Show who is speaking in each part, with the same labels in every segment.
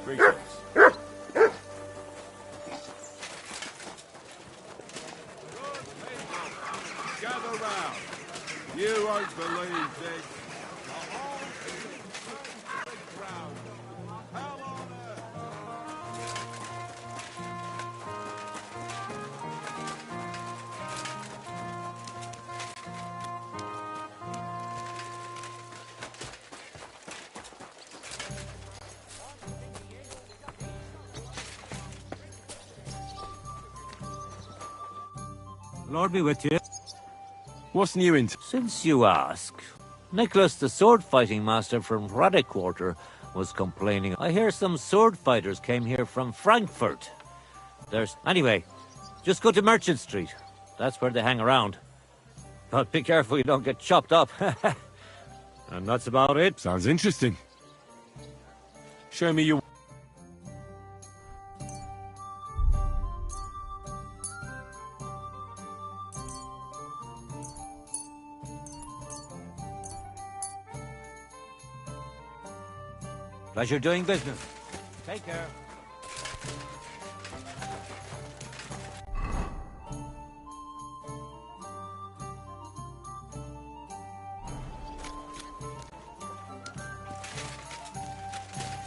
Speaker 1: Greetings. Gather round. You won't believe this. The whole crowd. Hell on earth.
Speaker 2: Lord be with you.
Speaker 3: What's new in...
Speaker 2: Since you ask, Nicholas, the sword-fighting master from Radek Quarter, was complaining. I hear some sword fighters came here from Frankfurt. Anyway, just go to Merchant Street. That's where they hang around. But be careful you don't get chopped up. And that's about it.
Speaker 3: Sounds interesting. Show me your...
Speaker 2: Pleasure doing business. Take care.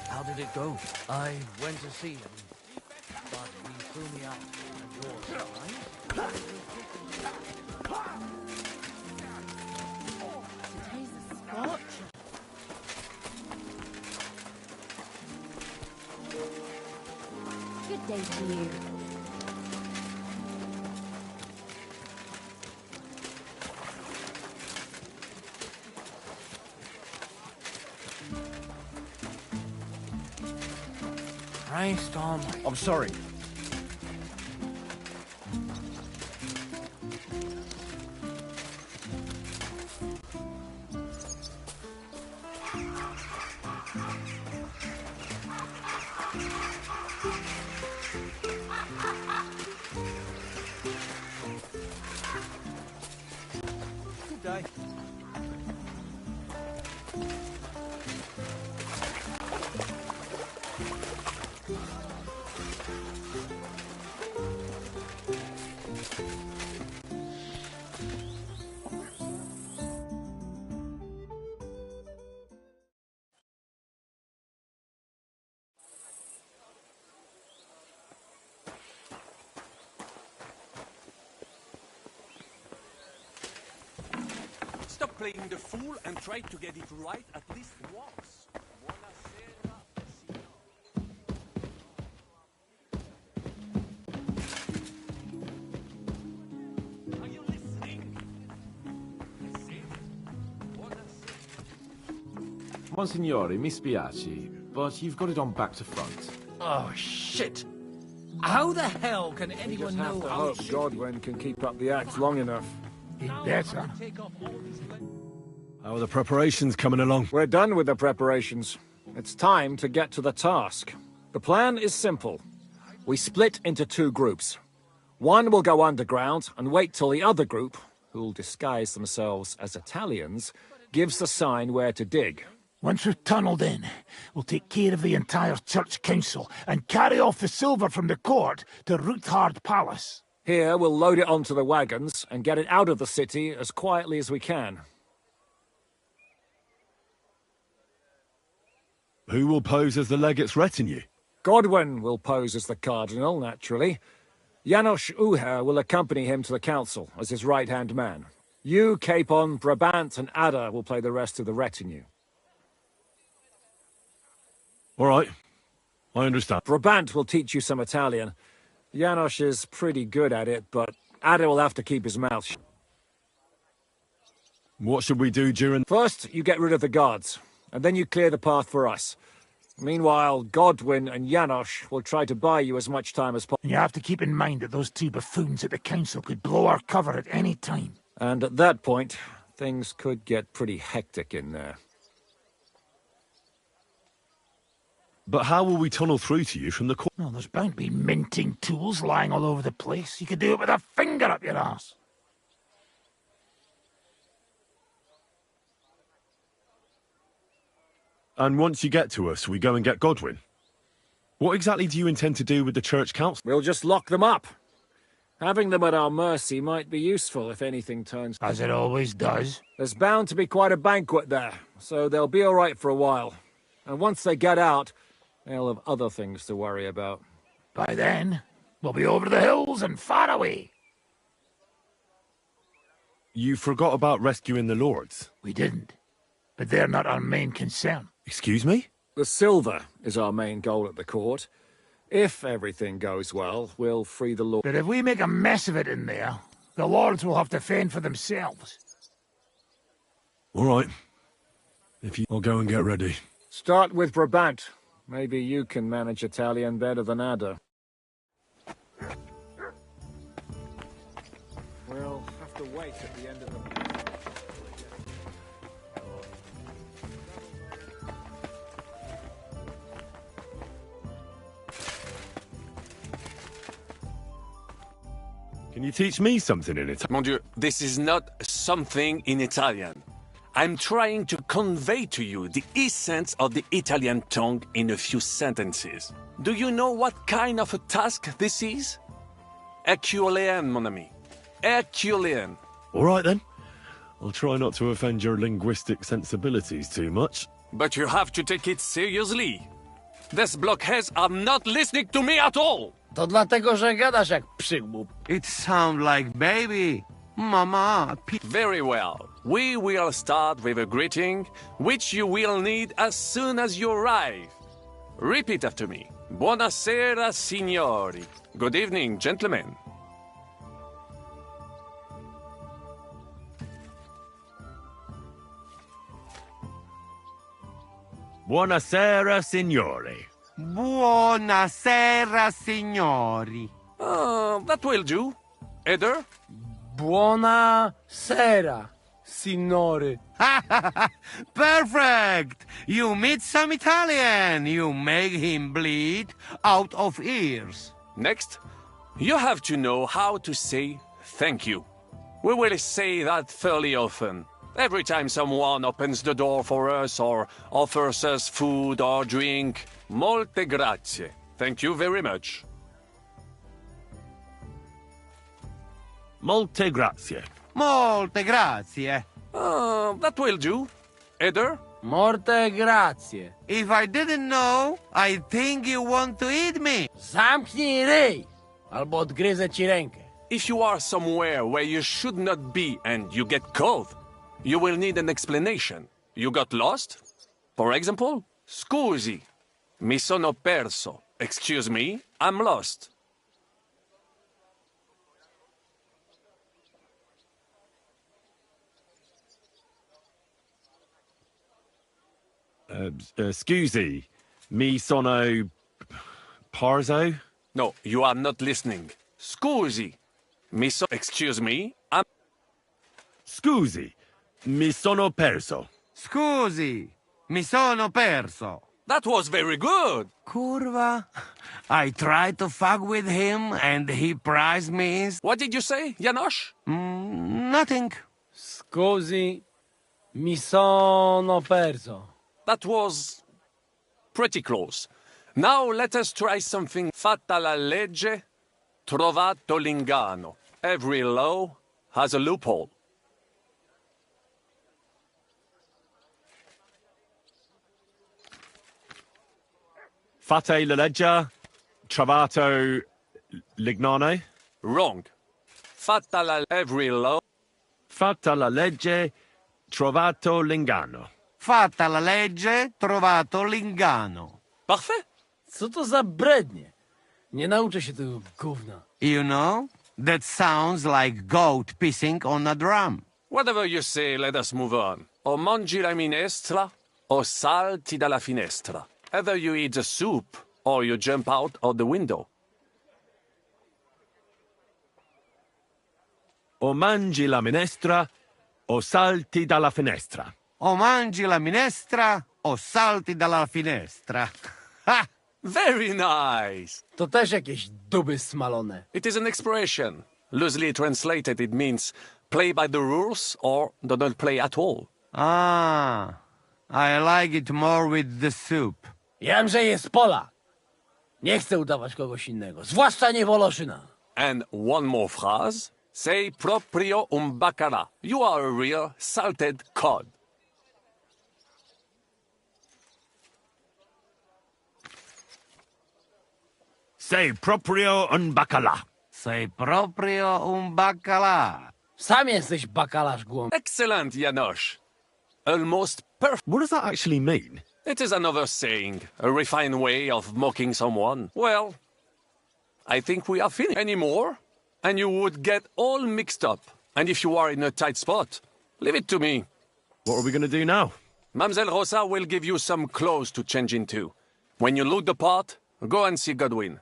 Speaker 4: How did it go? I went to see him, but he threw me out. And yours, right?
Speaker 5: Today's a scorcher. Good day to you.
Speaker 4: Christ on. I'm sorry.
Speaker 2: Good day.
Speaker 6: Stop playing the fool and try to get it right at least once. Are you listening?
Speaker 7: Monsignore, mi spiace, but you've got it on back to front.
Speaker 4: Oh, shit. How the hell can anyone know how
Speaker 8: hope Godwin can keep up the act long enough.
Speaker 9: He'd better.
Speaker 3: How are the preparations coming along?
Speaker 8: We're done with the preparations. It's time to get to the task. The plan is simple. We split into two groups. One will go underground and wait till the other group, who'll disguise themselves as Italians, gives the sign where to dig.
Speaker 9: Once we've tunneled in, we'll take care of the entire church council and carry off the silver from the court to Roothard Palace.
Speaker 8: Here, we'll load it onto the wagons and get it out of the city as quietly as we can.
Speaker 3: Who will pose as the legate's retinue?
Speaker 8: Godwin will pose as the cardinal, naturally. Janos Uher will accompany him to the council as his right-hand man. You, Capon, Brabant and Ada will play the rest of the retinue.
Speaker 3: All right. I understand.
Speaker 8: Brabant will teach you some Italian. Janos is pretty good at it, but Ada will have to keep his mouth shut.
Speaker 3: What should we do during...
Speaker 8: First, you get rid of the guards, and then you clear the path for us. Meanwhile, Godwin and Janos will try to buy you as much time as possible.
Speaker 9: You have to keep in mind that those two buffoons at the council could blow our cover at any time.
Speaker 8: And at that point, things could get pretty hectic in there.
Speaker 3: But how will we tunnel through to you from the court?
Speaker 9: Well, there's bound to be minting tools lying all over the place. You could do it with a finger up your ass.
Speaker 3: And once you get to us, we go and get Godwin? What exactly do you intend to do with the church council?
Speaker 8: We'll just lock them up. Having them at our mercy might be useful if anything turns...
Speaker 9: As it always does.
Speaker 8: There's bound to be quite a banquet there, so they'll be all right for a while. And once they get out, they'll have other things to worry about.
Speaker 9: By then, we'll be over the hills and far away.
Speaker 3: You forgot about rescuing the lords.
Speaker 9: We didn't. But they're not our main concern.
Speaker 3: Excuse me?
Speaker 8: The silver is our main goal at the court. If everything goes well, we'll free the lord.
Speaker 9: But if we make a mess of it in there, the lords will have to fend for themselves.
Speaker 3: All right. I'll go and get ready.
Speaker 8: Start with Brabant. Maybe you can manage Italian better than Ada. We'll have to wait at the end of the...
Speaker 3: Can you teach me something in Italian?
Speaker 6: Mon Dieu, this is not something in Italian. I'm trying to convey to you the essence of the Italian tongue in a few sentences. Do you know what kind of a task this is? Herculean, mon ami. Herculean.
Speaker 3: All right, then. I'll try not to offend your linguistic sensibilities too much.
Speaker 6: But you have to take it seriously. These blockheads are not listening to me at all.
Speaker 4: To dlatego, że gadasz jak przygłup.
Speaker 10: It sounds like baby. Mama.
Speaker 6: Very well. We will start with a greeting, which you will need as soon as you arrive. Repeat after me. Buonasera, signori. Good evening, gentlemen.
Speaker 3: Buonasera, signori.
Speaker 10: Buonasera, signori.
Speaker 6: That will do. Eder?
Speaker 4: Buona sera, signore.
Speaker 10: Perfect! You meet some Italian. You make him bleed out of ears.
Speaker 6: Next, you have to know how to say thank you. We will say that fairly often. Every time someone opens the door for us or offers us food or drink. Molte grazie. Thank you very much.
Speaker 3: Molte grazie.
Speaker 10: Molte grazie.
Speaker 6: That will do. Eder?
Speaker 4: Morte grazie.
Speaker 10: If I didn't know, I think you want to eat me.
Speaker 4: Zamknij ryj, albo odgryzę ci rękę.
Speaker 6: If you are somewhere where you should not be and you get caught, you will need an explanation. You got lost? For example, scusi, mi sono perso. Excuse me, I'm lost.
Speaker 3: Scusi, mi sono... Parzo?
Speaker 6: No, you are not listening. Scusi, excuse me, I'm...
Speaker 3: Scusi, mi sono perso.
Speaker 10: Scusi, mi sono perso.
Speaker 6: That was very good.
Speaker 10: Curva. I tried to fuck with him and he prized me.
Speaker 6: What did you say, Janosch?
Speaker 10: Nothing.
Speaker 4: Scusi, mi sono perso.
Speaker 6: That was pretty close. Now let us try something. Fatta la legge, trovato l'ingano. Every law has a loophole.
Speaker 3: Fate la legge, trovato l'ignano.
Speaker 6: Wrong. Fatta la every law.
Speaker 3: Fatta la legge, trovato l'ingano.
Speaker 10: Fatta la legge, trovato l'ingano.
Speaker 6: Parfait.
Speaker 4: Co to za brednie? Nie nauczę się tego gówna.
Speaker 10: You know, that sounds like goat pissing on a drum.
Speaker 6: Whatever you say, let us move on. O mangi la minestra, o salti dalla finestra. Either you eat the soup, or you jump out of the window.
Speaker 3: O mangi la minestra, o salti dalla finestra.
Speaker 10: O mangi la minestra, o salti dalla finestra. Ha!
Speaker 6: Very nice.
Speaker 4: To też jakieś duby smalone.
Speaker 6: It is an expression. Loosely translated, it means play by the rules or do not play at all.
Speaker 10: Ah, I like it more with the soup.
Speaker 4: Jam, że jest Polak. Nie chcę udawać kogoś innego, zwłaszcza nie Woloszyna.
Speaker 6: And one more phrase. Say proprio bacala. You are a real salted cod.
Speaker 9: Say proprio un bacala.
Speaker 10: Say proprio bacala.
Speaker 4: Sam jesteś bakalarz głąb.
Speaker 6: Excellent, Janosch. Almost perfect.
Speaker 3: What does that actually mean?
Speaker 6: It is another saying, a refined way of mocking someone. Well, I think we are finished. Any more? And you would get all mixed up. And if you are in a tight spot, leave it to me.
Speaker 3: What are we going to do now?
Speaker 6: Mamselle Rosa will give you some clothes to change into. When you loot the pot, go and see Godwin.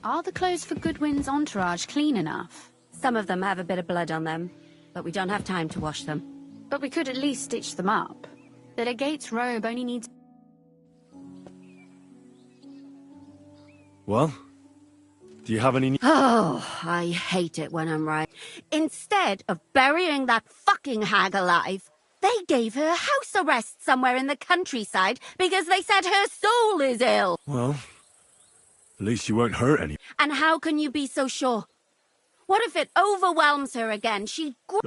Speaker 5: Are the clothes for Goodwin's entourage clean enough?
Speaker 11: Some of them have a bit of blood on them, but we don't have time to wash them.
Speaker 5: But we could at least stitch them up. The legate's robe only needs...
Speaker 3: Well, do you have any...
Speaker 11: Oh, I hate it when I'm right. Instead of burying that fucking hag alive, they gave her house arrest somewhere in the countryside because they said her soul is ill.
Speaker 3: Well, at least you won't hurt any.
Speaker 11: And how can you be so sure? What if it overwhelms her again?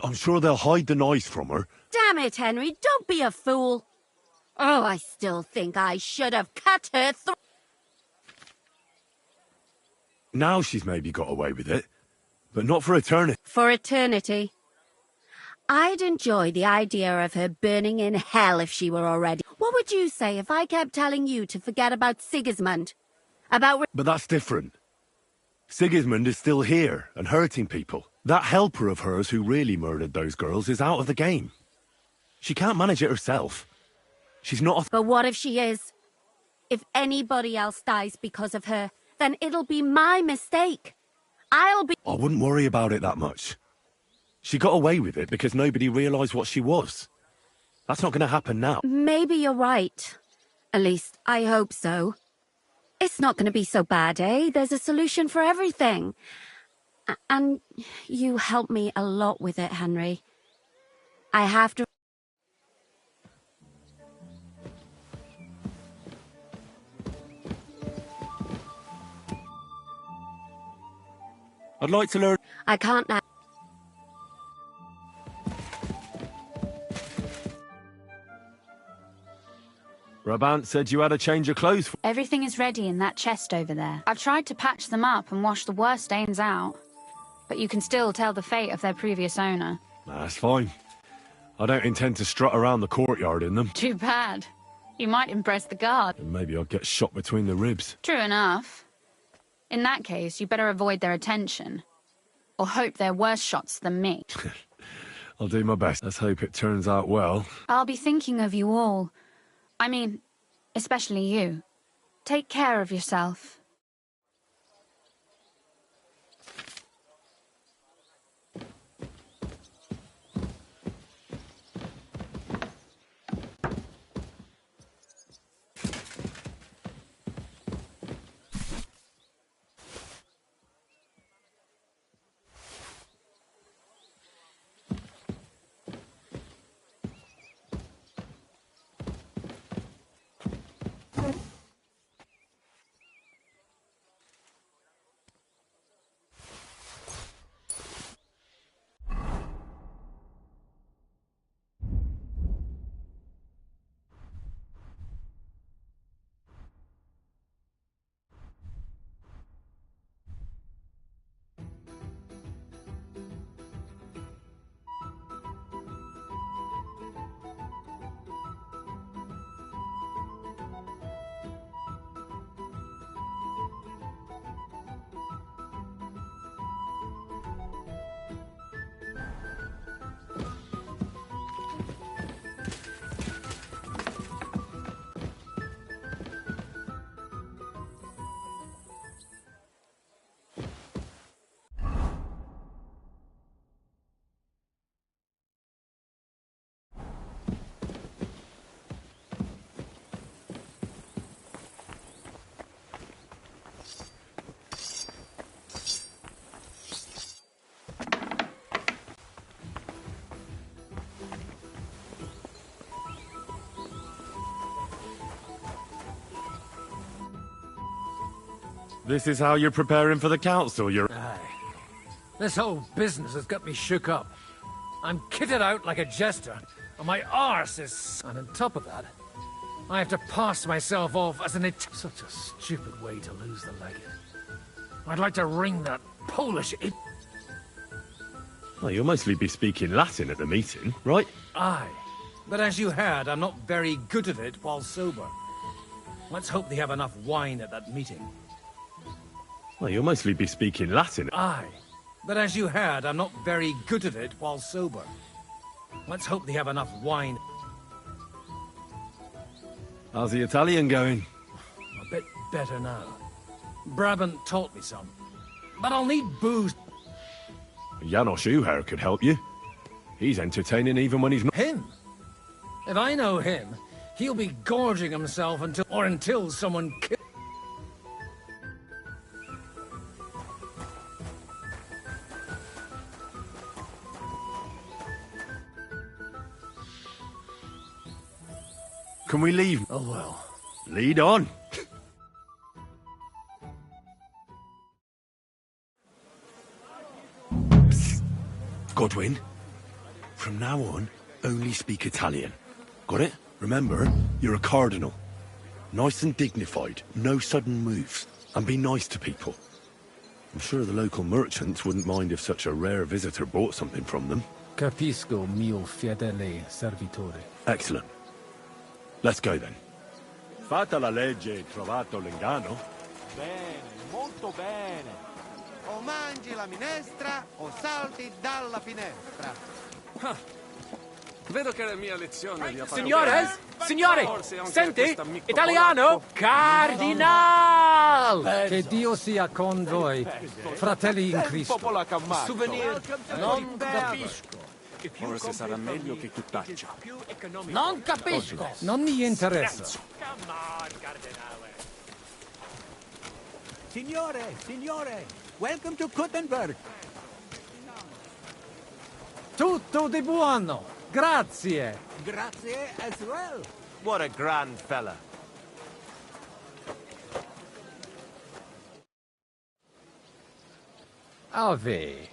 Speaker 3: I'm sure they'll hide the knives from her.
Speaker 11: Damn it, Henry, don't be a fool. Oh, I still think I should have cut her throat.
Speaker 3: Now she's maybe got away with it, but not for eternity.
Speaker 11: For eternity. I'd enjoy the idea of her burning in hell if she were already. What would you say if I kept telling you to forget about Sigismund?
Speaker 3: But that's different. Sigismund is still here and hurting people. That helper of hers who really murdered those girls is out of the game. She can't manage it herself. She's not a...
Speaker 11: But what if she is? If anybody else dies because of her, then it'll be my mistake. I'll be...
Speaker 3: I wouldn't worry about it that much. She got away with it because nobody realised what she was. That's not going to happen now.
Speaker 11: Maybe you're right. At least, I hope so. It's not going to be so bad, eh? There's a solution for everything. And you help me a lot with it, Henry. I have to...
Speaker 3: I'd like to learn...
Speaker 11: I can't now.
Speaker 3: Brabant said you had a change of clothes for...
Speaker 5: Everything is ready in that chest over there. I've tried to patch them up and wash the worst stains out. But you can still tell the fate of their previous owner.
Speaker 3: That's fine. I don't intend to strut around the courtyard in them.
Speaker 5: Too bad. You might impress the guard.
Speaker 3: And maybe I'll get shot between the ribs.
Speaker 5: True enough. In that case, you better avoid their attention. Or hope they're worse shots than me.
Speaker 3: I'll do my best. Let's hope it turns out well.
Speaker 5: I'll be thinking of you all. I mean, especially you. Take care of yourself.
Speaker 3: This is how you're preparing for the council, you're...
Speaker 8: Aye. This whole business has got me shook up. I'm kitted out like a jester, and my arse is... And on top of that, I have to pass myself off as an Such a stupid way to lose the legate. I'd like to wring that Polish...
Speaker 3: Well, you'll mostly be speaking Latin at the meeting, right?
Speaker 8: Aye. But as you heard, I'm not very good at it while sober. Let's hope they have enough wine at that meeting.
Speaker 3: Well, you'll mostly be speaking Latin.
Speaker 8: Aye. But as you heard, I'm not very good at it while sober. Let's hope they have enough wine.
Speaker 3: How's the Italian going?
Speaker 8: A bit better now. Brabant taught me some. But I'll need booze.
Speaker 3: Janos Uher could help you. He's entertaining even when he's not...
Speaker 8: Him? If I know him, he'll be gorging himself until someone kills...
Speaker 3: Can we leave?
Speaker 8: Oh well.
Speaker 3: Lead on. Psst. Godwin, from now on, only speak Italian. Got it? Remember, you're a cardinal. Nice and dignified, no sudden moves, and be nice to people. I'm sure the local merchants wouldn't mind if such a rare visitor bought something from them.
Speaker 8: Capisco, mio fedele servitore.
Speaker 3: Excellent. Let's go then. Fatta la legge, trovato l'inganno.
Speaker 12: Bene, molto bene. O mangi la minestra o salti dalla finestra.
Speaker 6: Vedo che la mia lezione vi ha fatto
Speaker 8: Signores,
Speaker 6: bene.
Speaker 8: signore,
Speaker 6: Forse anche
Speaker 8: senti,
Speaker 6: a quest'amico
Speaker 8: italiano,
Speaker 6: polacco.
Speaker 8: cardinal! Che Dio sia con voi, fratelli in Cristo.
Speaker 12: Souvenir.
Speaker 8: Non capisco.
Speaker 6: Forse sarà meglio che tu taccia.
Speaker 8: Non capisco. Non mi interessa.
Speaker 12: Signore, welcome to Kuttenberg.
Speaker 8: Tutto di buono, grazie.
Speaker 12: Grazie as well.
Speaker 13: What a grand fella.
Speaker 8: Ave.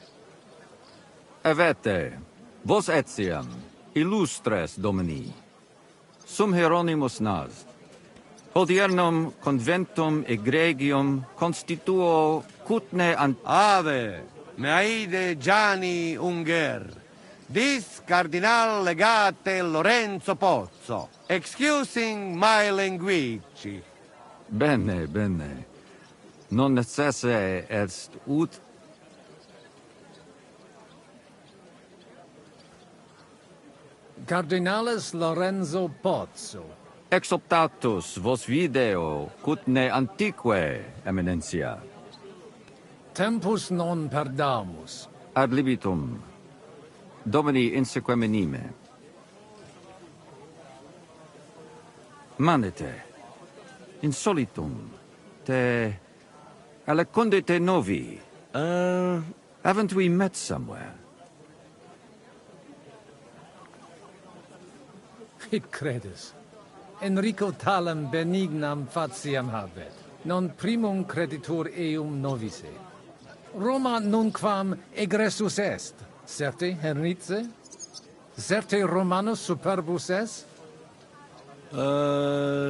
Speaker 14: Avete, vos etiam, illustres domini, sum Hieronymus nas, hodiernum conventum egregium constituo cutne
Speaker 12: Ave, meide Gianni Unger, dis cardinal legate Lorenzo Pozzo, excusing my language.
Speaker 14: Bene, bene. Non necesse est ut...
Speaker 8: Cardinalis Lorenzo Pozzo.
Speaker 14: Exoptatus vos video, cutne antique, eminencia.
Speaker 8: Tempus non perdamus.
Speaker 14: Ad libitum. Domini inseque menime. Manete. Insolitum. Te... Alecunde te novi. Haven't we met somewhere?
Speaker 8: Hic credis. Enrico talam benignam fatiam habet. Non primum creditur eum novice. Roma nunquam egressus est. Certe, Henrice? Certe Romanus superbus est?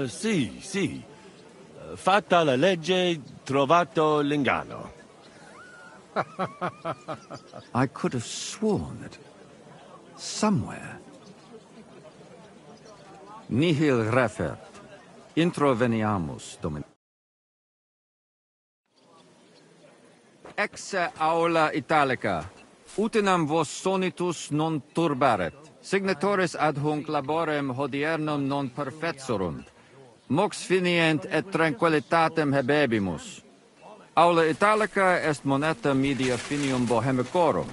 Speaker 3: Sì. Fatta la legge, trovato l'inganno.
Speaker 14: I could have sworn that somewhere. Nihil refert. Introveniamus, Domine. Exe aula italica. Utinam vos sonitus non turbaret. Signatoris adhunc laborem hodiernum non perfetsurunt. Mox finient et tranquillitatem habebimus. Aula italica est moneta media finium bohemicorum.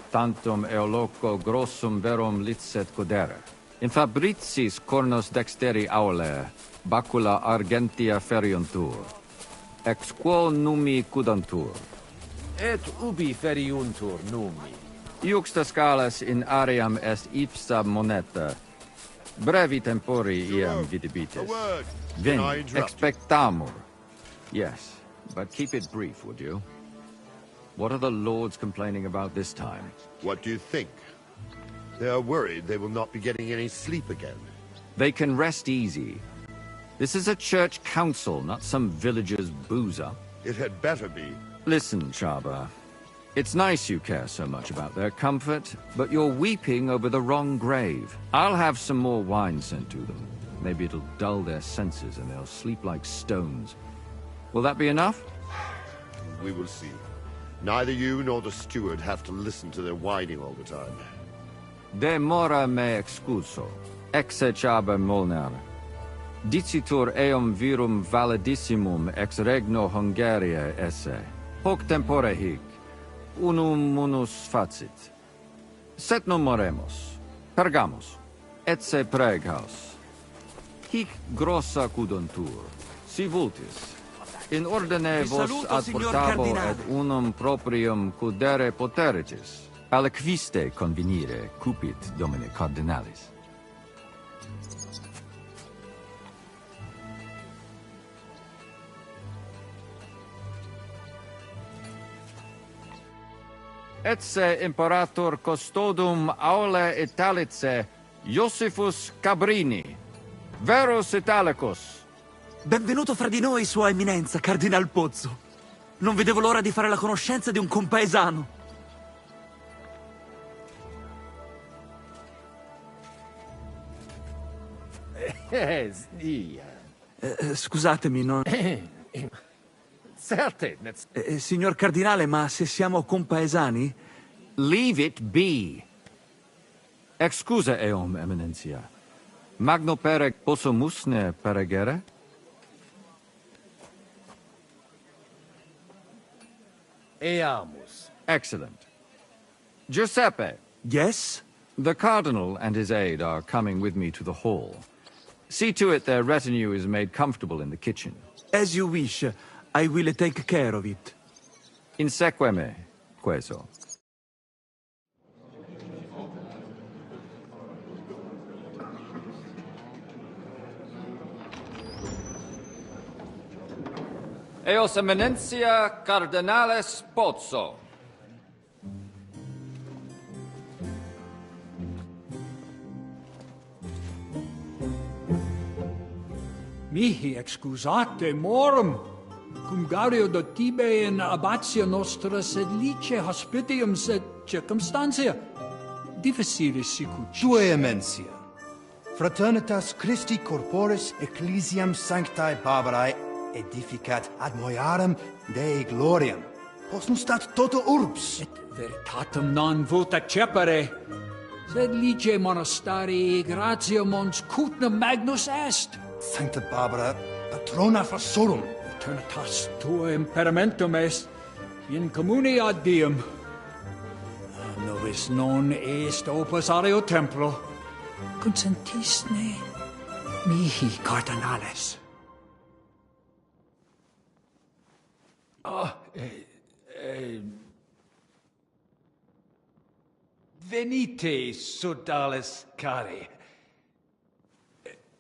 Speaker 14: Tantum eoloco grossum verum licet godere. In fabricis cornos dexteri aule, bacula argentia feriuntur. Ex quo numi cudantur.
Speaker 4: Et ubi feriuntur numi?
Speaker 14: Iuxta scalas in aream est ipsa moneta. Brevi tempori iam vidibitis. Veni, expectamur. Yes, but keep it brief, would you? What are the lords complaining about this time?
Speaker 15: What do you think? They are worried they will not be getting any sleep again.
Speaker 14: They can rest easy. This is a church council, not some villager's boozer.
Speaker 15: It had better be.
Speaker 14: Listen, Chaba. It's nice you care so much about their comfort, but you're weeping over the wrong grave. I'll have some more wine sent to them. Maybe it'll dull their senses and they'll sleep like stones. Will that be enough?
Speaker 15: We will see. Neither you nor the steward have to listen to their whining all the time.
Speaker 14: De mora me excuso, exe Chaba Molnar. Dicitur eum virum validissimum ex regno Hungaria esse. Hoc tempore hic, unum munus facit. Set non moremos, pergamos, etse preghaus. Hic grossa cuduntur, si vultis. In ordine vos ad portabo et unum proprium cudere poteritis. Aliquiste convenire cupit domine cardinalis. Etse imperator custodum aule Italice Iosifus Cabrini, Verus Italicus.
Speaker 16: Benvenuto fra di noi, Sua Eminenza, Cardinal Pozzo. Non vedevo l'ora di fare la conoscenza di un compaesano. Scusatemi, non... signor Cardinale, ma se siamo compaesani?
Speaker 14: Leave it be. Excusa eum, Eminentia. Magno perec possumusne peregere?
Speaker 17: Eamus.
Speaker 14: Excellent. Giuseppe.
Speaker 16: Yes?
Speaker 14: The Cardinal and his aide are coming with me to the hall. See to it their retinue is made comfortable in the kitchen.
Speaker 16: As you wish. I will take care of it.
Speaker 14: Inseque me, queso. Eos Eminentia Cardinales Pozzo.
Speaker 18: Mihi excusate morum. Cum gario do tibe in abatio nostra sed lice hospitium sed circumstantia. Difficilis sicut.
Speaker 19: Tue emensia. Fraternitas Christi corporis ecclesiam sanctae Barbarae edificat ad moiarem Dei gloriam. Posnustat toto urbs.
Speaker 18: Et veritatem non vult accepere. Sed lice monastarii gratia mons cutnum magnus est.
Speaker 19: Sancta Barbara, patrona fassorum.
Speaker 18: Eternitas tua imperamentum est in communi ad diem. Novis non est opus areo templo. Consentisne mihi cardinales.
Speaker 17: Venite, sodales cari.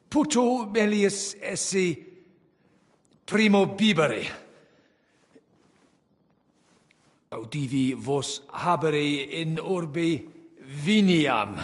Speaker 17: Puto melius esse primo bibere. Audivi vos habere in orbe viniam.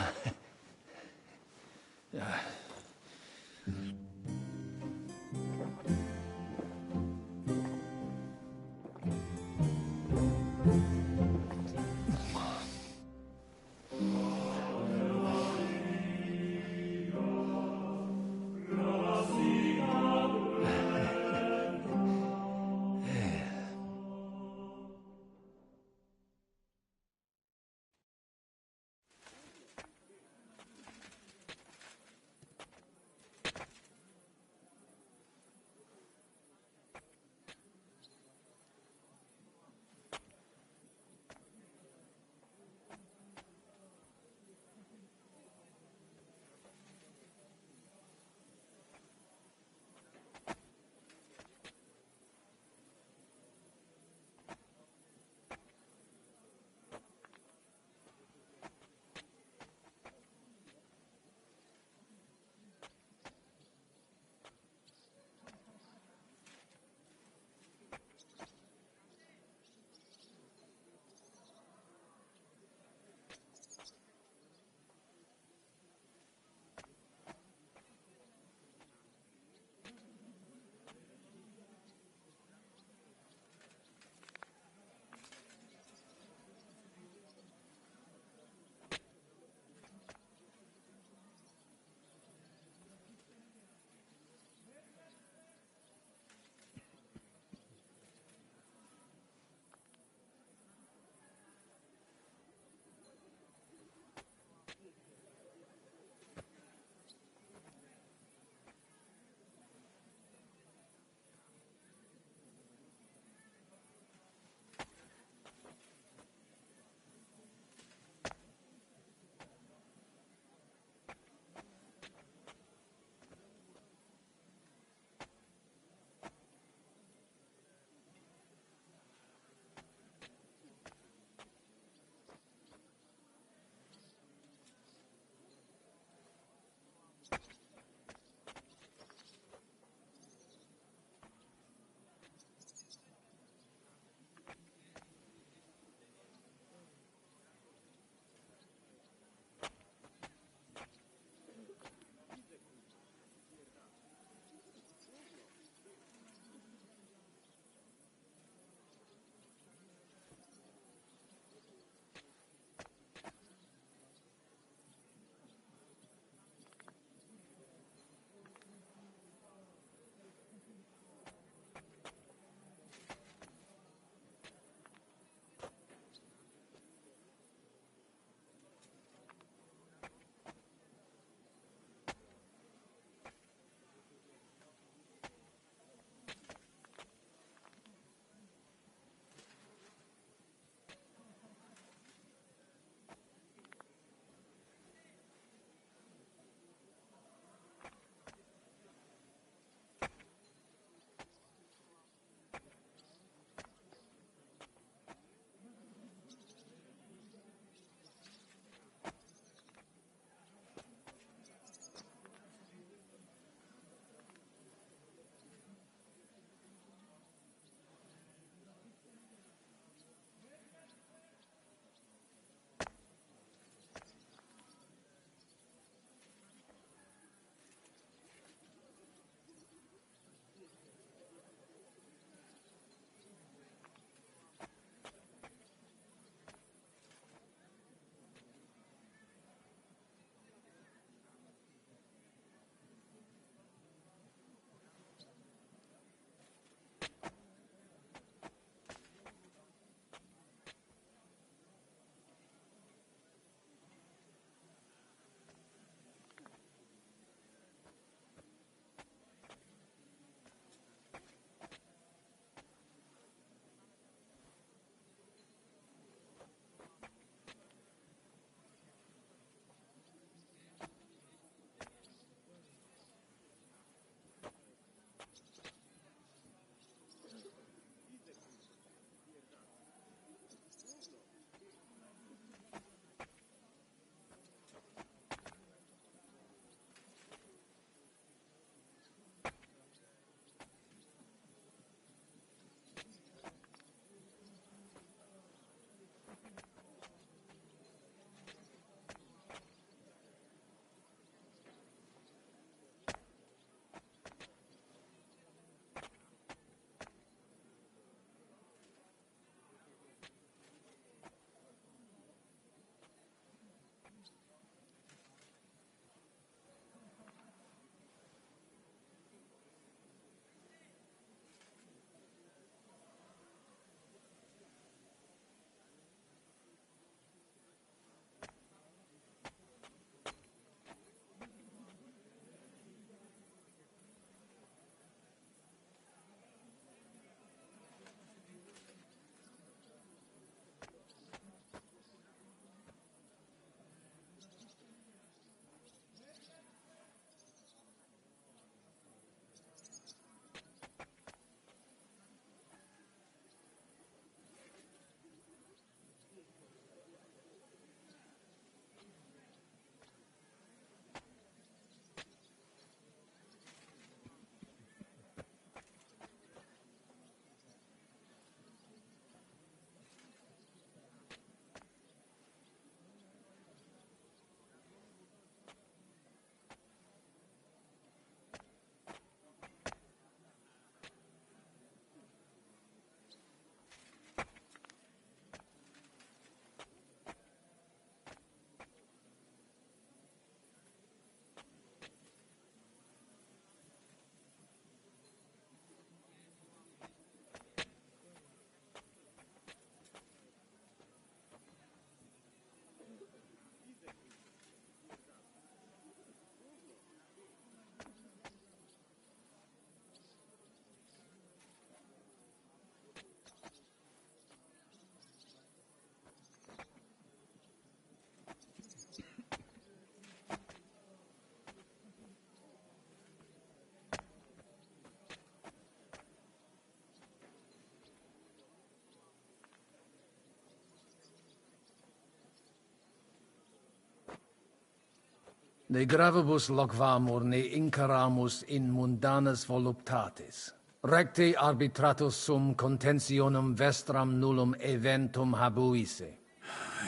Speaker 17: De gravibus loquamur ne incaramus in mundanas voluptatis. Recte arbitratus sum contentionum vestram nullum eventum habuisse.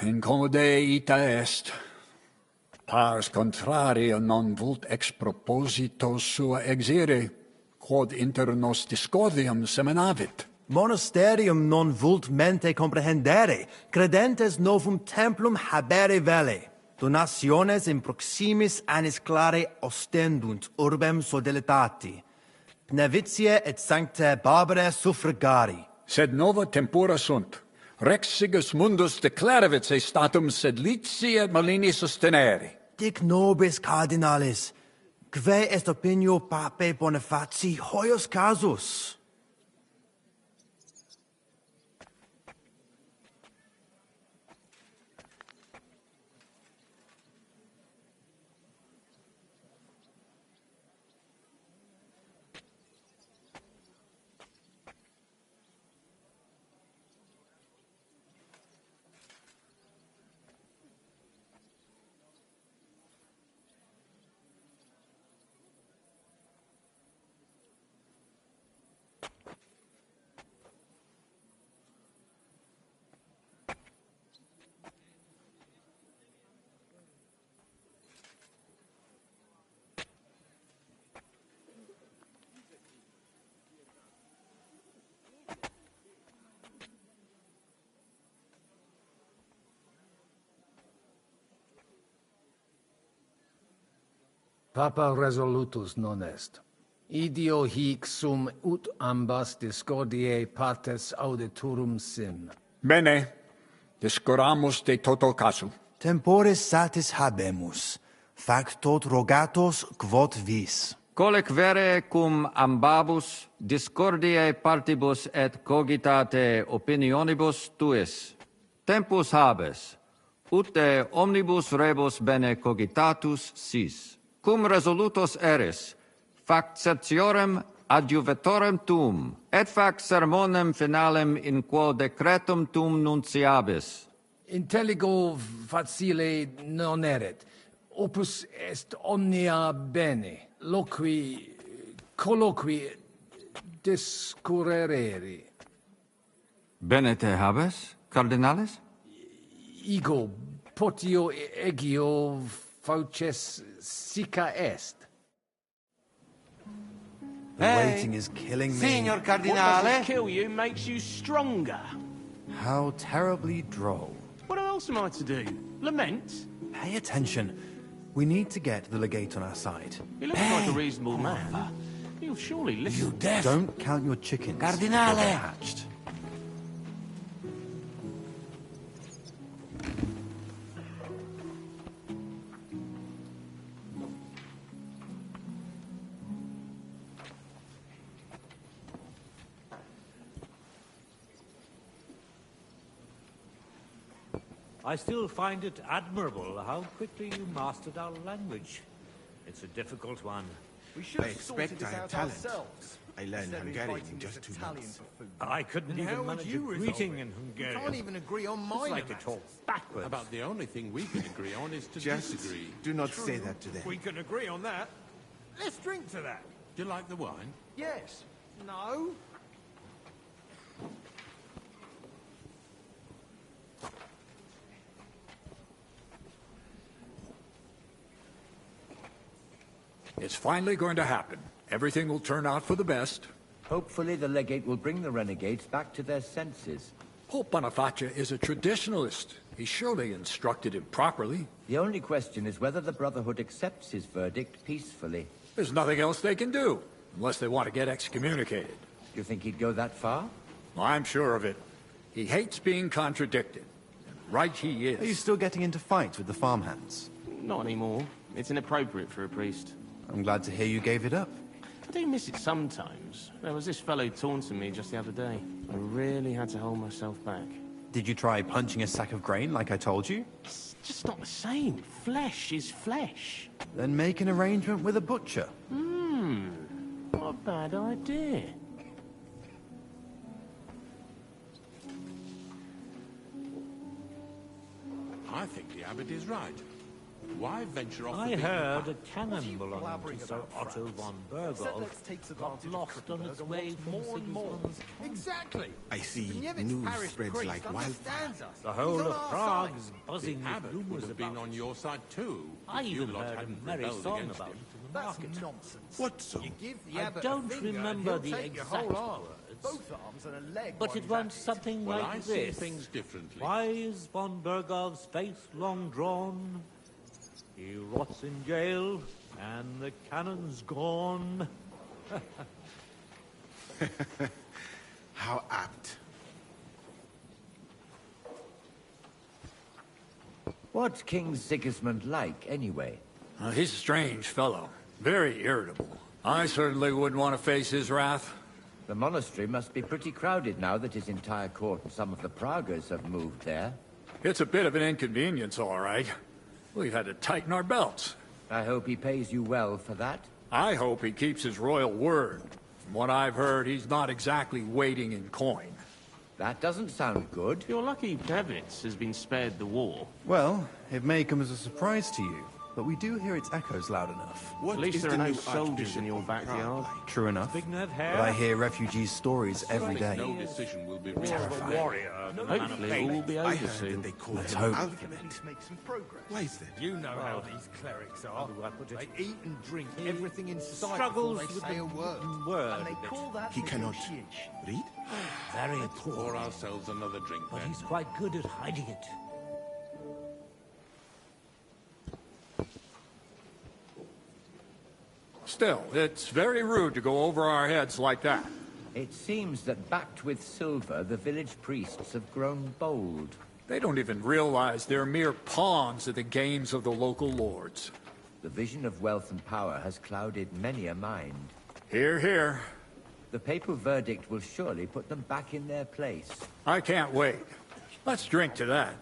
Speaker 18: Incommode ita est. Pars contrario non vult ex proposito sua exire, quod inter nos discordium seminavit.
Speaker 19: Monasterium non vult mente comprehendere, credentes novum templum habere vele. Donationes in proximis annis clare ostendunt urbem sodelitati. Nevitiae et sanctae Barbarae suffragari.
Speaker 18: Sed nova tempora sunt. Rex Sigismundus declaravit se statum sed lici et malini sostenere.
Speaker 19: Dic nobis cardinalis, kve est opinio pape Bonifaci hoius casus?
Speaker 17: Papa resolutus non est. Idio hic sum ut ambas discordiae partes auditorum sim.
Speaker 18: Bene, discuramus de toto casu.
Speaker 19: Temporis satis habemus, factot rogatos quod vis.
Speaker 14: Colec vere cum ambabus discordiae partibus et cogitate opinionibus tuis. Tempus habes, ut de omnibus rebus bene cogitatus sis. Cum resolutos eris, fac certiorem adjuvetorem tuum, et fac sermonem finalem in quo decretum tuum nunciabis.
Speaker 17: Intelligo facile non erit. Opus est omnia bene. Loqui, colloqui, discurrere.
Speaker 14: Bene te habes, cardinalis?
Speaker 17: Ego, potio egio fauces sica est.
Speaker 19: The waiting is killing me.
Speaker 12: Signor Cardinale. What doesn't kill you makes you stronger.
Speaker 19: How terribly droll.
Speaker 12: What else am I to do? Lament?
Speaker 19: Pay attention. We need to get the legate on our side.
Speaker 12: He looks like a reasonable man. He'll surely listen.
Speaker 19: You deaf. Don't count your chickens.
Speaker 12: Cardinale.
Speaker 19: They're hatched.
Speaker 2: I still find it admirable how quickly you mastered our language. It's a difficult one.
Speaker 20: I expect I have talent. I learned Hungarian in just 2 months.
Speaker 2: I couldn't even manage a greeting in Hungarian.
Speaker 20: We can't even agree on
Speaker 2: It's
Speaker 20: mine.
Speaker 2: like to talk backwards.
Speaker 1: About the only thing we can agree on is to
Speaker 20: Just
Speaker 1: disagree.
Speaker 20: do not say that to them.
Speaker 1: We can agree on that. Let's drink to that. Do you like the wine?
Speaker 12: Yes. No.
Speaker 18: It's finally going to happen. Everything will turn out for the best.
Speaker 21: Hopefully the legate will bring the renegades back to their senses.
Speaker 18: Pope Boniface is a traditionalist. He surely instructed him properly.
Speaker 21: The only question is whether the Brotherhood accepts his verdict peacefully.
Speaker 18: There's nothing else they can do, unless they want to get excommunicated.
Speaker 21: You think he'd go that far?
Speaker 18: I'm sure of it. He hates being contradicted. And right he is.
Speaker 19: Are you still getting into fights with the farmhands?
Speaker 12: Not anymore. It's inappropriate for a priest.
Speaker 19: I'm glad to hear you gave it up.
Speaker 12: I do miss it sometimes. There was this fellow taunting me just the other day. I really had to hold myself back.
Speaker 19: Did you try punching a sack of grain like I told you?
Speaker 12: It's just not the same. Flesh is flesh.
Speaker 19: Then make an arrangement with a butcher.
Speaker 12: What a bad idea.
Speaker 1: I think the abbot is right. Why venture off
Speaker 2: I
Speaker 1: the beaten
Speaker 2: heard
Speaker 1: path?
Speaker 2: a cannon belonging to Sir Otto von Bergov got lost on its way from Sigismund's camp.
Speaker 20: Exactly. I see news spreads like wildfire.
Speaker 2: The whole of Prague is buzzing
Speaker 1: The
Speaker 2: with
Speaker 1: abbot would
Speaker 2: rumours
Speaker 1: have
Speaker 2: about
Speaker 1: been on
Speaker 2: it.
Speaker 1: your side too.
Speaker 2: I
Speaker 1: if you
Speaker 2: even
Speaker 1: lot
Speaker 2: heard a
Speaker 1: hadn't
Speaker 2: merry
Speaker 1: rebelled
Speaker 2: song
Speaker 1: against
Speaker 2: about
Speaker 1: him.
Speaker 2: it in the
Speaker 17: That's
Speaker 2: market.
Speaker 17: nonsense.
Speaker 20: What so?
Speaker 17: You give the
Speaker 2: I
Speaker 17: abbot
Speaker 2: don't
Speaker 17: a finger
Speaker 2: remember
Speaker 17: and
Speaker 2: the
Speaker 17: he'll take your
Speaker 2: exact
Speaker 17: whole arm.
Speaker 2: words,
Speaker 17: Both arms and a leg.
Speaker 2: but
Speaker 17: while
Speaker 2: it
Speaker 17: he's
Speaker 2: went
Speaker 17: at it.
Speaker 2: something
Speaker 1: Well,
Speaker 2: like
Speaker 1: I see
Speaker 2: this.
Speaker 1: things differently.
Speaker 2: Why is von Bergov's face long drawn? He rots in jail, and the cannon's gone.
Speaker 20: How apt.
Speaker 21: What's King Sigismund like, anyway?
Speaker 18: He's a strange fellow. Very irritable. I certainly wouldn't want to face his wrath.
Speaker 21: The monastery must be pretty crowded now that his entire court and some of the Pragas have moved there.
Speaker 18: It's a bit of an inconvenience, all right. We've had to tighten our belts.
Speaker 21: I hope he pays you well for that.
Speaker 18: I hope he keeps his royal word. From what I've heard, he's not exactly waiting in coin.
Speaker 21: That doesn't sound good.
Speaker 7: You're lucky Kevitz has been spared the war.
Speaker 22: Well, it may come as a surprise to you, but we do hear its echoes loud enough.
Speaker 7: At least there are no soldiers in your backyard.
Speaker 22: True enough.
Speaker 2: Big nerve
Speaker 22: But
Speaker 2: hair.
Speaker 22: I hear refugees' stories every day.
Speaker 1: No decision will be
Speaker 22: Terrifying.
Speaker 7: Hopefully it will all be over soon.
Speaker 20: They call
Speaker 22: Let's
Speaker 20: him
Speaker 22: hope.
Speaker 20: Alphabet. Why is that?
Speaker 17: You know how these clerics are.
Speaker 2: do I put it?
Speaker 17: They eat and drink everything in sight
Speaker 2: Struggles
Speaker 17: before
Speaker 2: with
Speaker 17: they say
Speaker 2: the
Speaker 17: a word.
Speaker 2: word.
Speaker 17: And they call that
Speaker 20: He cannot read?
Speaker 2: Very
Speaker 1: Pour
Speaker 2: poor,
Speaker 1: ourselves another drink
Speaker 2: but
Speaker 1: then.
Speaker 2: he's quite good at hiding it.
Speaker 18: Still, it's very rude to go over our heads like that.
Speaker 21: It seems that backed with silver, the village priests have grown bold.
Speaker 18: They don't even realize they're mere pawns at the games of the local lords.
Speaker 21: The vision of wealth and power has clouded many a mind.
Speaker 18: Hear, hear.
Speaker 21: The papal verdict will surely put them back in their place.
Speaker 18: I can't wait. Let's drink to that.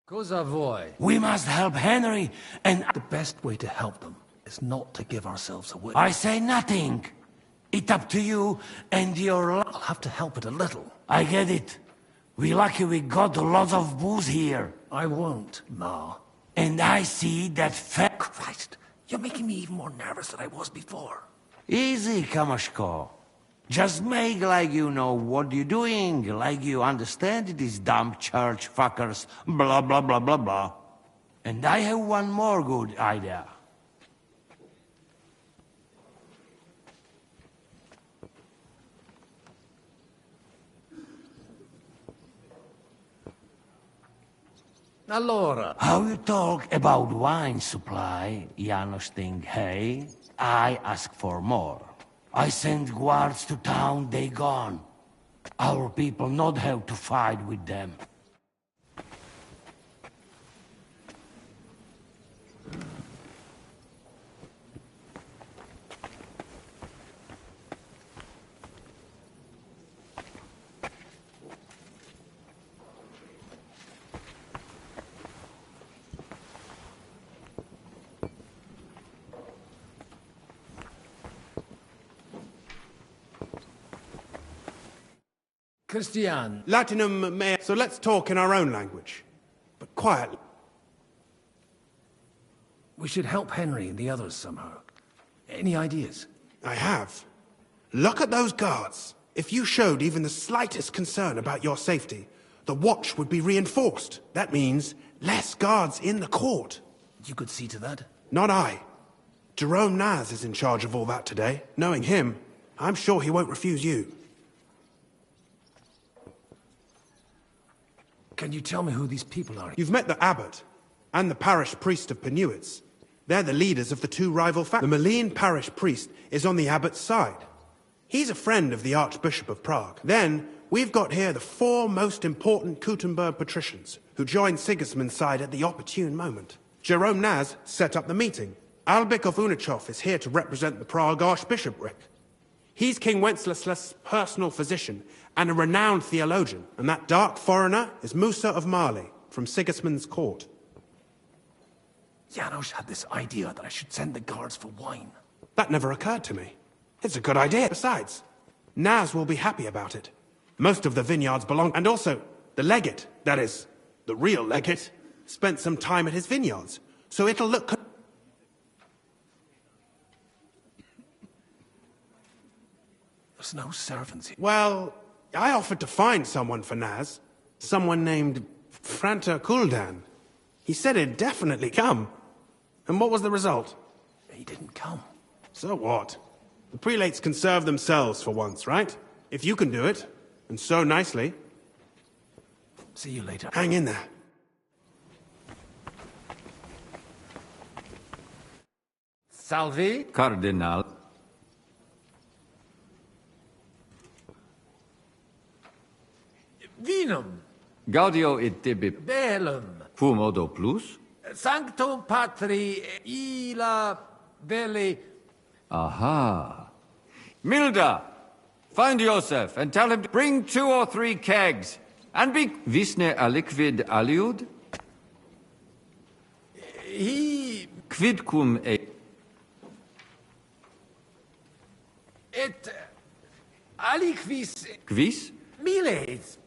Speaker 17: Cosa voi?
Speaker 23: We must help Henry, and
Speaker 17: The best way to help them is not to give ourselves away.
Speaker 23: I say nothing. It's up to you and your...
Speaker 17: I'll have to help it a little.
Speaker 23: I get it. We lucky we got lots of booze here.
Speaker 17: I won't, Ma.
Speaker 23: And I see that
Speaker 17: Christ, you're making me even more nervous than I was before.
Speaker 23: Easy, Kamashko. Just make like you know what you're doing, like you understand these dumb church fuckers, blah blah blah blah blah. And I have one more good idea.
Speaker 17: Allora.
Speaker 23: How you talk about wine supply, Janos think, hey? I ask for more. I send guards to town, they gone. Our people not have to fight with them.
Speaker 17: Christian.
Speaker 20: Latinum may... So let's talk in our own language. But quietly.
Speaker 17: We should help Henry and the others somehow. Any ideas?
Speaker 20: I have. Look at those guards. If you showed even the slightest concern about your safety, the watch would be reinforced. That means less guards in the court.
Speaker 17: You could see to that?
Speaker 20: Not I. Jerome Naz is in charge of all that today. Knowing him, I'm sure he won't refuse you.
Speaker 17: Can you tell me who these people are?
Speaker 20: You've met the abbot and the parish priest of Penuitz. They're the leaders of the two rival factions. The Malene parish priest is on the abbot's side. He's a friend of the Archbishop of Prague. Then, we've got here the four most important Kuttenberg patricians, who joined Sigismund's side at the opportune moment. Jerome Naz set up the meeting. Albik of Unichov is here to represent the Prague Archbishopric. He's King Wenceslas's personal physician and a renowned theologian. And that dark foreigner is Musa of Mali, from Sigismund's court.
Speaker 17: Janos had this idea that I should send the guards for wine.
Speaker 20: That never occurred to me. It's a good idea. Besides, Naz will be happy about it. Most of the vineyards belong... And also, the legate, that is, the real legate, spent some time at his vineyards. So it'll look...
Speaker 17: There's no servants here.
Speaker 20: Well, I offered to find someone for Naz. Someone named Franta Kuldan. He said he'd definitely come. And what was the result?
Speaker 17: He didn't come.
Speaker 20: So what? The prelates can serve themselves for once, right? If you can do it, and so nicely.
Speaker 17: See you later.
Speaker 20: Hang in there.
Speaker 17: Salvi?
Speaker 14: Cardinal.
Speaker 17: Vinum.
Speaker 14: Gaudio et tibi.
Speaker 17: Bellum.
Speaker 14: Fumodo plus?
Speaker 17: Sanctum Patri ila belli.
Speaker 14: Aha. Milda! Find Joseph and tell him to bring 2 or 3 kegs. And be visne aliquid aliud?
Speaker 17: He...
Speaker 14: Quidcum e...
Speaker 17: Et... aliquis...
Speaker 14: Quis?
Speaker 17: Miles.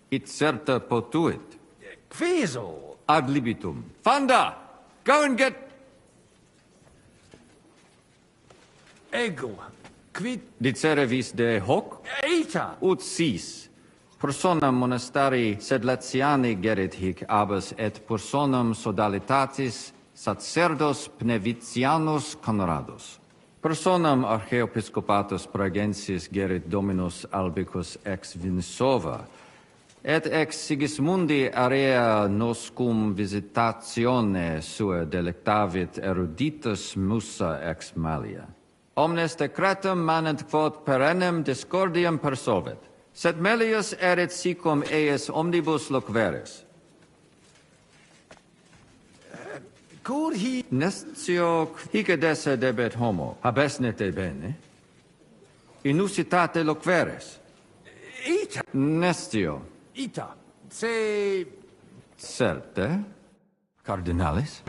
Speaker 14: It certa potuit.
Speaker 17: Queso.
Speaker 14: Ad libitum. Fanda! Go and get...
Speaker 17: Ego. Quid...
Speaker 14: Dicere vis de hoc?
Speaker 17: Eita.
Speaker 14: Ut sis. Personam monastari sed Latiani gerit hic abas et personam sodalitatis sacerdos pnevitianos conrados. Personam archeepiscopatus pragensis gerit dominus albicus ex Vinsova, et ex Sigismundi area noscum visitatione sua delectavit eruditus musa ex malia. Omnes decretum manent quod perennem discordiam persolvet, sed melius erit sicum eius omnibus loqueris.
Speaker 17: Cur hi...
Speaker 14: Nestio hic edesse debet homo, habesnete bene? Inusitate loqueris.
Speaker 17: Ita.
Speaker 14: Nestio.
Speaker 17: Ita. Se...
Speaker 14: Certe. Cardinalis.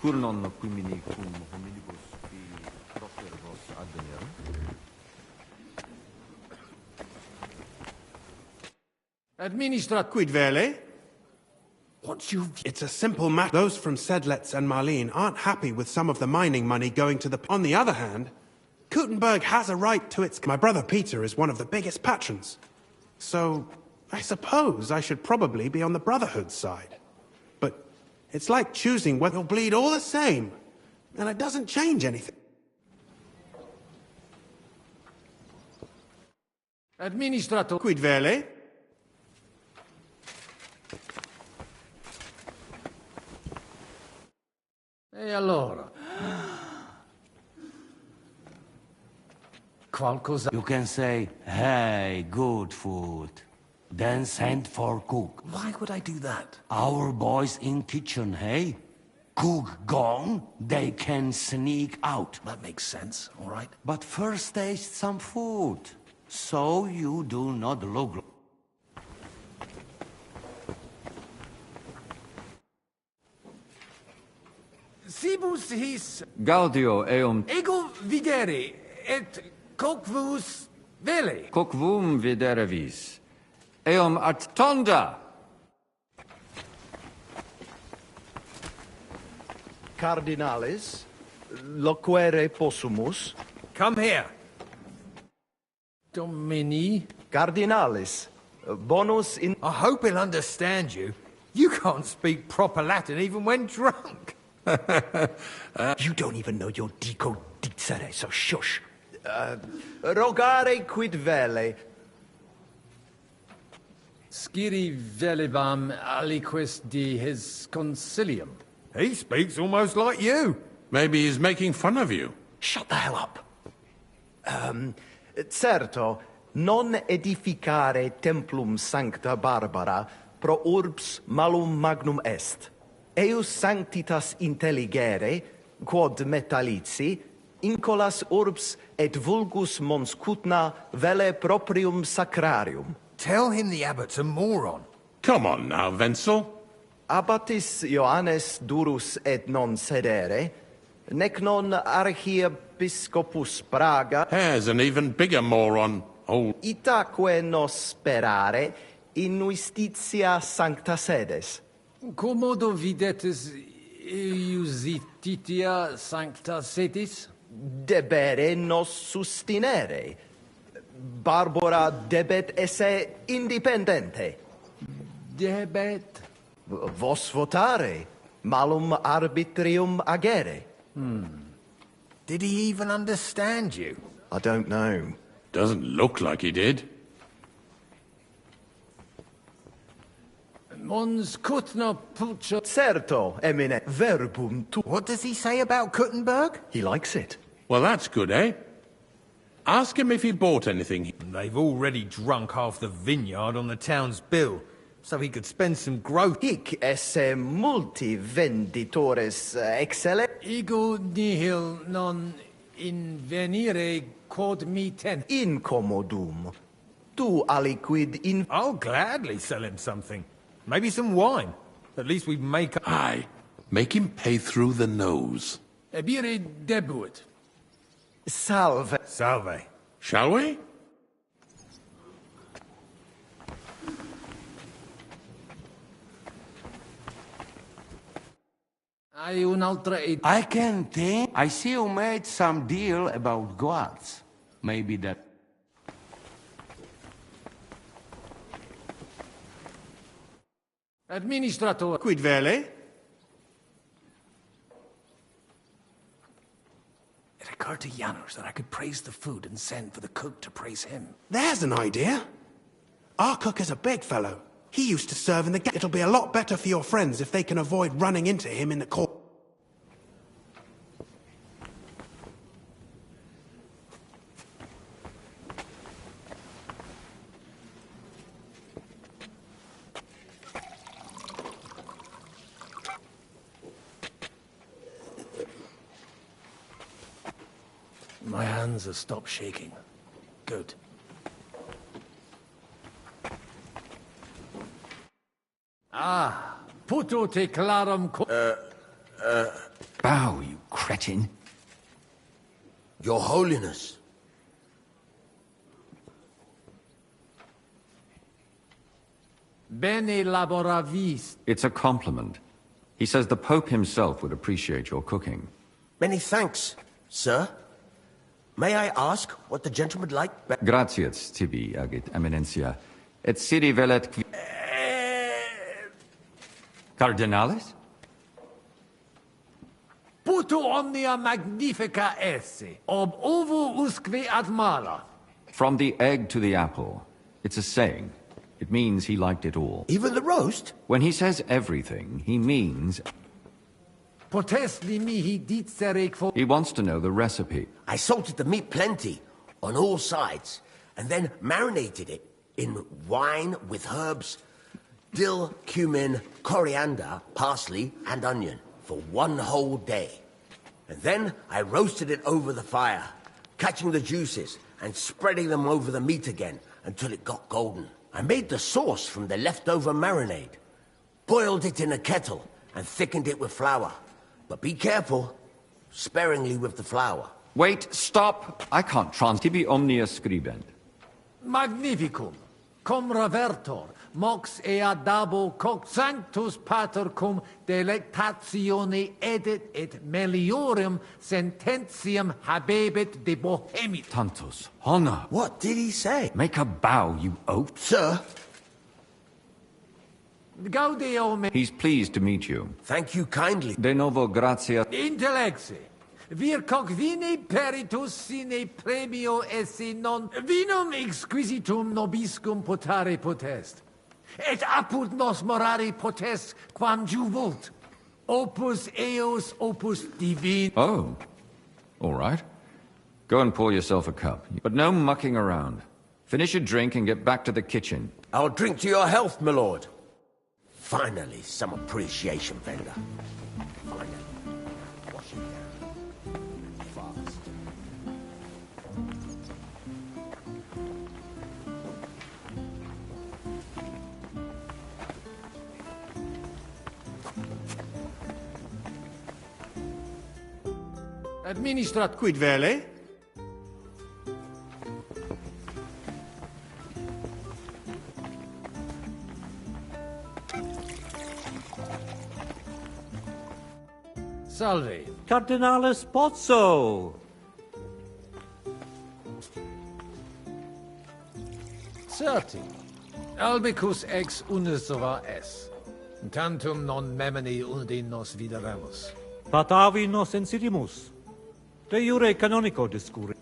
Speaker 14: Cur non quimini cum hominibus qui profervos advenere?
Speaker 17: Administrat...
Speaker 20: Quid vele?
Speaker 17: Once you've...
Speaker 20: It's a simple matter. Those from Sedlitz and Marlene aren't happy with some of the mining money going to the... On the other hand, Kuttenberg has a right to its... My brother Peter is one of the biggest patrons. So, I suppose I should probably be on the Brotherhood's side. But it's like choosing whether you'll bleed all the same. And it doesn't change anything.
Speaker 17: Administrator...
Speaker 20: Quid vele?
Speaker 17: E allora? Qualcosa...
Speaker 23: You can say, hey, good food. Then send for cook.
Speaker 17: Why would I do that?
Speaker 23: Our boys in kitchen, hey? Cook gone, they can sneak out.
Speaker 17: That makes sense, all right.
Speaker 23: But first taste some food, so you do not look...
Speaker 17: Sibus his...
Speaker 14: Gaudio eum...
Speaker 17: Ego videre, et coquvus vele.
Speaker 14: Quoquum videre vis. Eum at tonda!
Speaker 9: Cardinalis, loquere possumus.
Speaker 17: Come here. Domini.
Speaker 9: Cardinalis, bonus in...
Speaker 17: I hope he'll understand you. You can't speak proper Latin even when drunk.
Speaker 9: You don't even know your dico dicere, so shush. Rogare quid vele.
Speaker 17: Sciri velibam aliquis di his concilium. He speaks almost like you.
Speaker 10: Maybe he's making fun of you.
Speaker 9: Shut the hell up. Certo, non edificare templum sancta Barbara pro urbs malum magnum est. Eius sanctitas intelligere, quod metallici, incolas urbs et vulgus mons cutna vele proprium sacrarium.
Speaker 17: Tell him the abbot's a moron.
Speaker 10: Come on now, Wenzel.
Speaker 9: Abbatis Ioannes durus et non sedere, nec non archiepiscopus Praga...
Speaker 10: Here's an even bigger moron. Oh.
Speaker 9: Itaque nos sperare in justitia sancta sedes.
Speaker 17: Commodo videtis iusititia sancta sedis?
Speaker 9: Debere nos sustinere. Barbara debet esse independente.
Speaker 17: Debet?
Speaker 9: Vos votare, malum arbitrium agere.
Speaker 17: Did he even understand you?
Speaker 9: I don't know.
Speaker 10: Doesn't look like he did.
Speaker 17: Mons cutna pulcha...
Speaker 9: Certo, emine, verbum tu...
Speaker 17: What does he say about Kuttenberg?
Speaker 9: He likes it.
Speaker 10: Well, that's good, eh? Ask him if he bought anything.
Speaker 11: They've already drunk half the vineyard on the town's bill, so he could spend some growth.
Speaker 9: Hic esse multi venditores excelle...
Speaker 17: Ego nihil non invenire quod me ten...
Speaker 9: Incommodum. Tu aliquid in...
Speaker 11: I'll gladly sell him something. Maybe some wine. At least we make...
Speaker 10: Aye. Make him pay through the nose.
Speaker 17: Ebire debuit.
Speaker 9: Salve.
Speaker 11: Salve.
Speaker 10: Shall we?
Speaker 23: I can think. I see you made some deal about gods. Maybe that...
Speaker 17: Administrator.
Speaker 20: Quid vele?
Speaker 17: It occurred to Janusz that I could praise the food and send for the cook to praise him.
Speaker 20: There's an idea. Our cook is a big fellow. He used to serve in the... It'll be a lot better for your friends if they can avoid running into him in the court.
Speaker 17: My hands have stopped shaking. Good. Ah, puto te clarum...
Speaker 14: Bow, you cretin.
Speaker 24: Your Holiness.
Speaker 17: Bene laboravis.
Speaker 14: It's a compliment. He says the Pope himself would appreciate your cooking.
Speaker 24: Many thanks, sir. May I ask what the gentleman like?
Speaker 14: Gratias tibi agit eminentia. Et sidi velet qui... Cardinalis?
Speaker 17: Puto omnia magnifica esse, ob ovo usque ad mala.
Speaker 14: From the egg to the apple. It's a saying. It means he liked it all.
Speaker 24: Even the roast?
Speaker 14: When he says everything, he means...
Speaker 9: He
Speaker 14: wants to know the recipe.
Speaker 24: I salted the meat plenty, on all sides, and then marinated it in wine with herbs, dill, cumin, coriander, parsley, and onion for 1 whole day. And then I roasted it over the fire, catching the juices and spreading them over the meat again until it got golden. I made the sauce from the leftover marinade, boiled it in a kettle, and thickened it with flour. But be careful, sparingly with the flour.
Speaker 14: Wait, stop! I can't tibi omnia scribent.
Speaker 17: Magnificum. Cum revertor, mox eadabo coc sanctus pater cum delectatione edit et meliorem sententiam habebit de bohemit.
Speaker 14: Tantus, honor.
Speaker 24: What did he say?
Speaker 14: Make a bow, you oaf.
Speaker 24: Sir?
Speaker 17: Gaudeo me.
Speaker 14: He's pleased to meet you.
Speaker 24: Thank you kindly.
Speaker 14: De novo gratia.
Speaker 17: Intellexe. Vir coc vine peritus sine premio esse non vinum exquisitum nobiscum potare potest. Et apud nos morare potest quam juvult. Opus eos opus divin.
Speaker 14: Oh, all right. Go and pour yourself a cup. But no mucking around. Finish your drink and get back to the kitchen.
Speaker 24: I'll drink to your health, my lord. Finally, some appreciation, Vendor. Finally. Wash it down. Fast.
Speaker 20: Administrat quid vele?
Speaker 17: Salve.
Speaker 2: Cardinalis Pozzo.
Speaker 17: Certi. Albicus ex unisova es. Tantum non memini undi nos videremus.
Speaker 2: Patavi nos insidimus. De jure canonico discurri.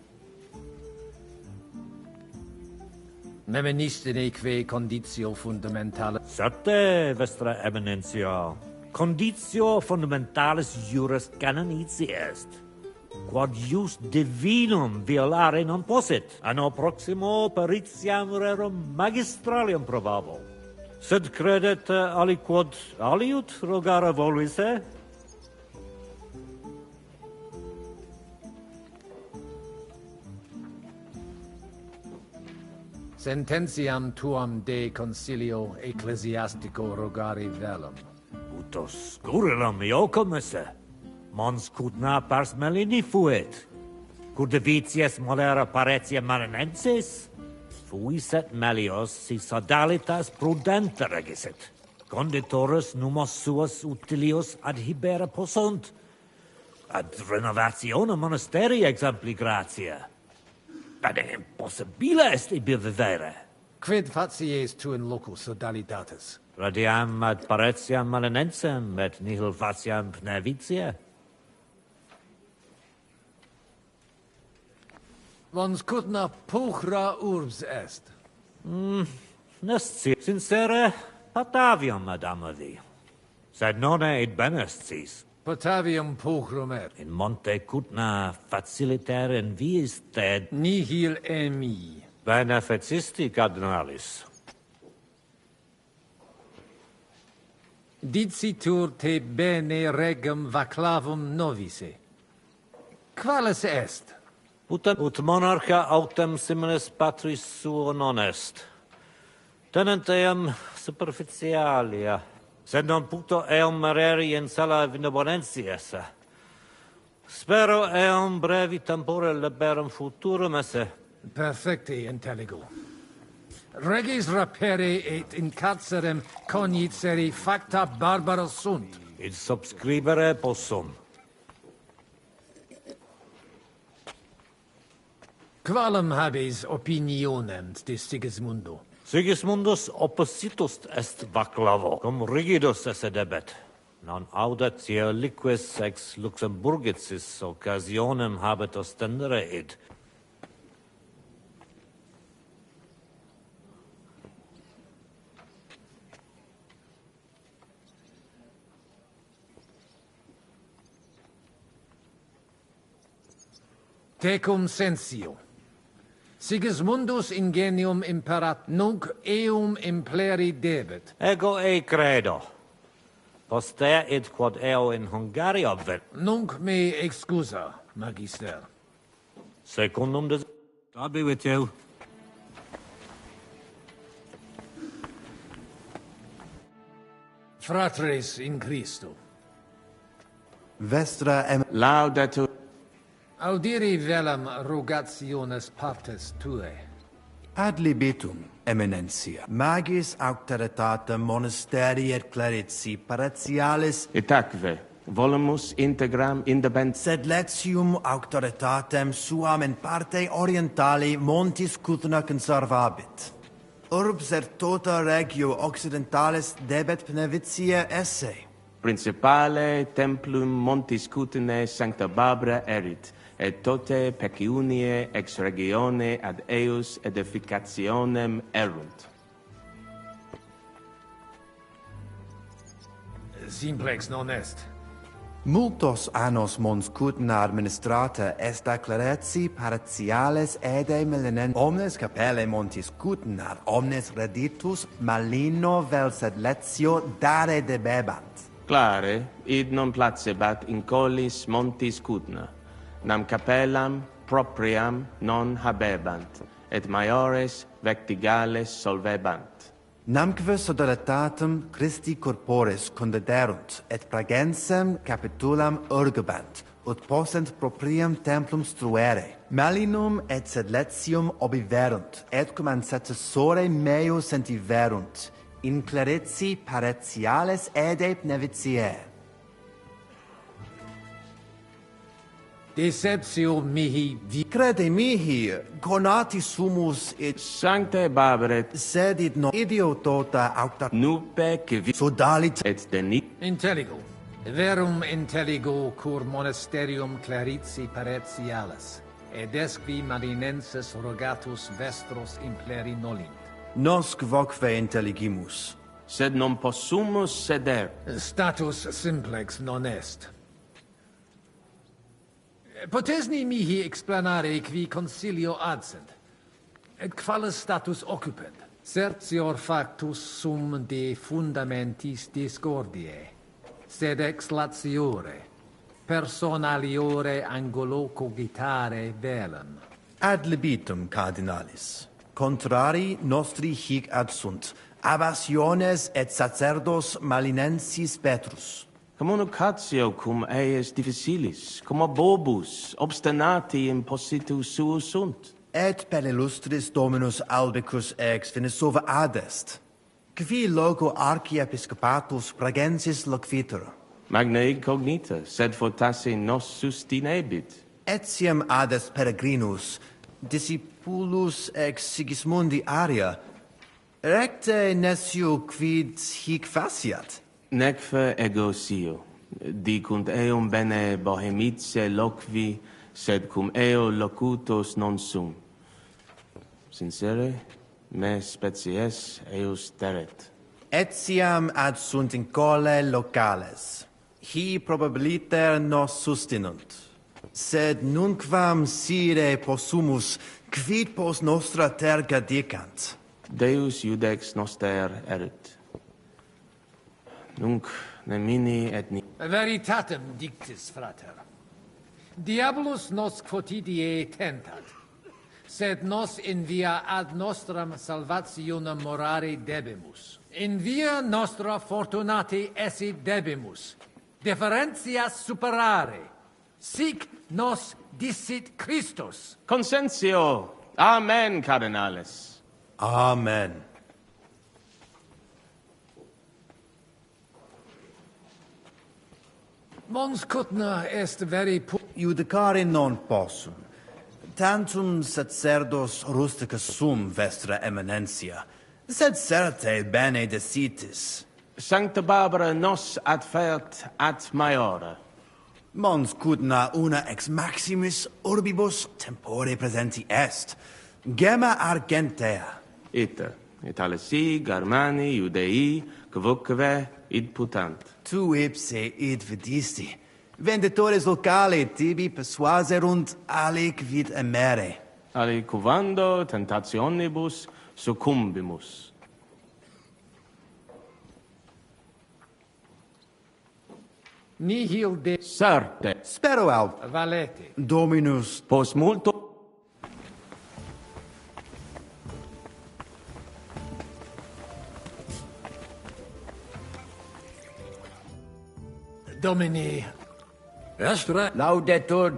Speaker 17: Meministineque conditio fundamentale.
Speaker 2: Certe, Vestra Eminentia. Conditio fundamentalis juris canonici est. Quod jus divinum violare non possit. Anno proximo peritiam rerum magistralium probabo. Sed credet aliquod aliut rogare voluisse?
Speaker 17: Sententiam tuam de concilio ecclesiastico rogari velum.
Speaker 2: Utos scurilum iocum esse. Mons cutna pars melini fuit. Curdevitias molera paretia marinensis. Fuiset melios si sodalitas prudente regisit. Conditorus numos suos utilius adhibere possunt. Ad renovationem monasteri exempli gratia. Ad impossibile est ibi vivere.
Speaker 17: Quid facies tu in loco sodalitatis?
Speaker 2: Radiam ad paretiam malinensem, et nihil faciam pnevitia.
Speaker 17: Vons cutna puchra urbs est.
Speaker 2: Nesci sincere Patavium ad amavi. Sed nonne id benestis.
Speaker 17: Patavium puchrum et.
Speaker 2: In monte cutna faciliter in viis ted.
Speaker 17: Nihil emi.
Speaker 2: Benefecisti, cardinalis.
Speaker 17: Dicitur te bene regum vaclavum novise. Qualis est?
Speaker 2: Ut monarcha autem similis patris suo non est. Tenent eam superficialia, sed non puto eam mereri in sala benevolentia esse. Spero eam brevi tempore liberum futurum esse.
Speaker 17: Perfecte intelligo. Regis rapere et in carcerem cognicere facta barbara sunt.
Speaker 2: Id subscribere possum.
Speaker 17: Qualem habes opinionem de Sigismundo?
Speaker 2: Sigismundus oppositus est vaclavo, cum rigidus esse debet. Non audet sia liquis ex Luxemburgicis occasionem habet ostendere id.
Speaker 17: Tecum sensio. Sigismundus ingenium imperat nunc eum impleri debet.
Speaker 2: Ego e credo. Postea id quod eo in Hungaria vet.
Speaker 17: Nunc me excusa, magister.
Speaker 2: Secundum des... God be with you.
Speaker 17: Fratres in Christo.
Speaker 22: Vestra
Speaker 23: Laudato.
Speaker 17: Audiri velam rogationes partes tuae.
Speaker 19: Ad libitum, eminentia. Magis auctoritatem monasteri et clerici paratialis
Speaker 23: Itaque, volumus integram indebent.
Speaker 19: sed letium auctoritatem suam in parte orientali montis Cutna conservabit. Urbs et tota regio occidentalis debet pnevitiae esse.
Speaker 23: Principale templum montis Cutine sancta Barbara erit, et tote peciunie ex regione ad eus edificationem erunt.
Speaker 17: Simplex non est.
Speaker 19: Multos annos mons Cutna administrata est a clerici paratiales ede milinen omnes capelle montis Cutna omnes reditus malino vel sed letio dare debebant.
Speaker 23: Clare, id non placebat in collis montis Cutna, nam capellam propriam non habebant, et maiores vectigales solvebant.
Speaker 19: Namque sodalitatem Christi corporis condederunt, et pragensem capitulam urgebant, ut possent propriam templum struere. Malinum et sed letium obiverunt, et cum ancestore meo sentiverunt, in clerici paratiales ede pnevitiae.
Speaker 17: Deceptio mihi vi...
Speaker 19: Crede mihi, conati sumus et...
Speaker 23: Sancte Barbare,
Speaker 19: sed id non idiotota aucta...
Speaker 23: nupe que vi...
Speaker 19: Sodalit...
Speaker 23: et deni...
Speaker 17: Intelligo. Verum intelligo cur monasterium clerici paratialis, ed esqui marinenses rogatus vestros impleri nolint.
Speaker 19: Nos quoque intelligimus.
Speaker 23: Sed non possumus seder.
Speaker 17: Status simplex non est. Potesni mihi explanare qui consilio adsent, et qualis status occupent. Certior factus sum de fundamentis discordiae, sed ex latiore, personaliore angulo cogitare velem.
Speaker 19: Ad libitum, cardinalis. Contrari nostri hic adsunt, abassiones et sacerdos malinensis Petrus.
Speaker 23: Communicatio cum eius difficilis, cum obobus, obstinati impositus suus sunt.
Speaker 19: Et per illustris Dominus albicus ex finisova adest, qui loco archiepiscopatus pragensis loquitur.
Speaker 23: Magna incognita, sed fortasse nos sustinebit.
Speaker 19: Etiam adest peregrinus, discipulus ex Sigismundi aria, recte nescio quid hic faciat.
Speaker 23: Necfe ego sio, dicunt eum bene bohemice loqui, sed cum eo locutus non sum. Sincere, me species eus teret.
Speaker 19: Etiam ad sunt in cole locales. Hi probabiliter nos sustinunt. Sed nunquam sire possumus, quid pos nostra terga dicant.
Speaker 23: Deus iudex noster erit. Nunc nemini et ni...
Speaker 17: Veritatem dictis, frater. Diabolus nos quotidie tentat, sed nos in via ad nostram salvationem morare debimus. In via nostra fortunati esse debimus, differentias superare. Sic nos dicit Christus.
Speaker 23: Consensio! Amen, cardinales.
Speaker 19: Amen.
Speaker 17: Mons Cutna est veri
Speaker 19: Judicare non possum. Tantum sacerdos rusticus sum vestra eminentia, sed certe bene decitis.
Speaker 23: Sancta Barbara nos adfert ad maiora.
Speaker 19: Mons Cutna una ex maximis urbibus tempore presenti est. Gemma argentea.
Speaker 23: Ita, Italisi, Germani, Judei, quoque id putant.
Speaker 19: Tu ipse id vidisti. Venditores locali tibi persuaserunt alic vid emere.
Speaker 7: Alicuvando tentationibus succumbimus.
Speaker 17: Nihil de...
Speaker 7: Certe.
Speaker 19: Spero aut.
Speaker 17: Valete.
Speaker 19: Dominus.
Speaker 7: Post multo...
Speaker 17: Domini.
Speaker 18: Estra.
Speaker 21: Laudetur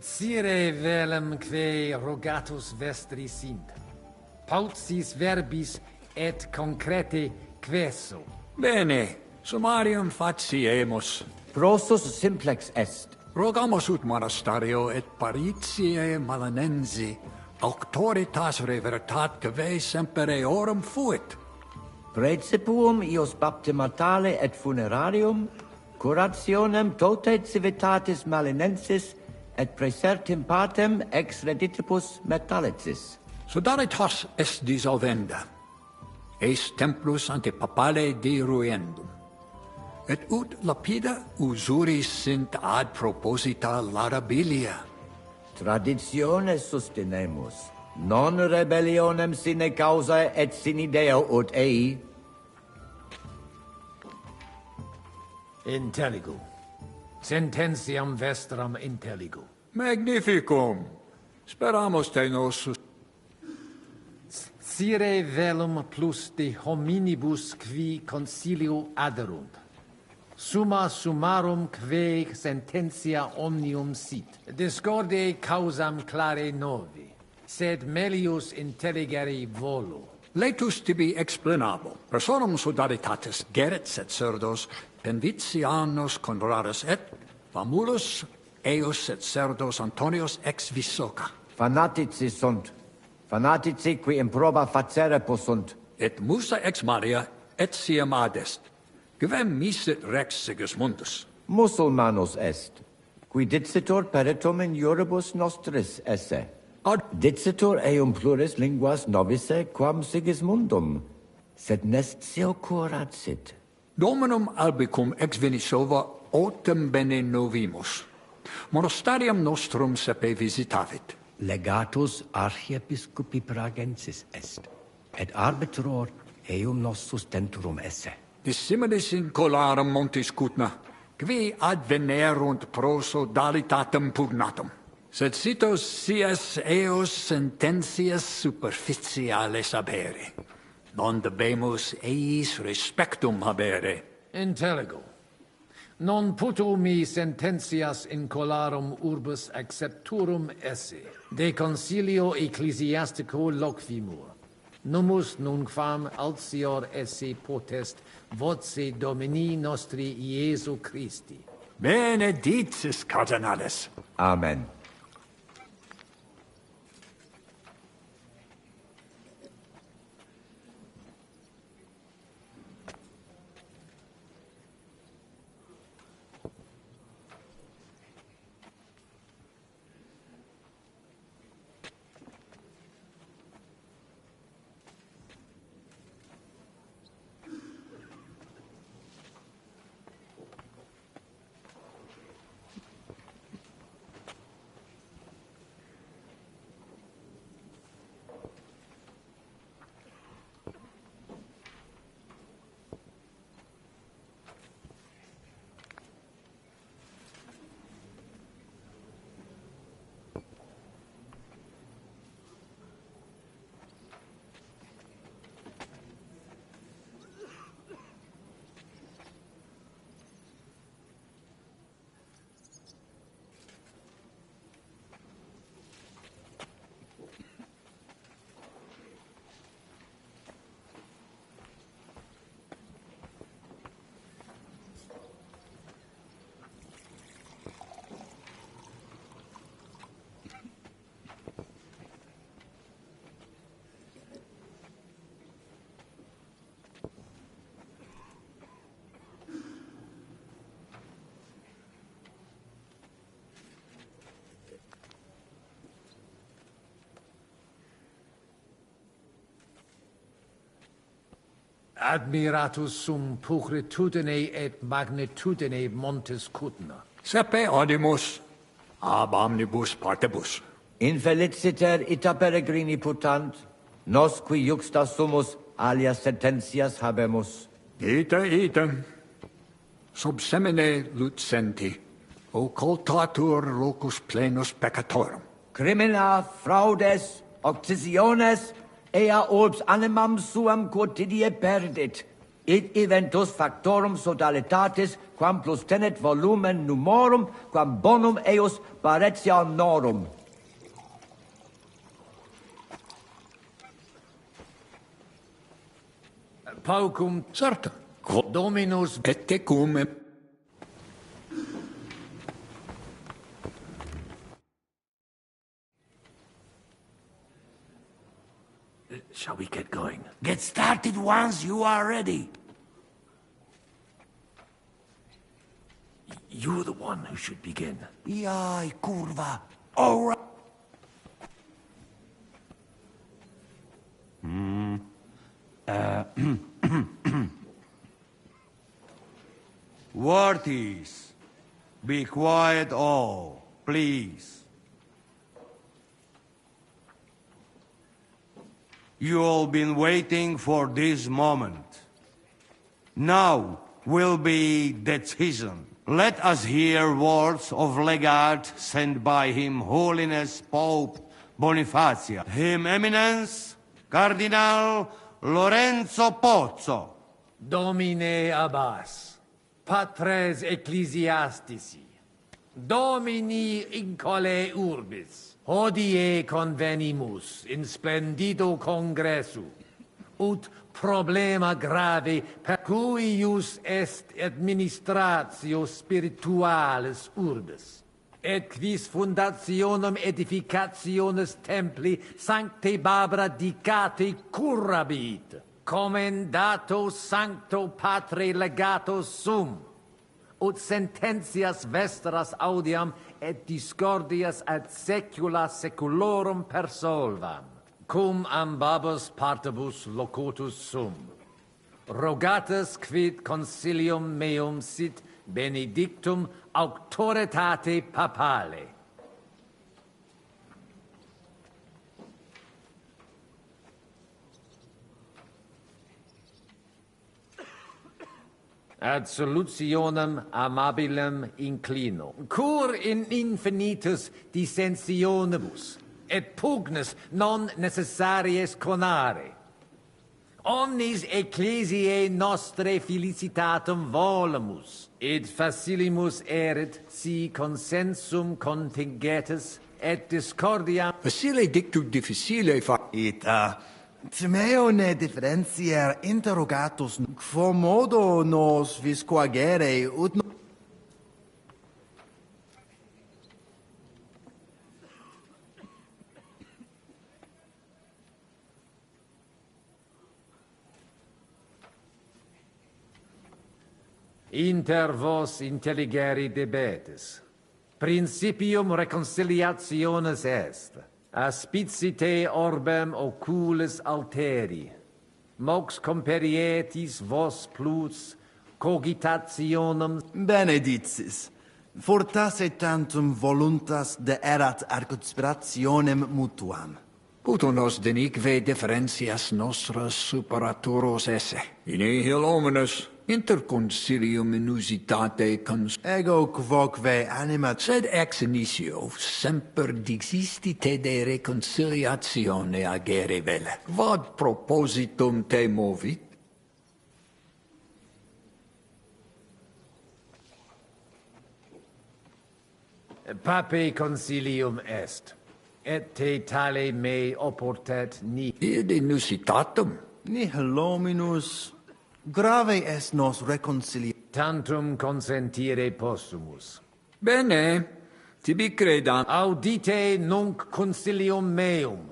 Speaker 17: Cire velum que rogatus vestri sint. Paucis verbis et concrete queso.
Speaker 18: Bene. Summarium faciemus.
Speaker 21: Prosus simplex est.
Speaker 18: Rogamus ut monastario et paritiae malanensi auctoritas revertat que semper eorum fuit.
Speaker 21: Praecipuum ius baptimatale et funerarium, curationem tote civitatis malinensis et praesertim patem ex reditibus metallicis.
Speaker 18: Sodalitas est dissolvenda. Eis templus ante papale deruendum. Et ut lapida usuris sint ad proposita laudabilia.
Speaker 21: Traditiones sustenemus, non rebellionem sine causa et sine Deo ut ei.
Speaker 17: Intelligo. Sententiam vestram intelligo.
Speaker 18: Magnificum. Speramus te nos...
Speaker 17: Cire velum plus de hominibus qui concilio aderunt. Summa summarum que sententia omnium sit. Discorde causam clare novi, sed melius intelligere volo.
Speaker 18: Laetus tibi explanabo. Personum sodalitatis geret et cerdos, penditianos conradus et, famulus eos et cerdos Antonios ex Visoca.
Speaker 21: Fanatici sunt. Fanatici qui improba facere possunt.
Speaker 18: Et musa ex Maria et siam adest. Quem misit rex Sigismundus?
Speaker 21: Musulmanus est, qui dicitur peritum in iuribus nostris esse. Dicitur eum pluris linguas novice quam Sigismundum, sed nestio curat sit.
Speaker 18: Dominum albicum ex Venisova autem bene novimus. Monastarium nostrum sepe visitavit.
Speaker 21: Legatus archiepiscopi pragensis est, et arbitror eum nos sustenturum esse.
Speaker 18: Dissimilis in colarum montis cutna, qui advenerunt proso dalitatem pugnatum. Sed citos sias eos sententias superficiales habere. Non debemus eis respectum habere.
Speaker 17: Intelligo. Non puto mi sententias in colarum urbis accepturum esse. De concilio ecclesiastico loquimur. Numus nunquam altior esse potest voce Domini nostri Iesu Christi.
Speaker 18: Benedictis cardinales.
Speaker 21: Amen.
Speaker 17: Admiratus sum pulchritudine et magnitudine montes cutna.
Speaker 18: Sepe audimus, ab omnibus partibus.
Speaker 21: Infeliciter ita peregrini putant, nos qui juxta sumus alias sententias habemus.
Speaker 18: Ita. Sub semine lucenti, occultatur locus plenus peccatorum.
Speaker 21: Crimina fraudes, occisiones, ea orbs animam suam quotidie perdit, id eventus factorum sodalitatis, quam plus tenet volumen numorum, quam bonum eos paretianorum.
Speaker 17: Paucum
Speaker 18: certa,
Speaker 17: Dominus
Speaker 18: et tecum.
Speaker 17: Shall we get going?
Speaker 23: Get started once you are ready.
Speaker 17: You're the one who should begin.
Speaker 23: Yai, curva. All right. Worthies, be quiet all, please. You all been waiting for this moment. Now will be decision. Let us hear words of legate sent by Him Holiness Pope Bonifacia, Him Eminence Cardinal Lorenzo Pozzo.
Speaker 17: Domine Abbas, Patres Ecclesiastici, Domini incole urbis, hodie convenimus in splendido congressu, ut problema grave per cuius est administratio spiritualis urbis, et quis fundationem edificationis templi sancte Barbara dicate currabit, commendato sancto patre legato sum, ut sententias vestras audiam et discordias ad secula seculorum persolvam, cum ambabus partibus locutus sum. Rogatus quid consilium meum sit benedictum auctoritate papale. Ad solutionem amabilem inclino, cur in infinitus dissensionibus, et pugnis non necessaries conare. Omnis ecclesiae nostre felicitatum volemus, id facilimus erit si consensum contingetis et discordiam.
Speaker 18: Facile dictu difficile
Speaker 19: Ita. Timeo ne differentiar interrogatus quo modo nos visquagere ut
Speaker 17: Inter vos intelligere debetis. Principium reconciliationis est. Aspicite orbem oculis alteri. Mox comperietis vos plus cogitationem.
Speaker 19: benedictis. Fortasse tantum voluntas de erat ad conspirationem mutuam.
Speaker 18: Puto nos denique differentias nostras superaturos esse. In nihil hominus inter concilium inusitate
Speaker 19: ego quoque anima
Speaker 18: sed ex initio semper dixistite de reconciliatione agere vele. Vad propositum te movit?
Speaker 17: Pape consilium est, et te tale me oportet ni.
Speaker 18: Id inusitatum.
Speaker 19: Nihil hominus grave est nos reconciliar.
Speaker 17: Tantum consentire possumus.
Speaker 18: Bene, tibi credam.
Speaker 17: Audite nunc consilium meum,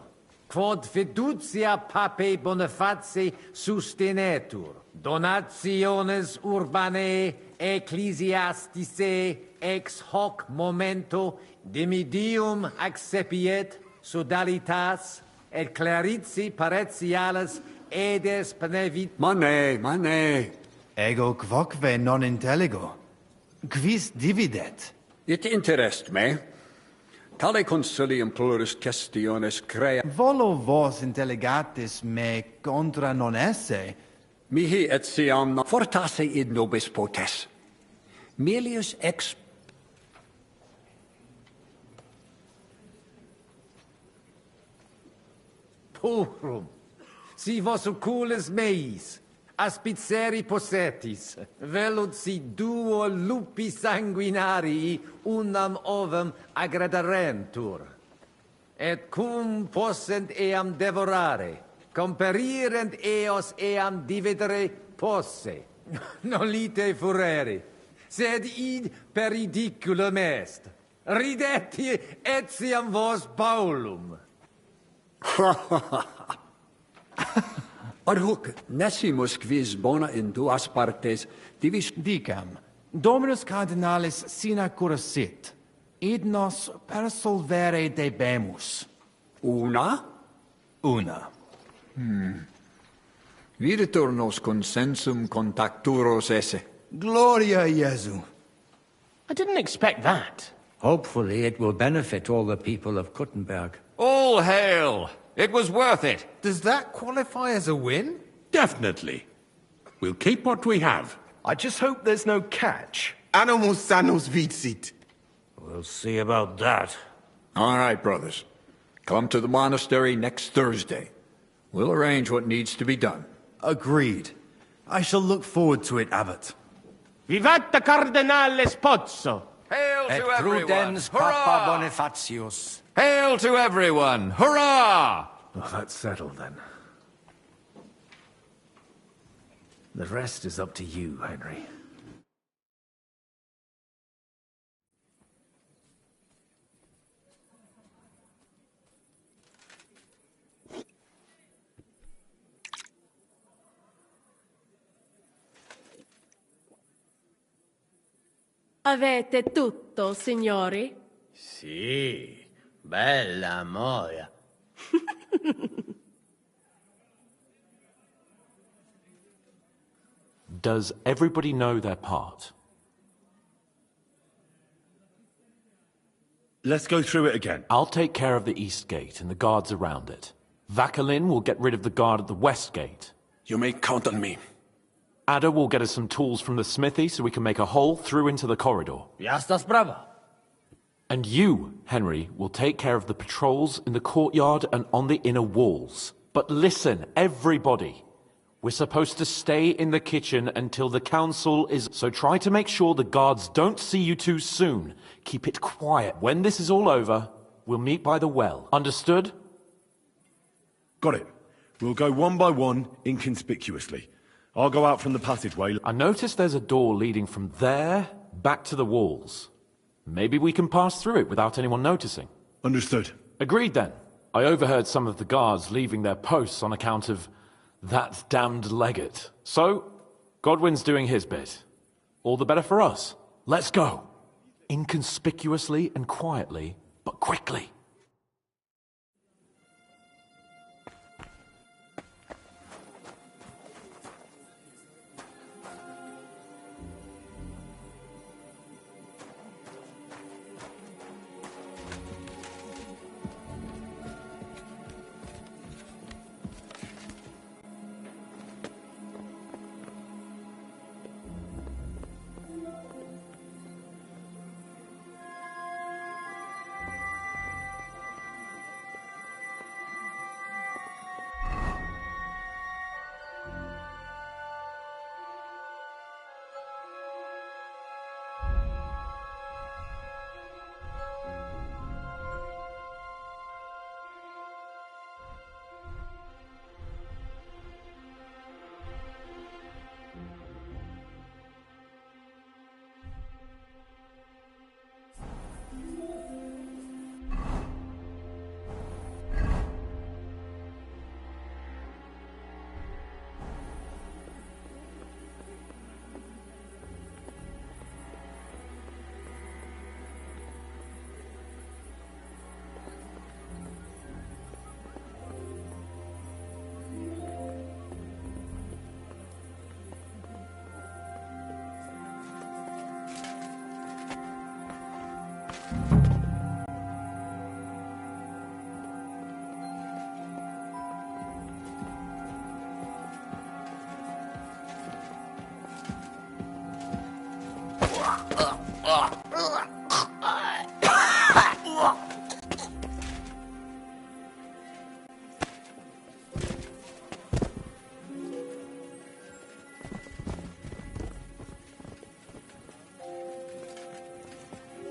Speaker 17: quod fiducia pape Boniface sustinetur, donationes urbanae ecclesiasticae ex hoc momento dimidium accepiet sodalitas et claritzi paretialis edes pnevit...
Speaker 18: Mane.
Speaker 19: Ego quoque non intelligo. Quis dividet?
Speaker 18: It interest me. Tale consilium plurus questiones crea...
Speaker 19: Volo vos intelligatis me contra non esse?
Speaker 18: Mihi etiam fortasse id nobis potes. Melius ex...
Speaker 17: Purum, si vos oculis meis, aspiceri possetis, velut si duo lupi sanguinarii unam ovum aggradarentur, et cum possent eam devorare, comperirent eos eam dividere posse, nolite furere, sed id peridiculum est, ridetti etiam vos Paulum.
Speaker 18: Ad hoc nesimus quis bona in duas partes divis...
Speaker 19: Dicam, Dominus Cardinalis sina cursit, id nos persolvere debemus.
Speaker 18: Una?
Speaker 19: Una.
Speaker 18: Videtur nos consensum contacturos esse.
Speaker 19: Gloria Jesu.
Speaker 7: I didn't expect that.
Speaker 21: Hopefully it will benefit all the people of Kuttenberg.
Speaker 14: All hail! It was worth it.
Speaker 11: Does that qualify as a win?
Speaker 10: Definitely. We'll keep what we have.
Speaker 9: I just hope there's no catch.
Speaker 20: Animus sanus vicit.
Speaker 2: We'll see about that.
Speaker 18: All right, brothers. Come to the monastery next Thursday. We'll arrange what needs to be done.
Speaker 9: Agreed. I shall look forward to it, Abbot.
Speaker 7: Vivat Cardinale Spozzo!
Speaker 14: Hail
Speaker 21: Et
Speaker 14: to everyone!
Speaker 21: prudens
Speaker 14: Hurrah!
Speaker 21: Papa Bonifatius.
Speaker 14: Hail to everyone! Hurrah!
Speaker 17: Well, that's settled then. The rest is up to you, Henry.
Speaker 5: Avete tutto, signori?
Speaker 12: Sì, bella moia.
Speaker 6: Does everybody know their part?
Speaker 3: Let's go through it again.
Speaker 6: I'll take care of the east gate and the guards around it. Vakalin will get rid of the guard at the west gate.
Speaker 10: You may count on me.
Speaker 6: Ada will get us some tools from the smithy so we can make a hole through into the corridor.
Speaker 12: Ya estás brava.
Speaker 6: And you, Henry, will take care of the patrols in the courtyard and on the inner walls. But listen, everybody. We're supposed to stay in the kitchen until the council is... So try to make sure the guards don't see you too soon. Keep it quiet. When this is all over, we'll meet by the well. Understood?
Speaker 3: Got it. We'll go one by one, inconspicuously. I'll go out from the passageway.
Speaker 6: I noticed there's a door leading from there back to the walls. Maybe we can pass through it without anyone noticing.
Speaker 3: Understood.
Speaker 6: Agreed then. I overheard some of the guards leaving their posts on account of that damned legate. So, Godwin's doing his bit. All the better for us. Let's go. Inconspicuously and quietly, but quickly.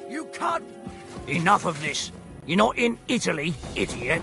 Speaker 4: You can't... Enough of this. You're not in Italy, idiot.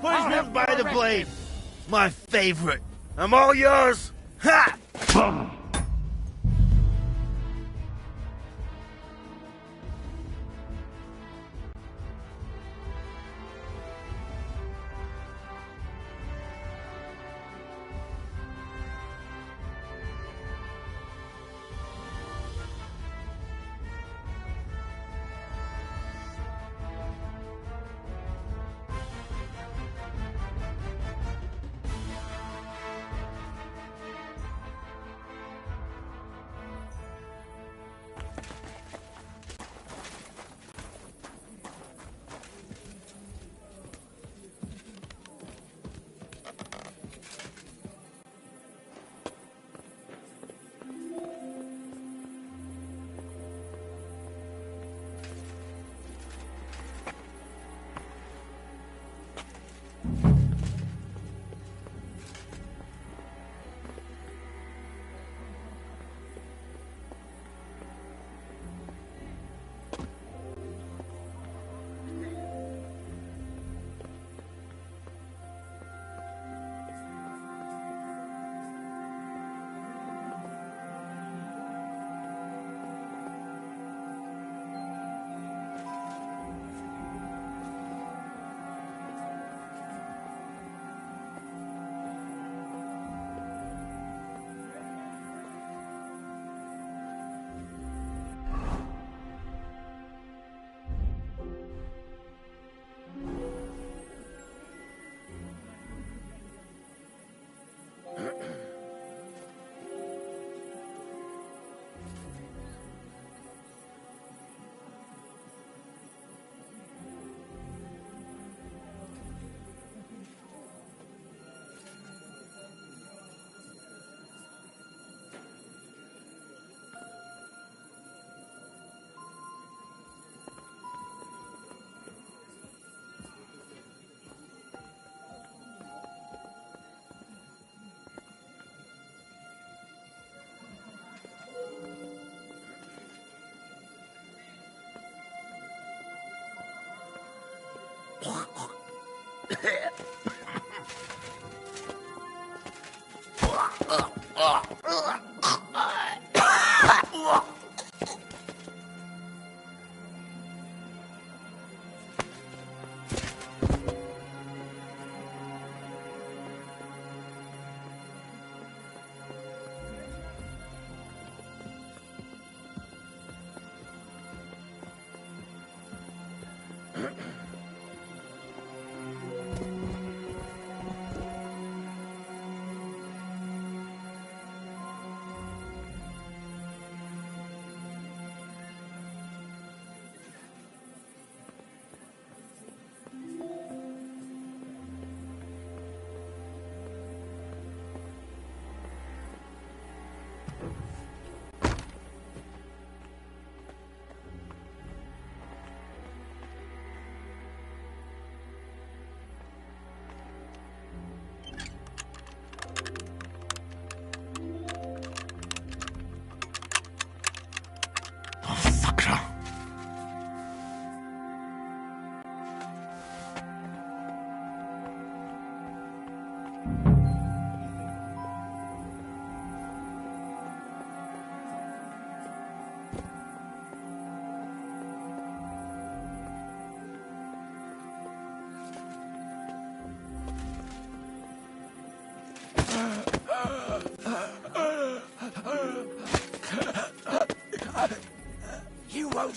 Speaker 8: Poisoned by the blade. My favorite. I'm all yours. Ha! Boom.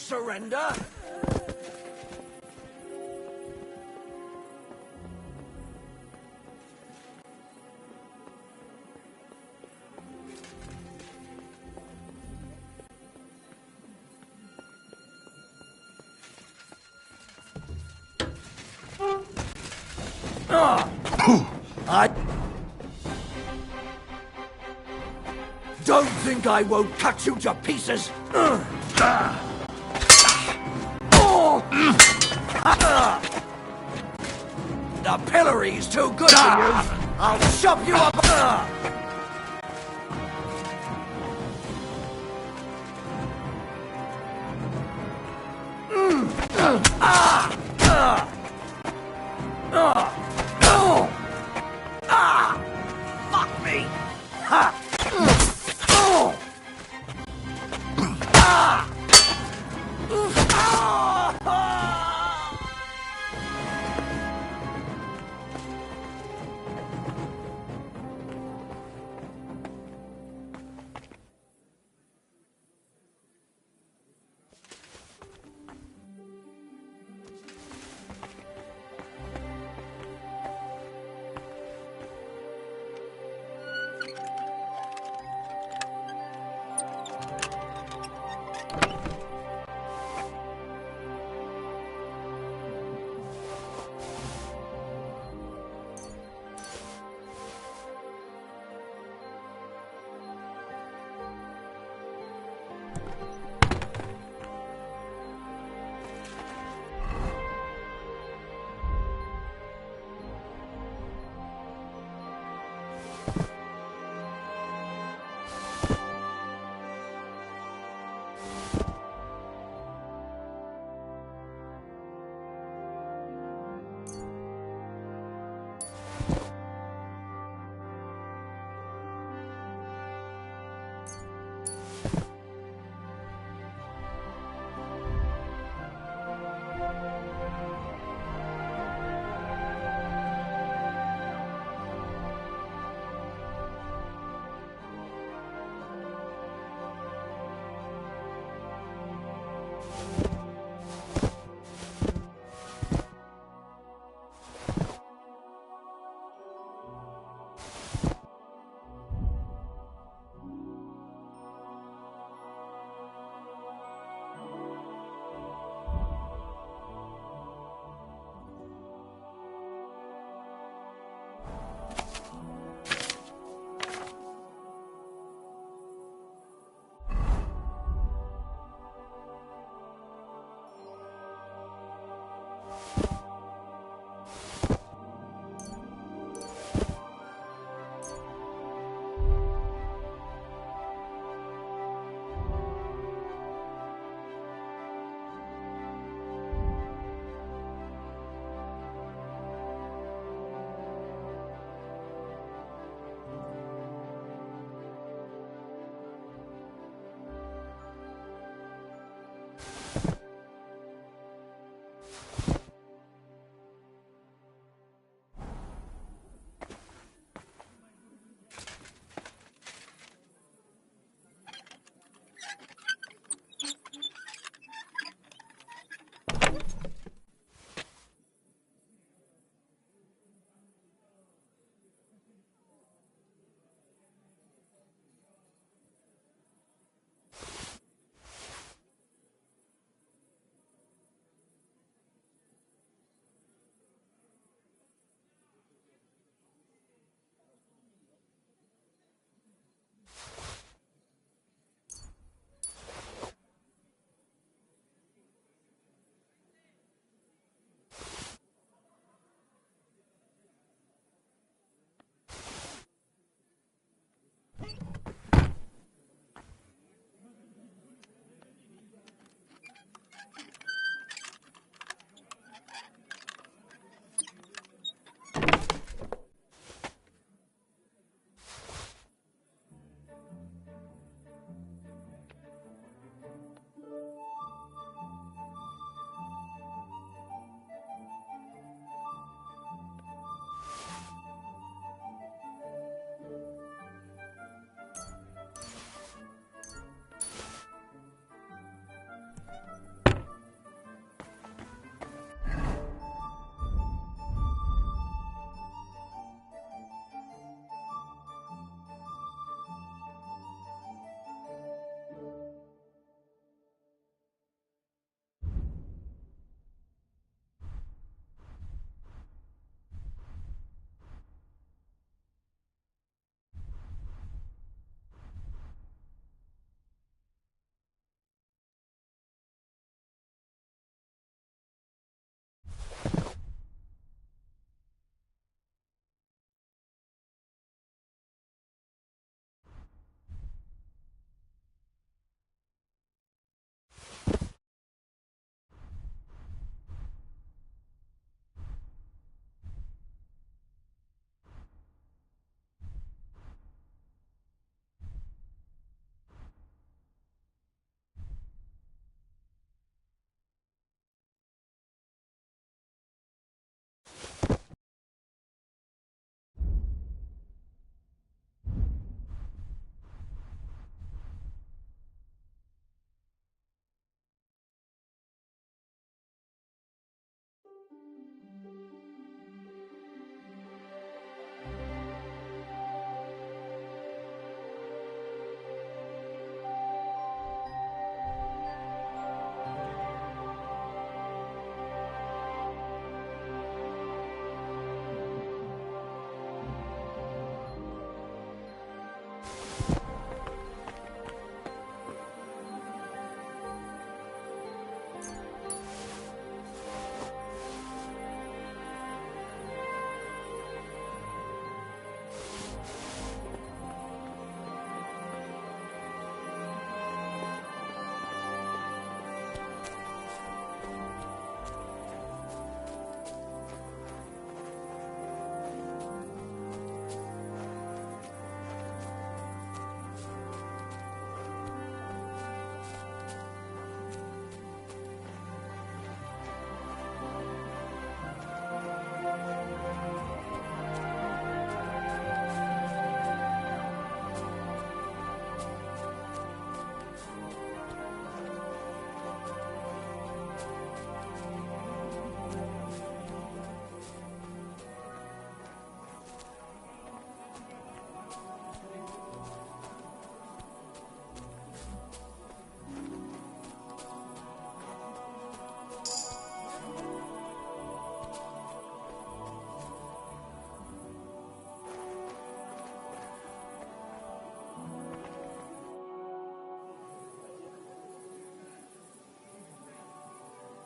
Speaker 9: surrender! I don't think I won't cut you to pieces. The pillory's too good for you. I'll chop you up. Fuck me.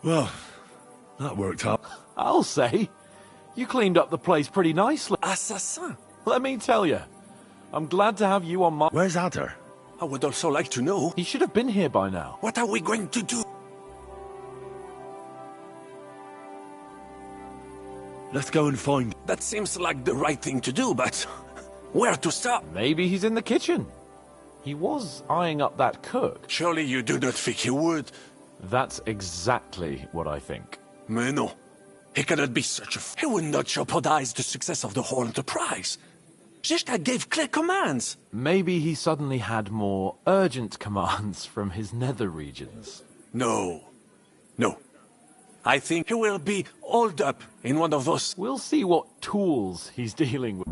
Speaker 3: Well, that worked out.
Speaker 6: I'll say. You cleaned up the place pretty nicely.
Speaker 1: Assassin!
Speaker 6: Let me tell you. I'm glad to have you on my...
Speaker 3: Where's Adder?
Speaker 1: I would also like to know...
Speaker 6: He should have been here by now.
Speaker 1: What are we going to do?
Speaker 3: Let's go and find...
Speaker 1: That seems like the right thing to do, but... where to start?
Speaker 6: Maybe he's in the kitchen. He was eyeing up that cook.
Speaker 1: Surely you do not think he would?
Speaker 6: That's exactly what I think.
Speaker 1: Mais non. He cannot be such a... He would not jeopardize the success of the whole enterprise. Zizka gave clear commands.
Speaker 6: Maybe he suddenly had more urgent commands from his nether regions.
Speaker 1: No. No. I think he will be holed up in one of those...
Speaker 6: We'll see what tools he's dealing with.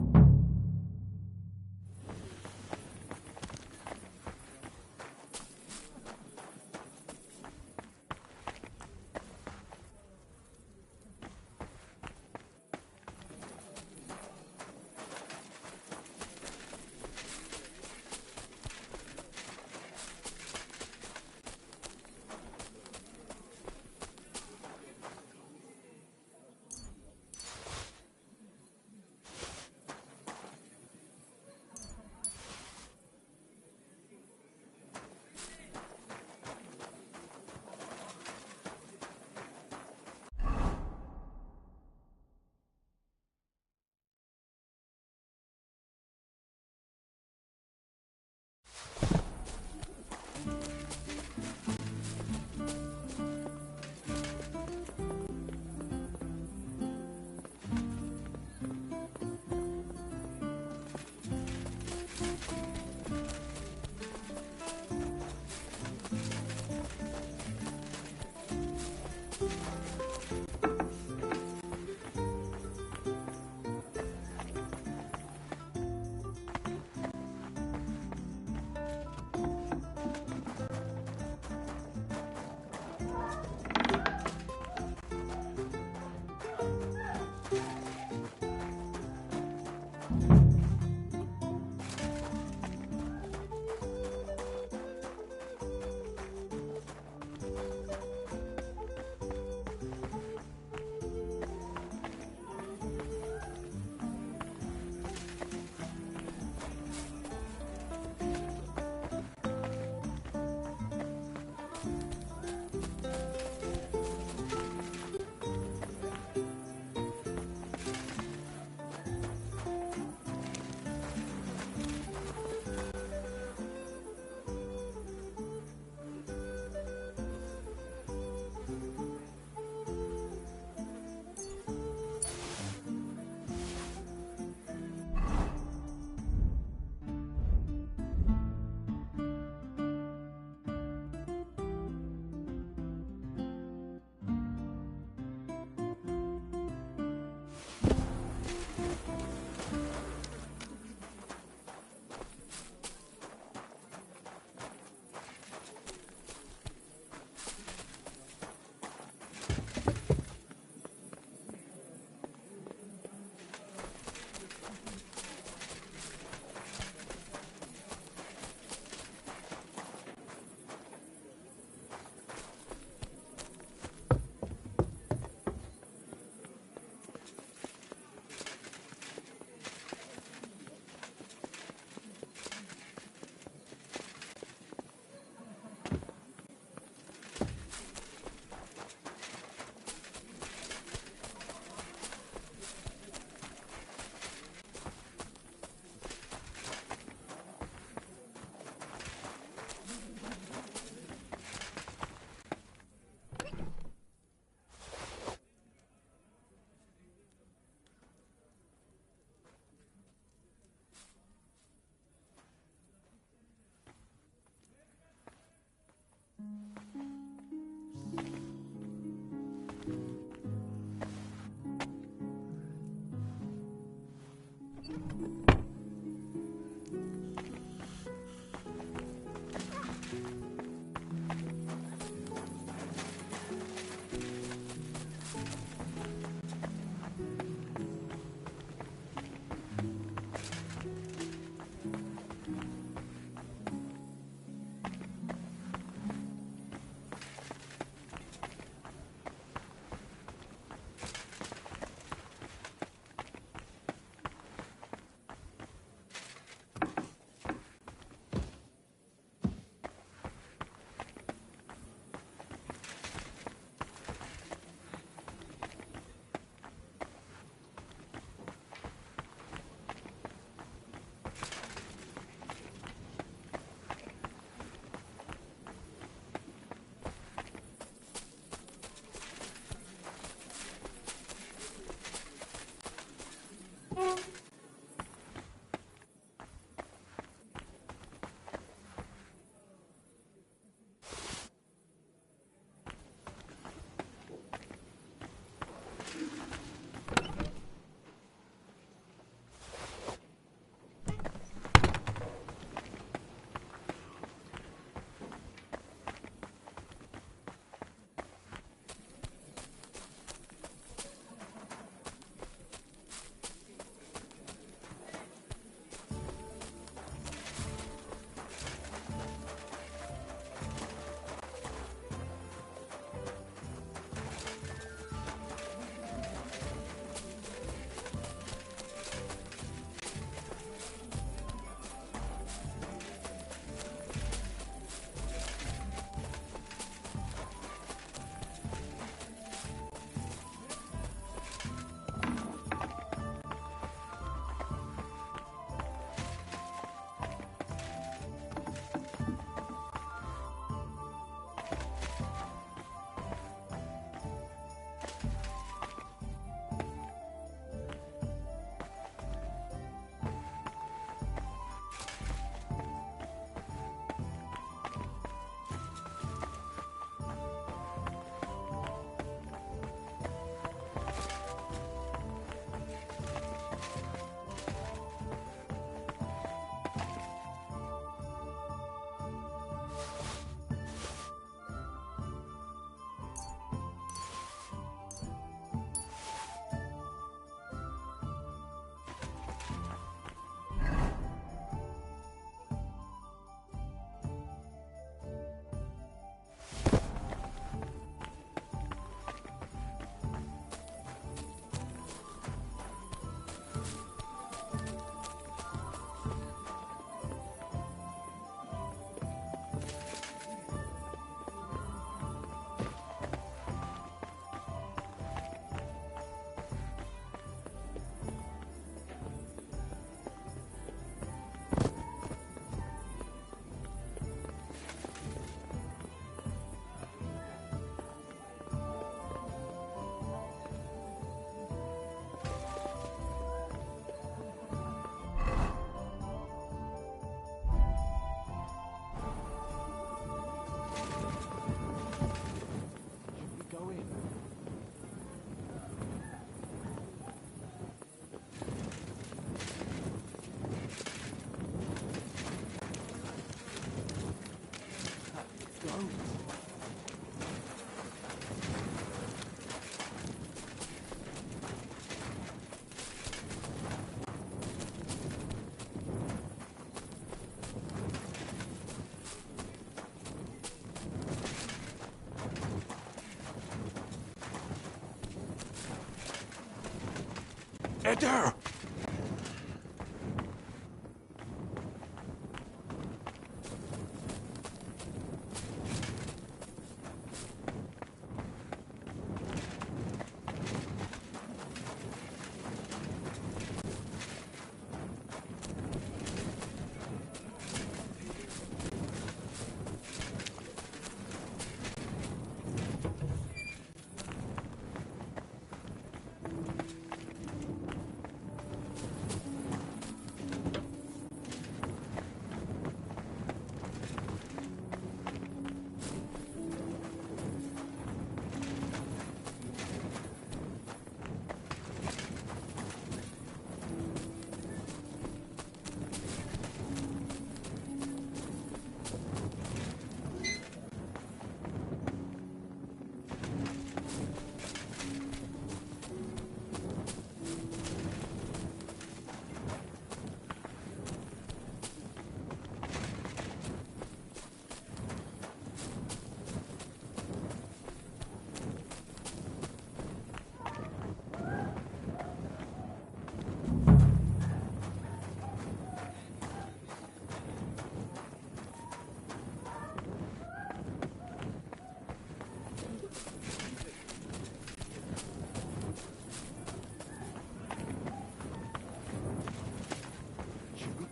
Speaker 1: Eder!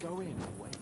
Speaker 6: Go in and wait.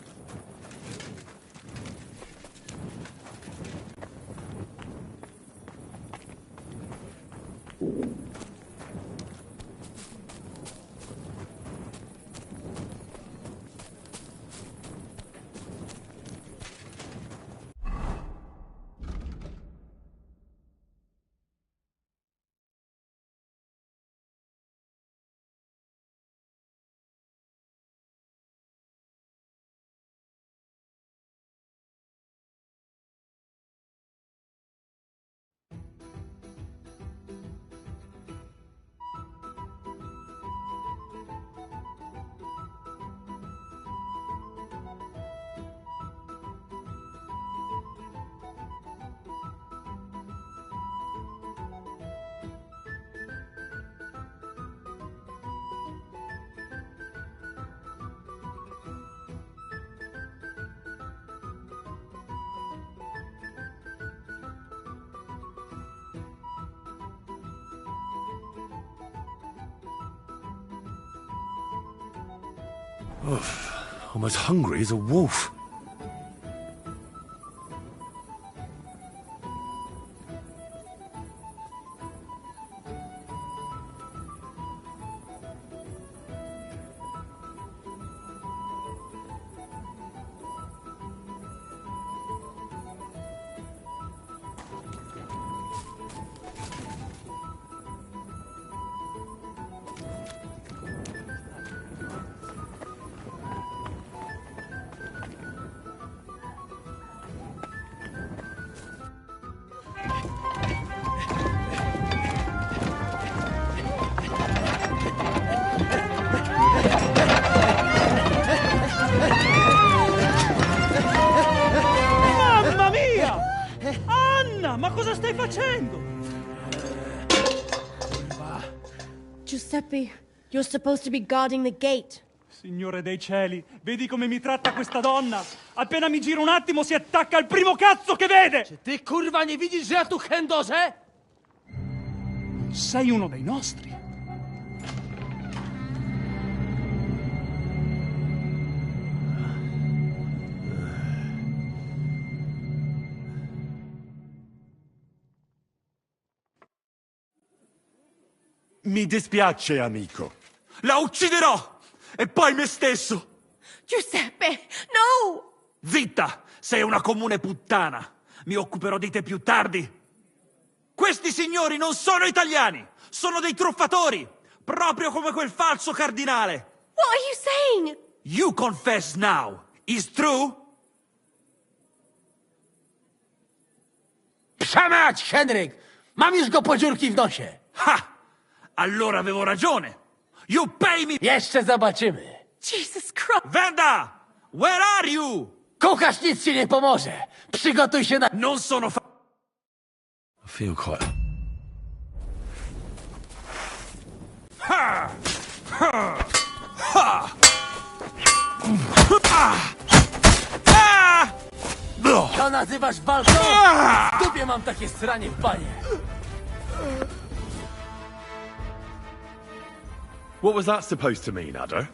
Speaker 3: I'm as hungry as a wolf.
Speaker 13: Mamma mia! Anna, ma cosa stai facendo?
Speaker 5: Giuseppe, you're supposed to be guarding the gate.
Speaker 13: Signore dei cieli, vedi come mi tratta questa donna? Appena mi giro un attimo si attacca al primo cazzo che vede!
Speaker 7: Ty kurwa nie widzisz, że ja tu chędożę?
Speaker 13: Sei uno dei nostri.
Speaker 3: Mi dispiace, amico.
Speaker 1: La ucciderò! E poi me stesso!
Speaker 5: Giuseppe, no!
Speaker 1: Zitta! Sei una comune puttana! Mi occuperò di te più tardi! Questi signori non sono italiani! Sono dei truffatori! Proprio come quel falso cardinale!
Speaker 5: What are you saying?
Speaker 1: You confess now! Is true?
Speaker 7: Szamać, Henryk! Mam już go po dziurki w nosie.
Speaker 1: Ha! Allora avevo ragione. You pay me!
Speaker 7: Jeszcze zobaczymy.
Speaker 5: Jesus Christ!
Speaker 1: Venda! Where are you?
Speaker 7: Kucharz nic ci nie pomoże. Przygotuj się na...
Speaker 1: Non sono
Speaker 3: I feel quite...
Speaker 1: Ha! Ha! Ha!
Speaker 7: To nazywasz walką? W dupie mam takie sranie w banie.
Speaker 3: What was that supposed to mean, Adder?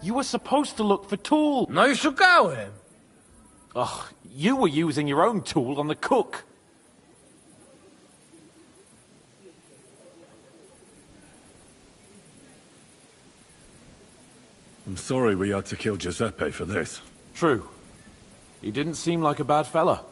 Speaker 6: You were supposed to look for tools.
Speaker 7: No i szukałem.
Speaker 6: Ugh, you were using your own tool on the cook.
Speaker 3: I'm sorry we had to kill Giuseppe for this.
Speaker 6: True. He didn't seem like a bad fella.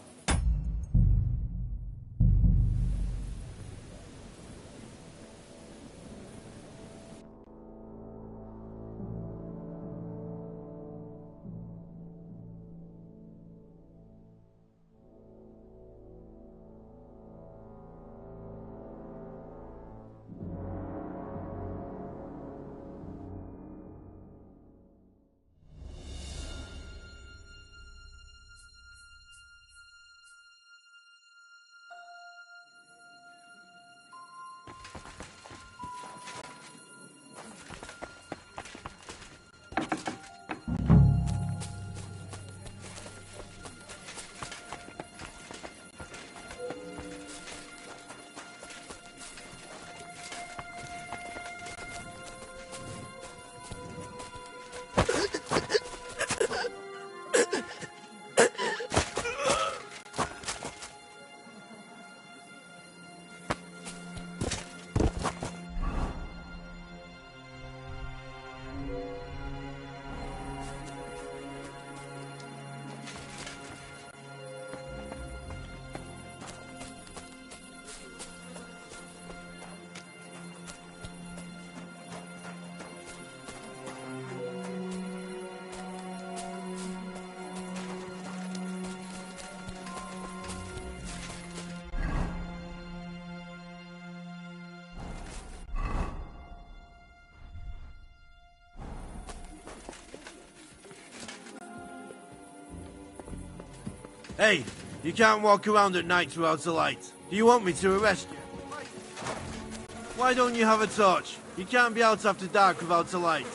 Speaker 8: Hey, you can't walk around at night without a light. Do you want me to arrest you? Why don't you have a torch? You can't be out after dark without a light.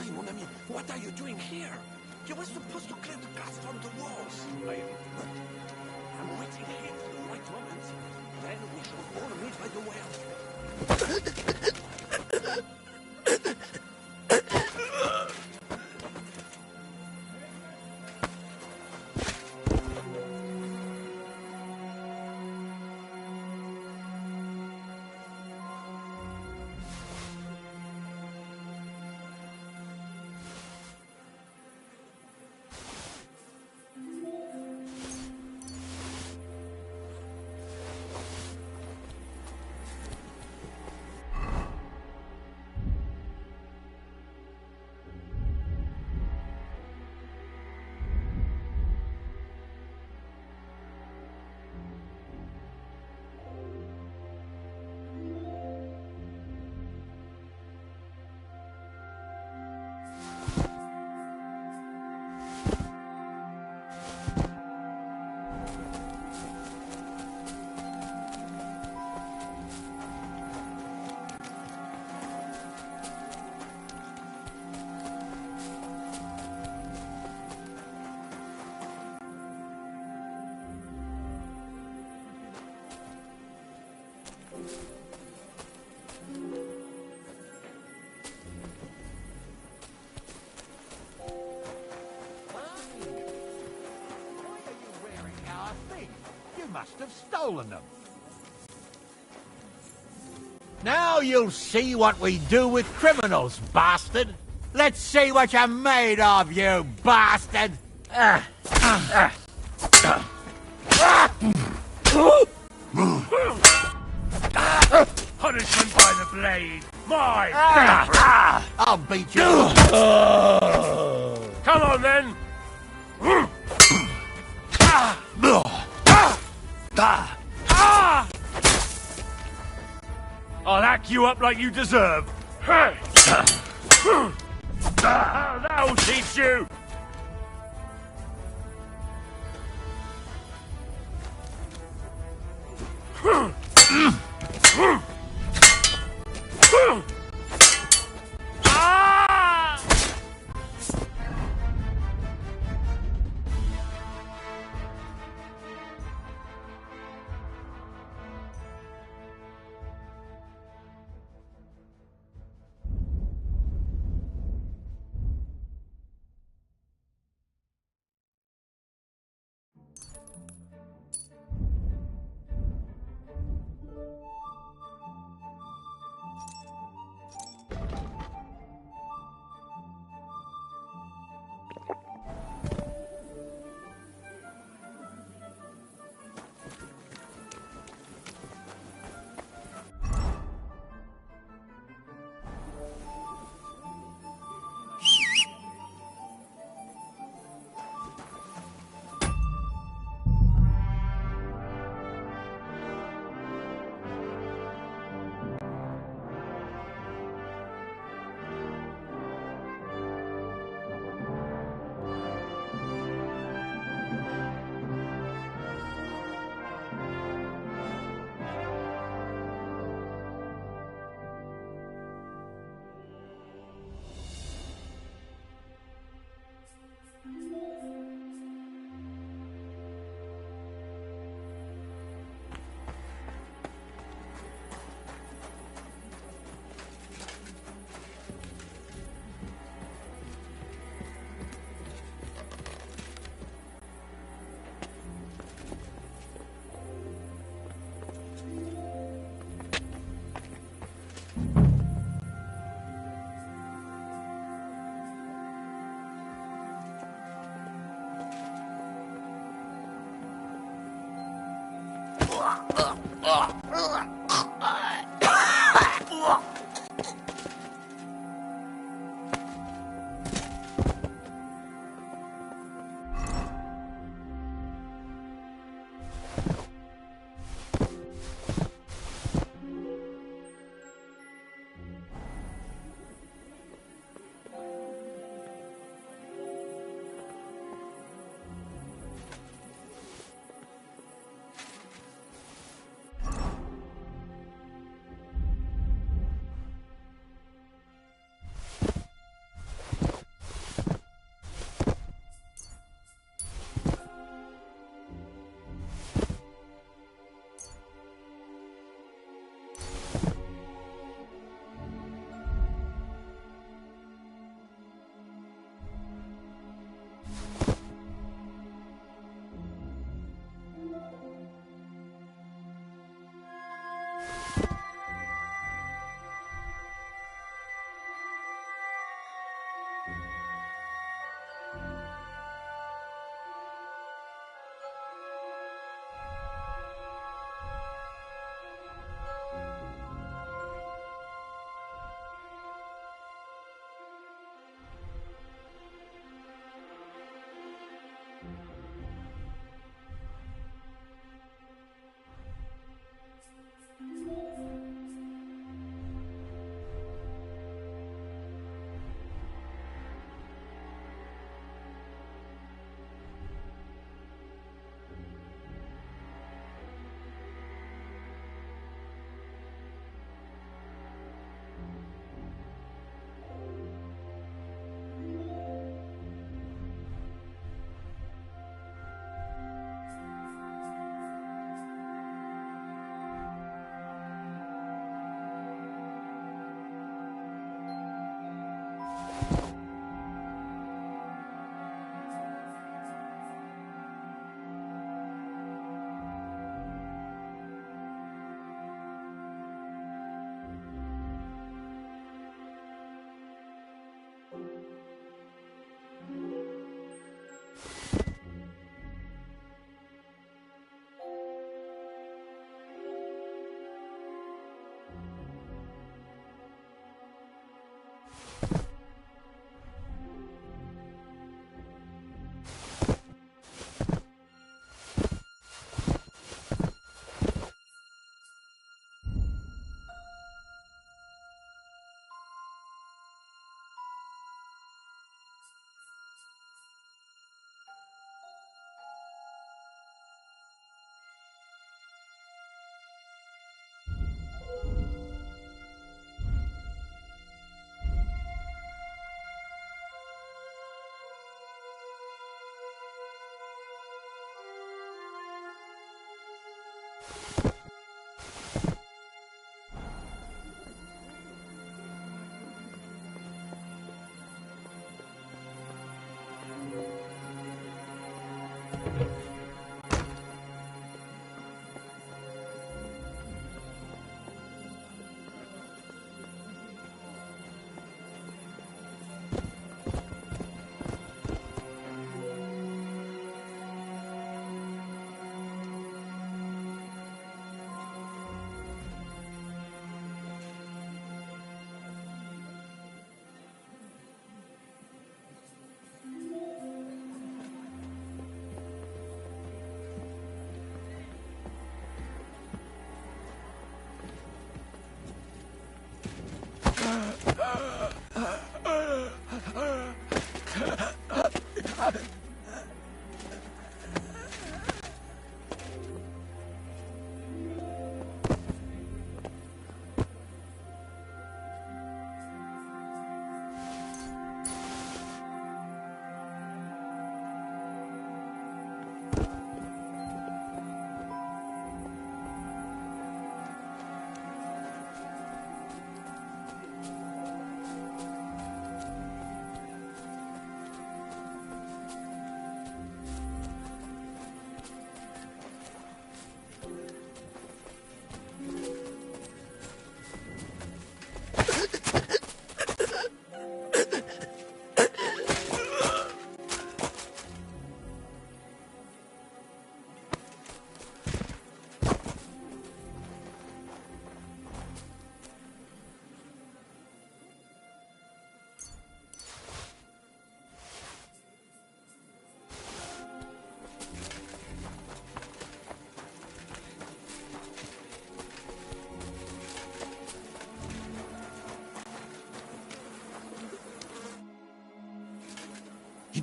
Speaker 9: Why, mon ami? What are you doing here? You were supposed to clear the glass from the walls. I'm waiting here for the right moment. Then we shall all meet by the well.
Speaker 4: Must have stolen them. Now you'll see what we do with criminals, bastard. Let's see what you're made of, you bastard.
Speaker 15: Punishment by the blade. My
Speaker 4: I'll beat you.
Speaker 15: Come on then. I'll hack you up like you deserve. That'll teach you.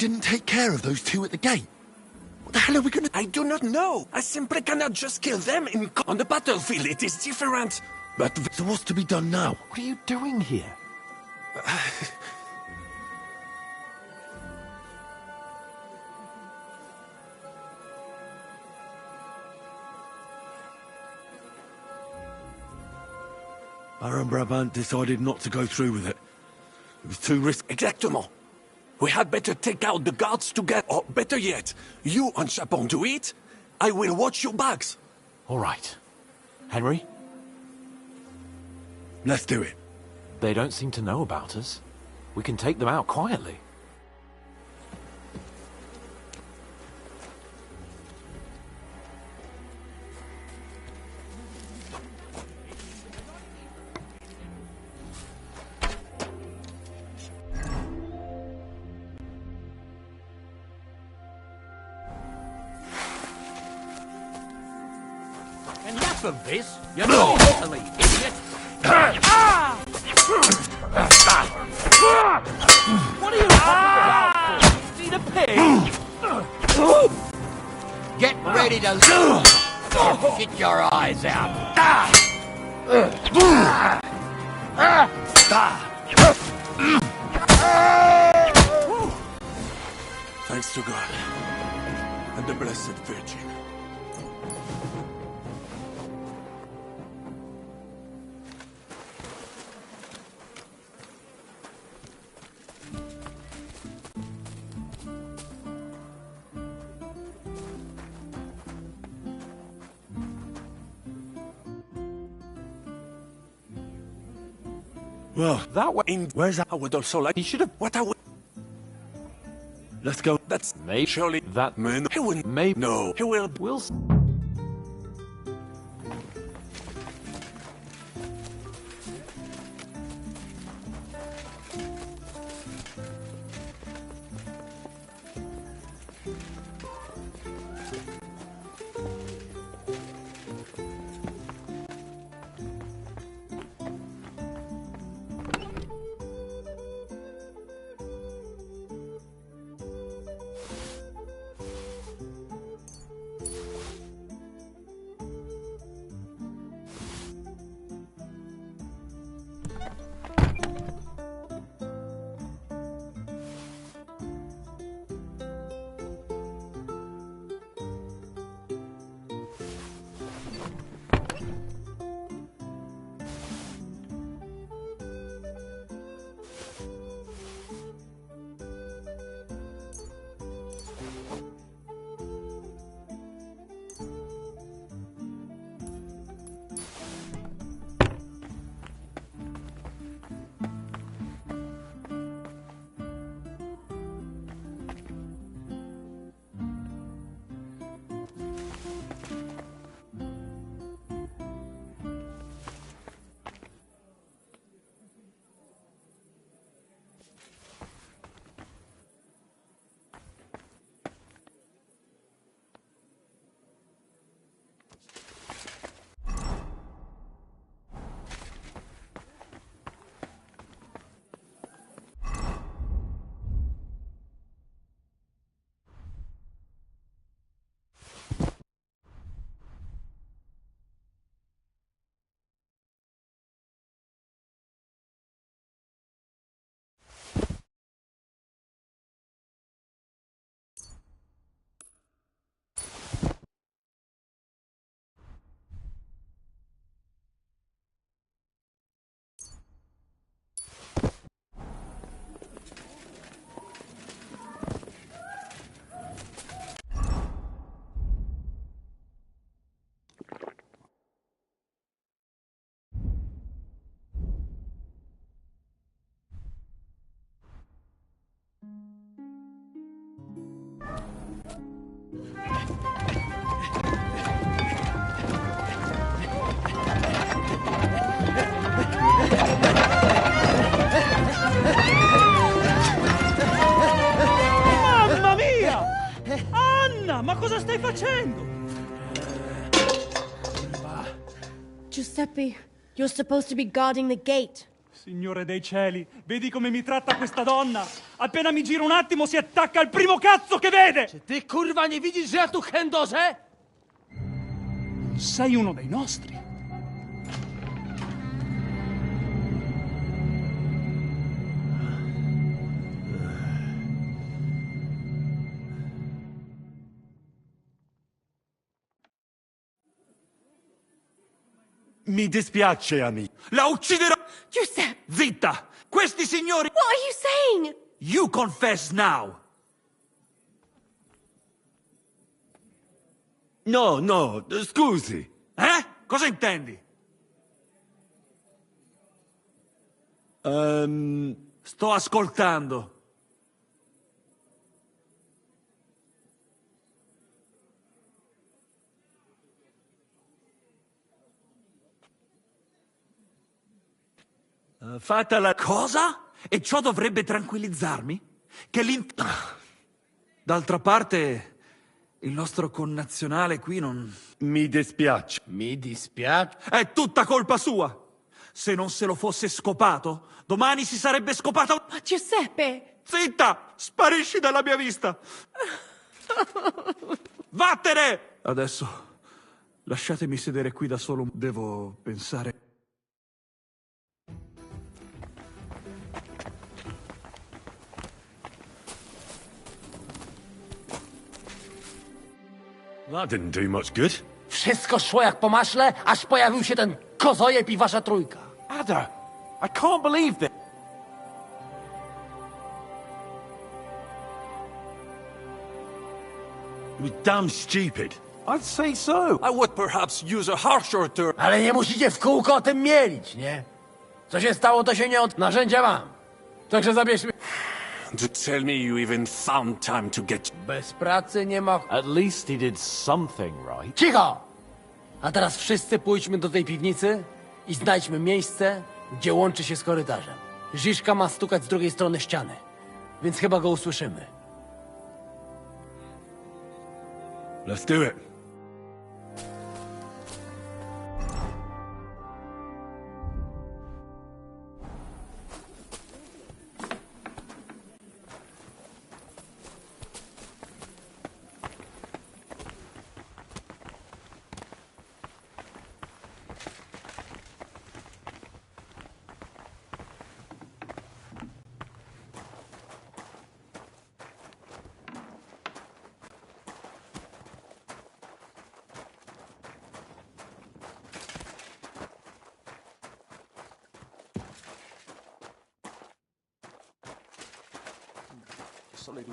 Speaker 3: didn't take care of those two at the gate? What the hell are we gonna...
Speaker 9: I do not know. I simply cannot just kill them on the battlefield. It is different. But...
Speaker 3: So what's to be done now?
Speaker 6: What are you doing here?
Speaker 3: Baron Brabant decided not to go through with it. It was too risky.
Speaker 9: Exactement. We had better take out the guards together, or better yet, you and Chapon do it. I will watch your backs.
Speaker 6: All right. Henry?
Speaker 3: Let's do it.
Speaker 6: They don't seem to know about us. We can take them out quietly.
Speaker 7: Enough of this! You're not Italy, idiot! What are you talking about for? Feed a pig?
Speaker 4: Get ready to get your eyes out.
Speaker 9: Thanks to God and the Blessed Virgin.
Speaker 3: Well,
Speaker 9: that way.
Speaker 3: Where's that?
Speaker 9: I would also like. He should have. What I would.
Speaker 3: Let's go.
Speaker 9: That's maybe surely that man. He will.
Speaker 6: Maybe.
Speaker 9: No. He will.
Speaker 6: We'll.
Speaker 13: Ma cosa stai facendo?
Speaker 5: Giuseppe, you're supposed to be guarding the gate.
Speaker 13: Signore dei cieli, vedi come mi tratta questa donna? Appena mi giro un attimo si attacca al primo cazzo che vede!
Speaker 7: Czy ty, kurwa, nie widzisz, że ja tu chędożę?
Speaker 13: Non sei uno dei nostri.
Speaker 3: Mi dispiace, amico.
Speaker 1: La ucciderò!
Speaker 5: Giuseppe!
Speaker 1: Zitta! Questi signori...
Speaker 5: What are you saying?
Speaker 1: You confess now!
Speaker 3: No, no, scusi.
Speaker 1: Cosa intendi? Sto ascoltando.
Speaker 3: Fatta la...
Speaker 1: Cosa? E ciò dovrebbe tranquillizzarmi? Che D'altra parte, il nostro connazionale qui non...
Speaker 3: Mi dispiace.
Speaker 7: Mi dispiace?
Speaker 1: È tutta colpa sua! Se non se lo fosse scopato, domani si sarebbe scopato...
Speaker 5: Ma Giuseppe!
Speaker 1: Zitta! Sparisci dalla mia vista! Vattene! Adesso, lasciatemi sedere qui da solo. Devo pensare...
Speaker 3: That didn't do much good.
Speaker 7: Wszystko szło jak po maśle, aż pojawił się ten kozojeb i wasza trójka.
Speaker 6: Ada, I can't believe this.
Speaker 3: It was damn stupid.
Speaker 6: I'd say so.
Speaker 9: I would perhaps use a harsher term.
Speaker 7: Ale nie musicie w kółko o tym mielić, nie? Co się stało, to się nie od... Narzędzia mam. Także zabierzmy...
Speaker 9: To tell me you even found time to get...
Speaker 7: Bez pracy nie ma...
Speaker 6: At least he did something right.
Speaker 7: Cicho! A teraz wszyscy pójdźmy do tej piwnicy i znajdźmy miejsce, gdzie łączy się z korytarzem. Ziszka ma stukać z drugiej strony ściany, więc chyba go usłyszymy.
Speaker 3: Let's do it.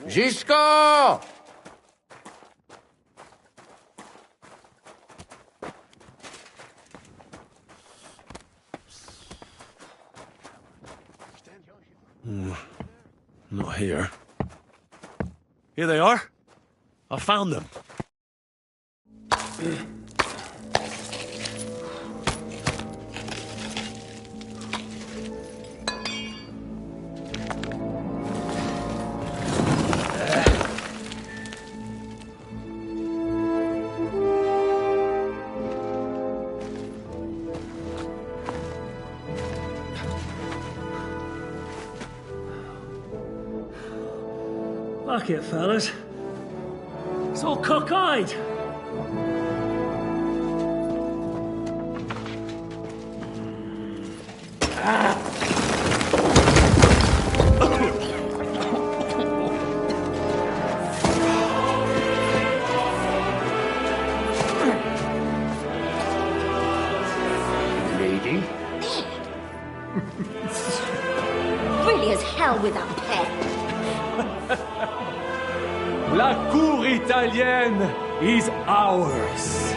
Speaker 7: Ziszko!
Speaker 3: Not here. Here they are. I found them.
Speaker 16: Fuck it, fellas. It's all cockeyed.
Speaker 7: Lady?
Speaker 5: Really as hell without pay.
Speaker 16: La cour italienne is ours.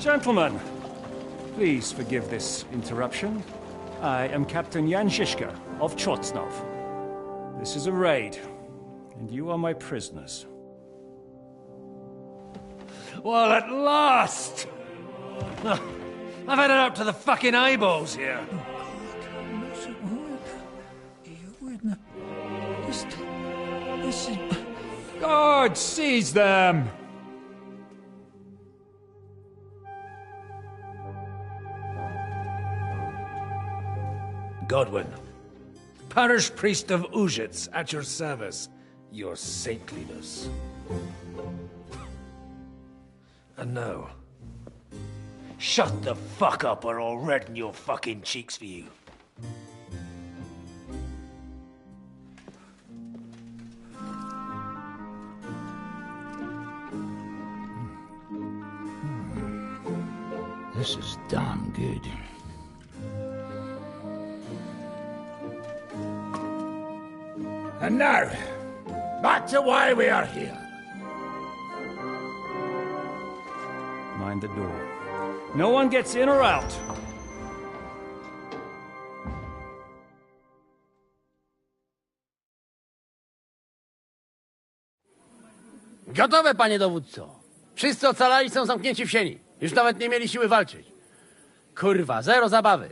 Speaker 16: Gentlemen, please forgive this interruption. I am Captain Jan Žižka of Trotznov. This is a raid, and you are my prisoners. Well, at last! I've had it up to the fucking eyeballs here. This is... God, seize them! Godwin, parish priest of Ujits, at your service, your saintliness. And now, shut the fuck up or I'll redden your fucking cheeks for you.
Speaker 19: This is damn good. And now, back to why we are here.
Speaker 16: Mind the door. No one gets in or out.
Speaker 7: Gotowe, panie dowódco. Wszyscy ocalali są zamknięci w sieni. Już nawet nie mieli siły walczyć. Kurwa, zero zabawy.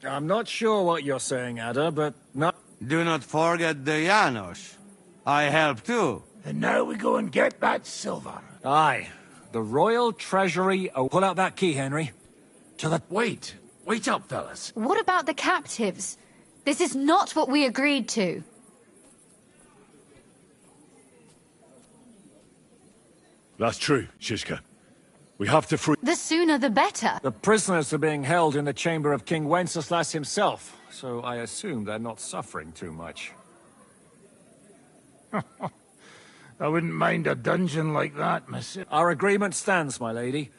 Speaker 16: I'm not sure what you're saying, Ada, but no...
Speaker 12: Do not forget the Janos. I help too.
Speaker 19: And now we go and get that silver.
Speaker 16: Aye. The Royal Treasury... Oh, pull out that key, Henry.
Speaker 19: To the... Wait up, fellas.
Speaker 22: What about the captives? This is not what we agreed to.
Speaker 3: That's true, Shishka. We have to free...
Speaker 22: The sooner the better.
Speaker 16: The prisoners are being held in the chamber of King Wenceslas himself, so I assume they're not suffering too much.
Speaker 19: I wouldn't mind a dungeon like that, myself.
Speaker 16: Our agreement stands, my lady.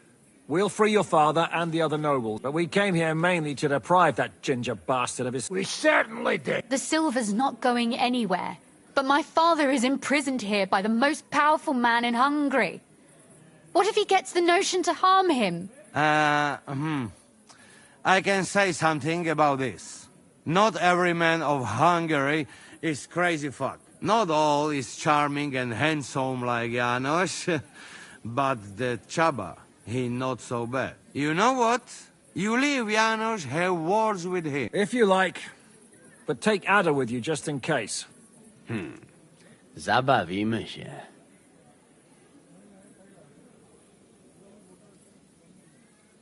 Speaker 16: We'll free your father and the other nobles, but we came here mainly to deprive that ginger bastard of his...
Speaker 19: We certainly did.
Speaker 22: The silver's not going anywhere. But my father is imprisoned here by the most powerful man in Hungary. What if he gets the notion to harm him?
Speaker 12: I can say something about this. Not every man of Hungary is crazy fuck. Not all is charming and handsome like Janos, but the Chaba, he not so bad. You know what? You leave Janos, have words with him.
Speaker 16: If you like, but take Ada with you just in case.
Speaker 7: Zabawimy się.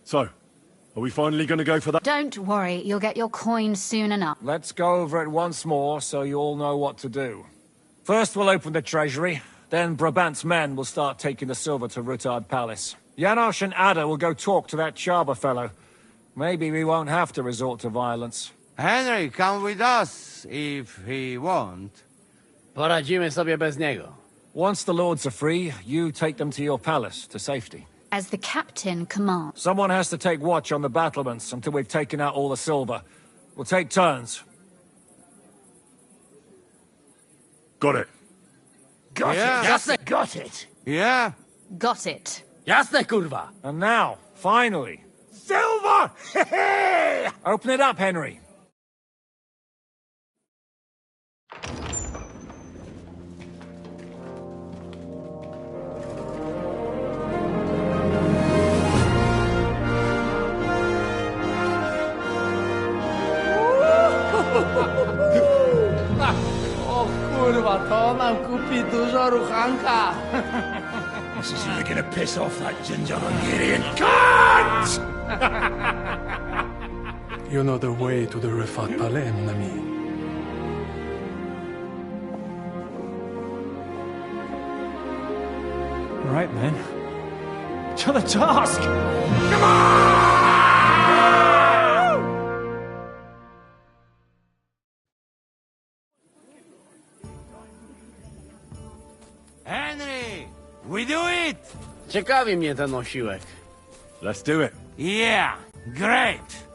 Speaker 3: So, are we finally going to go for that?
Speaker 22: Don't worry, you'll get your coin soon enough.
Speaker 16: Let's go over it once more so you all know what to do. First we'll open the treasury, then Brabant's men will start taking the silver to Ruttard Palace. Janos and Ada will go talk to that Chaba fellow. Maybe we won't have to resort to violence.
Speaker 12: Henry, come with us, if he won't.
Speaker 7: Poradzimy sobie bez niego.
Speaker 16: Once the lords are free, you take them to your palace, to safety.
Speaker 22: As the captain commands.
Speaker 16: Someone has to take watch on the battlements until we've taken out all the silver. We'll take turns.
Speaker 3: Got it.
Speaker 19: Got
Speaker 12: Yeah.
Speaker 19: it. Jasne, got it.
Speaker 12: Yeah?
Speaker 22: Got it.
Speaker 7: Jasne, kurwa.
Speaker 16: And now, finally,
Speaker 19: Silver!
Speaker 16: open it up, Henry.
Speaker 7: O kurwa, to nam kupi dużo ruchanka.
Speaker 19: This is really gonna piss off that ginger Hungarian cunt!
Speaker 23: You know the way to the Rifat Palais, mon ami.
Speaker 13: All right, men. To the task!
Speaker 19: Come on!
Speaker 12: Henry, we do it!
Speaker 7: Ciekawi mnie ten osiłek.
Speaker 3: Let's do it.
Speaker 12: Yeah, great!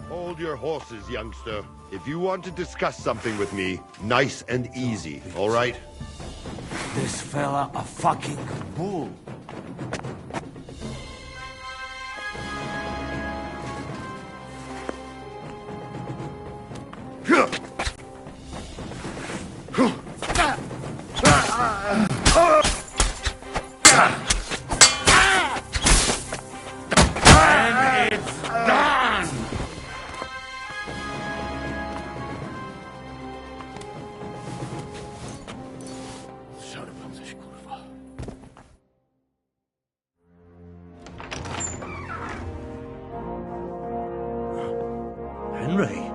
Speaker 24: Hold your horses, youngster. If you want to discuss something with me, nice and easy, all right?
Speaker 12: this fella a fucking bull.
Speaker 15: And it's done!
Speaker 1: Henry?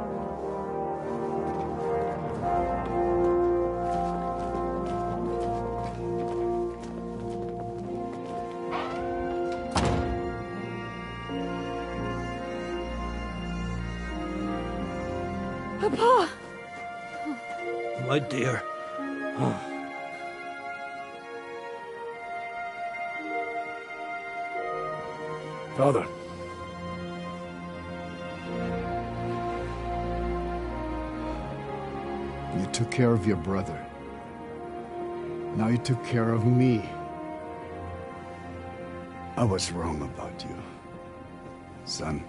Speaker 5: Papa!
Speaker 1: My dear.
Speaker 3: Father.
Speaker 2: You took care of your brother. Now you took care of me. I was wrong about you, son.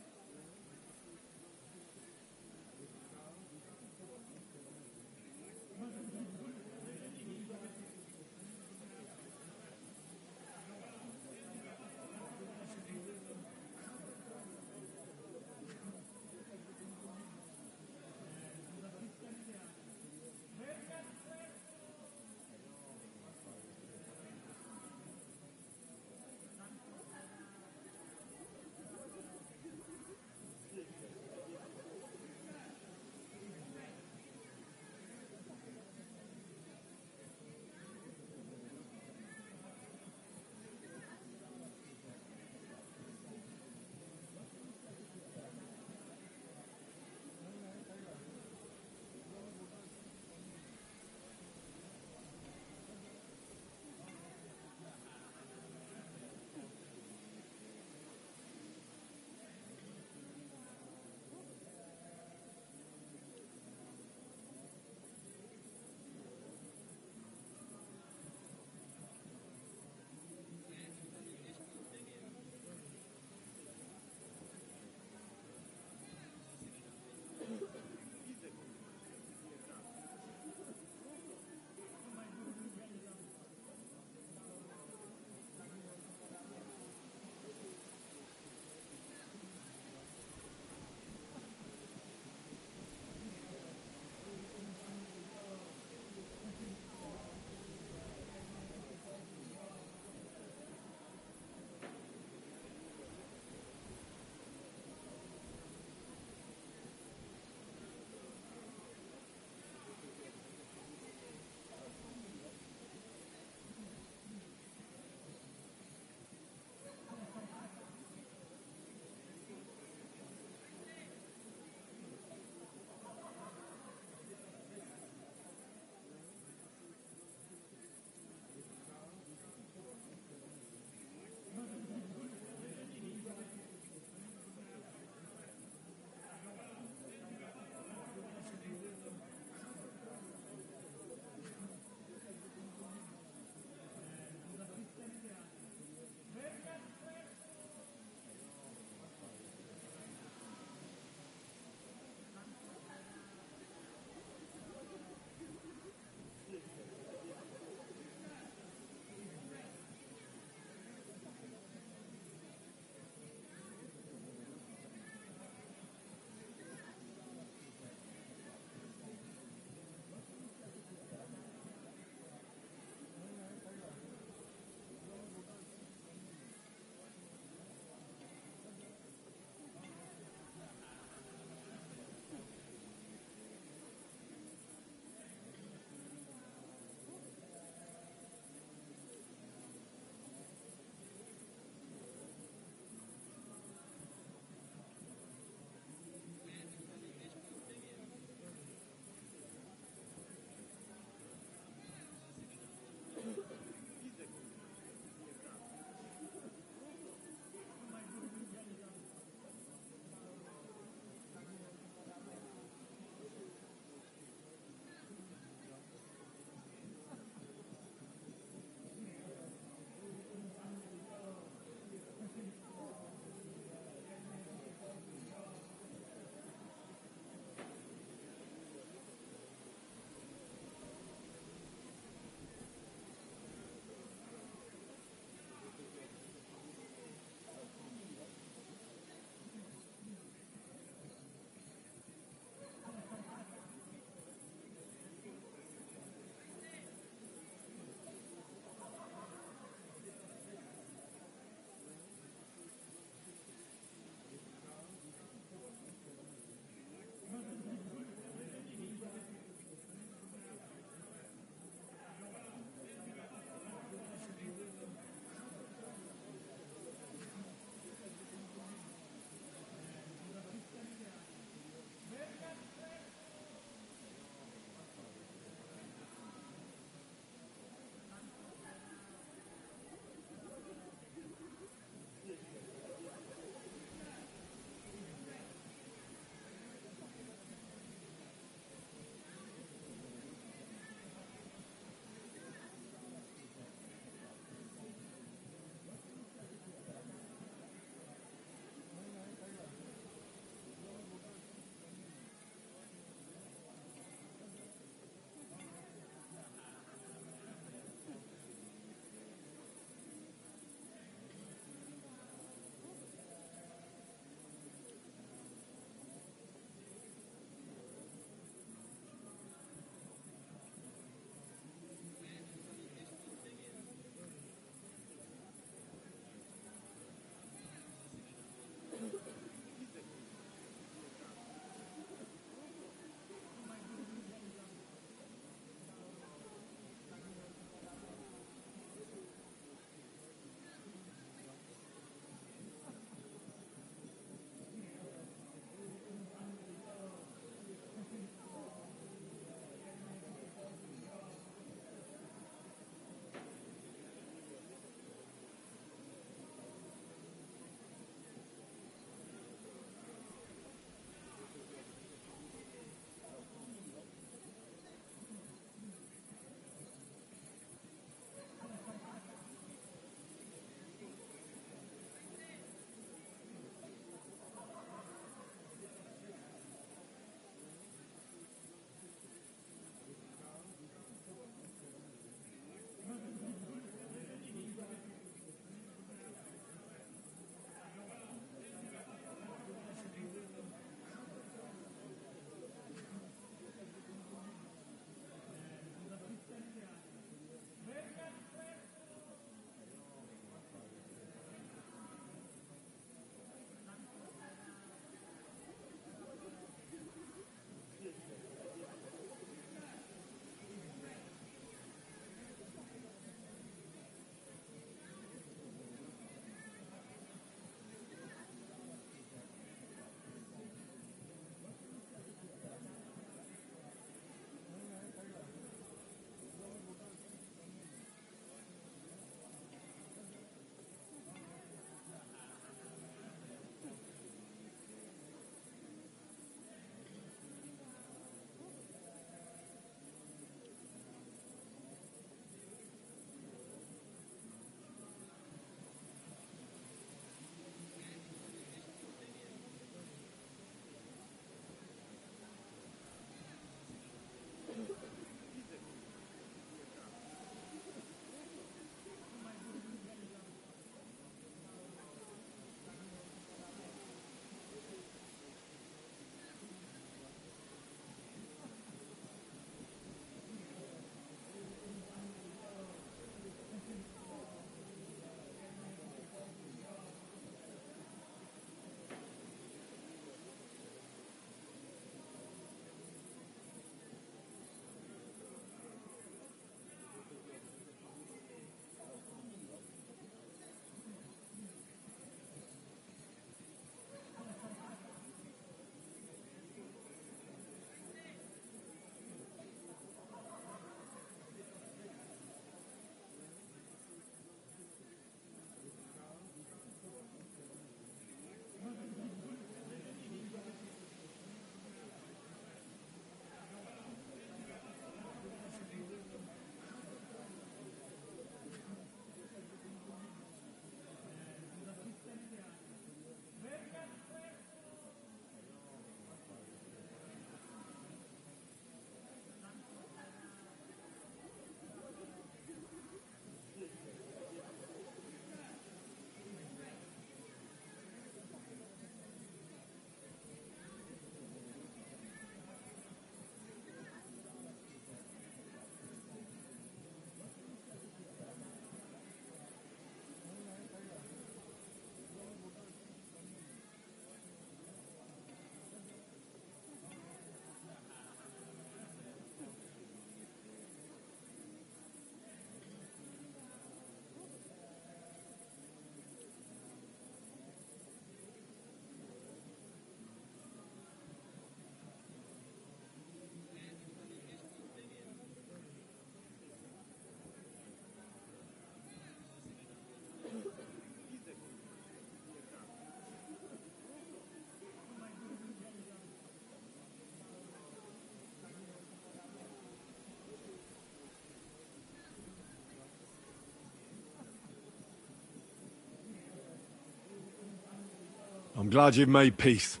Speaker 3: I'm glad you've made peace.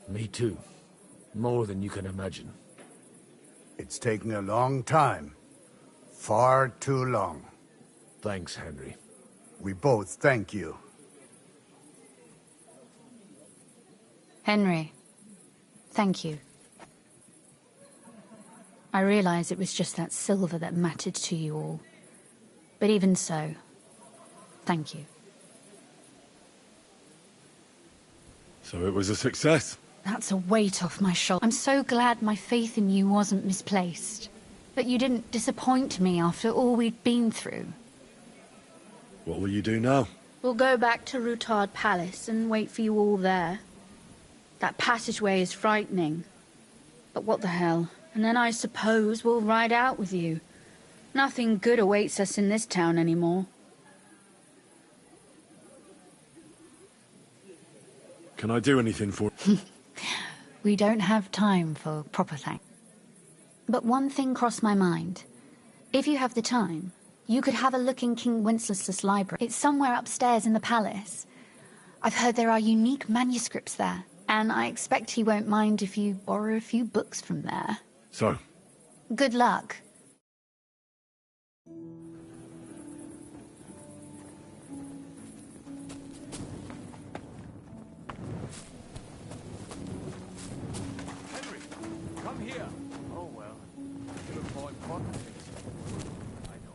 Speaker 17: Me too. More than you can imagine.
Speaker 2: It's taken a long time. Far too long.
Speaker 17: Thanks, Henry.
Speaker 2: We both thank you.
Speaker 22: Henry, thank you. I realize it was just that silver that mattered to you all. But even so, thank you.
Speaker 3: So it was a success?
Speaker 22: That's a weight off my shoulder. I'm so glad my faith in you wasn't misplaced. That you didn't disappoint me after all we'd been through.
Speaker 3: What will you do now?
Speaker 22: We'll go back to Rutard Palace and wait for you all there. That passageway is frightening. But what the hell? And then I suppose we'll ride out with you. Nothing good awaits us in this town anymore.
Speaker 3: Can I do anything for...
Speaker 22: We don't have time for proper thanks. But one thing crossed my mind. If you have the time, you could have a look in King Wenceslas' library. It's somewhere upstairs in the palace. I've heard there are unique manuscripts there, and I expect he won't mind if you borrow a few books from there.
Speaker 3: So?
Speaker 22: Good luck.
Speaker 7: Henry, come here. Oh, well. You look more important than this. I know.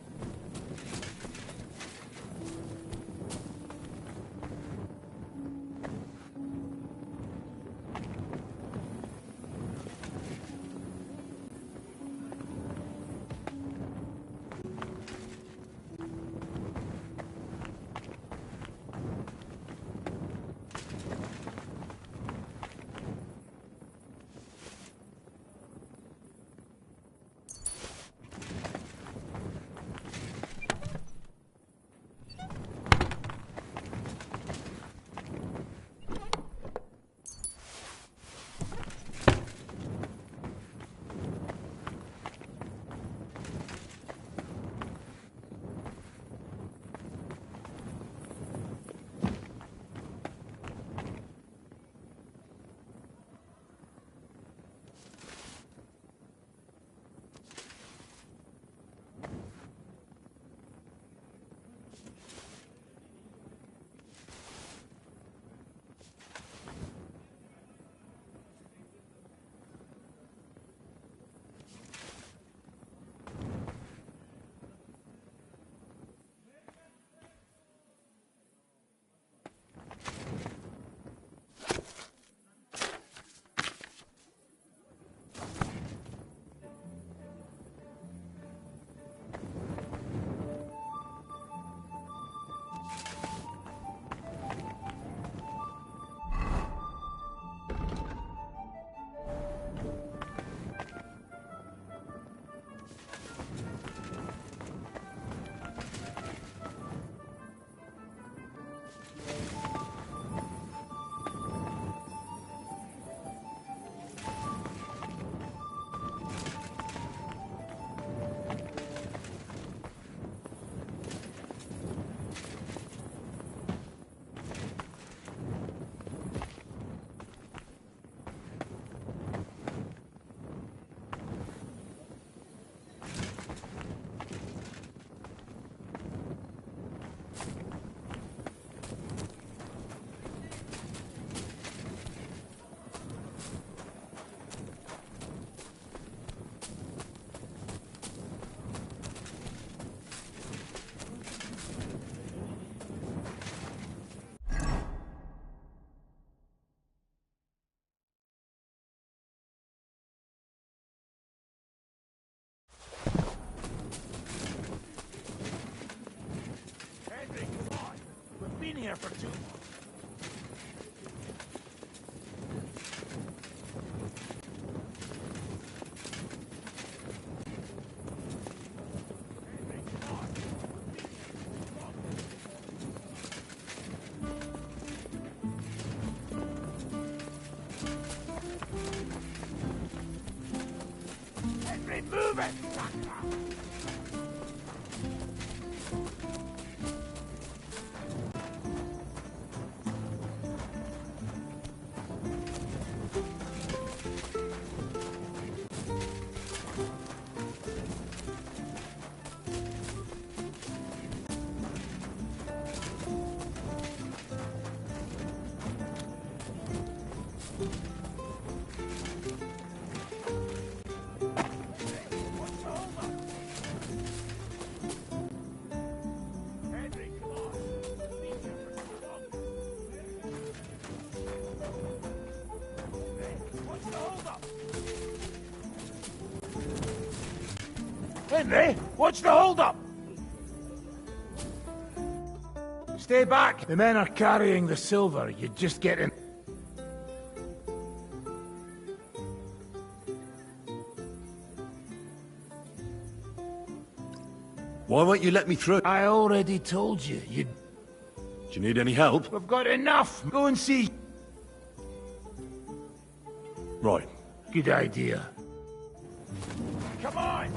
Speaker 9: Here for too long. Henry, move it!
Speaker 19: Henry, what's the hold-up? Stay back. The men are carrying the silver. You just get in.
Speaker 3: Why won't you let me through?
Speaker 19: I already told you.
Speaker 3: Do you need any help?
Speaker 19: We've got enough. Go and see.
Speaker 3: Right.
Speaker 19: Good idea. Come on!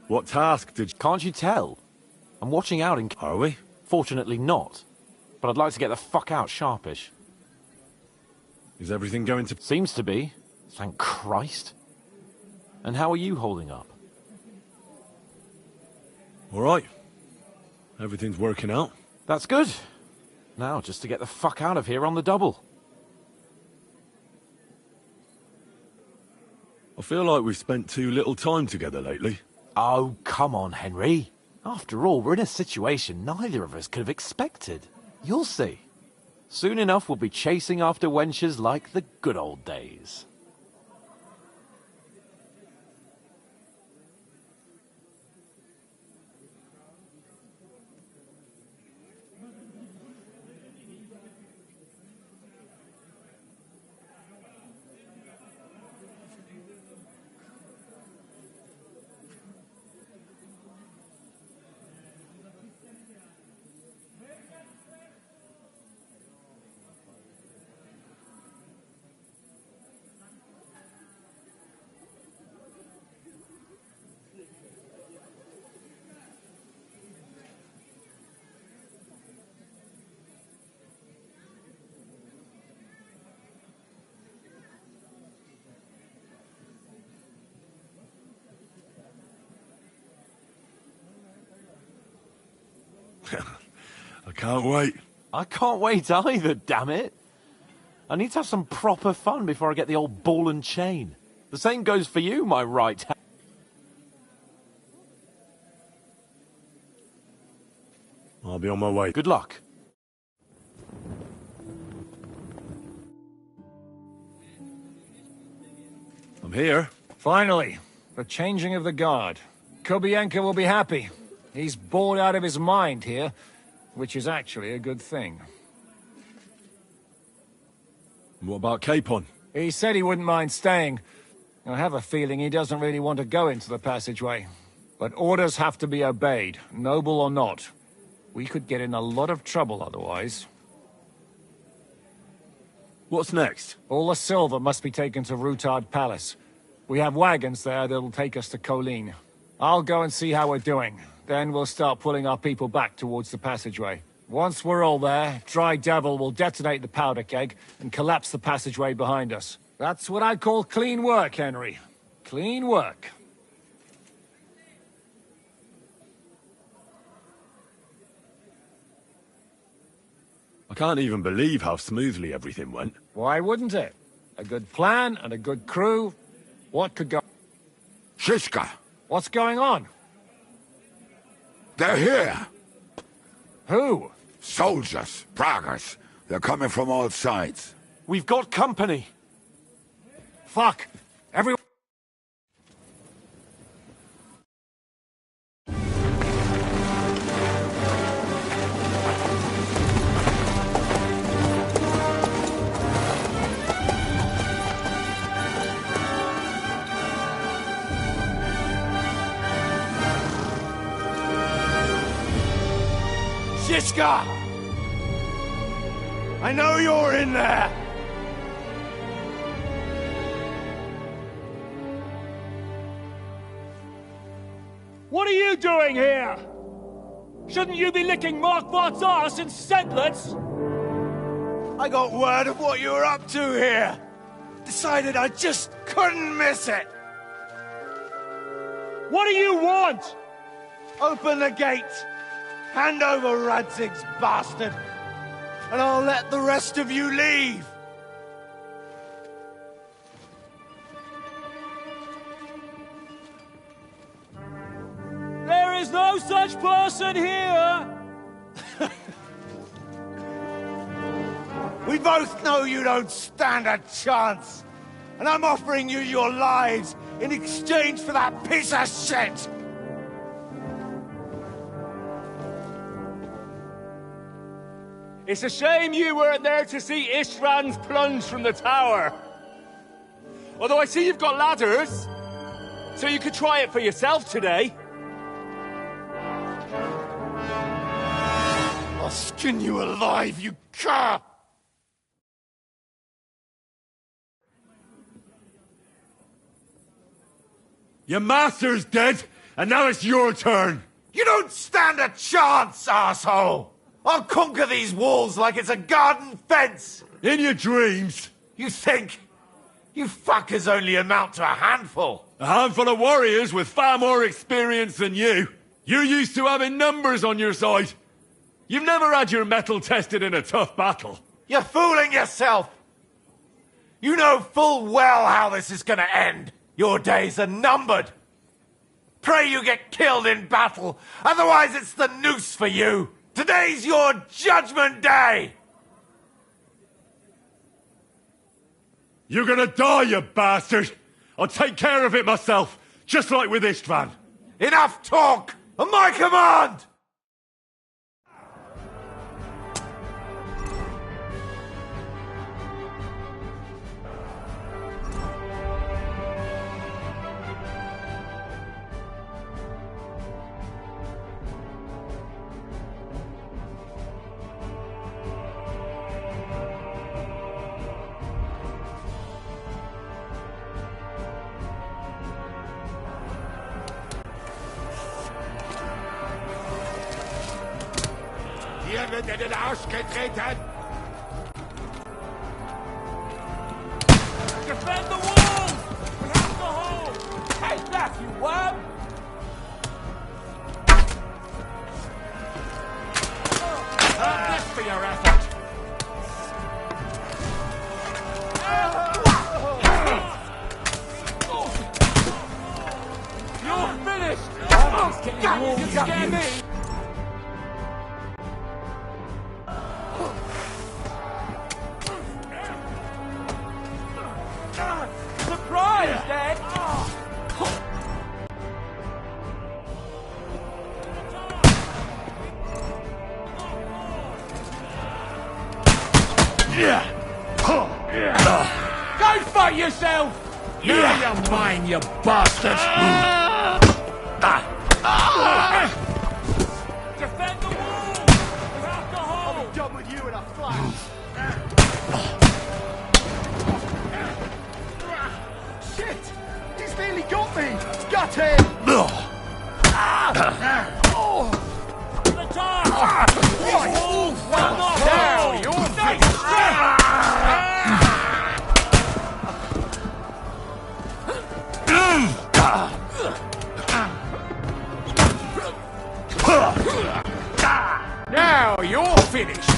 Speaker 3: What task did you...
Speaker 6: Can't you tell? I'm watching out in...
Speaker 3: Are we?
Speaker 6: Fortunately not. But I'd like to get the fuck out sharpish.
Speaker 3: Is everything going to...
Speaker 6: Seems to be. Thank Christ. And how are you holding up?
Speaker 3: All right. Everything's working out.
Speaker 6: That's good. Now, just to get the fuck out of here on the double.
Speaker 3: I feel like we've spent too little time together lately.
Speaker 6: Oh, come on, Henry. After all, we're in a situation neither of us could have expected. You'll see. Soon enough, we'll be chasing after wenches like the good old days.
Speaker 3: I can't wait.
Speaker 6: I can't wait either, damn it. I need to have some proper fun before I get the old ball and chain. The same goes for you, my right hand.
Speaker 3: I'll be on my way.
Speaker 6: Good luck.
Speaker 3: I'm here.
Speaker 16: Finally, the changing of the guard. Kobienka will be happy. He's bored out of his mind here, which is actually a good thing.
Speaker 3: What about Capon?
Speaker 16: He said he wouldn't mind staying. I have a feeling he doesn't really want to go into the passageway. But orders have to be obeyed, noble or not. We could get in a lot of trouble otherwise.
Speaker 3: What's next?
Speaker 16: All the silver must be taken to Rutard Palace. We have wagons there that'll take us to Colleen. I'll go and see how we're doing. Then we'll start pulling our people back towards the passageway. Once we're all there, Dry Devil will detonate the powder keg and collapse the passageway behind us. That's what I call clean work, Henry. Clean work.
Speaker 3: I can't even believe how smoothly everything went.
Speaker 16: Why wouldn't it? A good plan and a good crew. What could go...
Speaker 19: Shiska!
Speaker 16: What's going on?
Speaker 19: They're here!
Speaker 16: Who?
Speaker 19: Soldiers, Pragas. They're coming from all sides.
Speaker 6: We've got company!
Speaker 16: Fuck! Everyone...
Speaker 19: Shiska! I know you're in there!
Speaker 16: What are you doing here? Shouldn't you be licking Markvart's arse in Sedlitz?
Speaker 19: I got word of what you were up to here. Decided I just couldn't miss it.
Speaker 16: What do you want?
Speaker 19: Open the gate. Hand over Radzig's bastard. and I'll let the rest of you leave.
Speaker 13: There is no such person here!
Speaker 19: We both know you don't stand a chance, and I'm offering you your lives in exchange for that piece of shit!
Speaker 11: It's a shame you weren't there to see Ishtvan's plunge from the tower. Although I see you've got ladders, so you could try it for yourself today.
Speaker 19: I'll skin you alive, you cur!
Speaker 3: Your master's dead, and now it's your turn.
Speaker 19: You don't stand a chance, asshole! I'll conquer these walls like it's a garden fence!
Speaker 3: In your dreams?
Speaker 19: You think? You fuckers only amount to a handful.
Speaker 3: A handful of warriors with far more experience than you. You're used to having numbers on your side. You've never had your mettle tested in a tough battle.
Speaker 19: You're fooling yourself! You know full well how this is gonna end. Your days are numbered. Pray you get killed in battle, otherwise it's the noose for you. Today's your judgment day!
Speaker 3: You're gonna die, you bastard! I'll take care of it myself, just like with Ishtvan.
Speaker 19: Enough talk! On my command!
Speaker 15: Ihr wird in den Arsch getreten!
Speaker 13: Defend the walls! We have the hole! Take that, you worm!
Speaker 15: Have this for your effort!
Speaker 13: You're finished! Oh, you scared me! Surprise, Dad!
Speaker 15: Go fight yourself! Now you're mine, you bastard!
Speaker 13: Defend the wall! We have the hole!
Speaker 19: I'll be done with you in a flash! Shit! He's nearly got me! Got him!
Speaker 13: The top!
Speaker 15: Now you're finished! Now you're finished!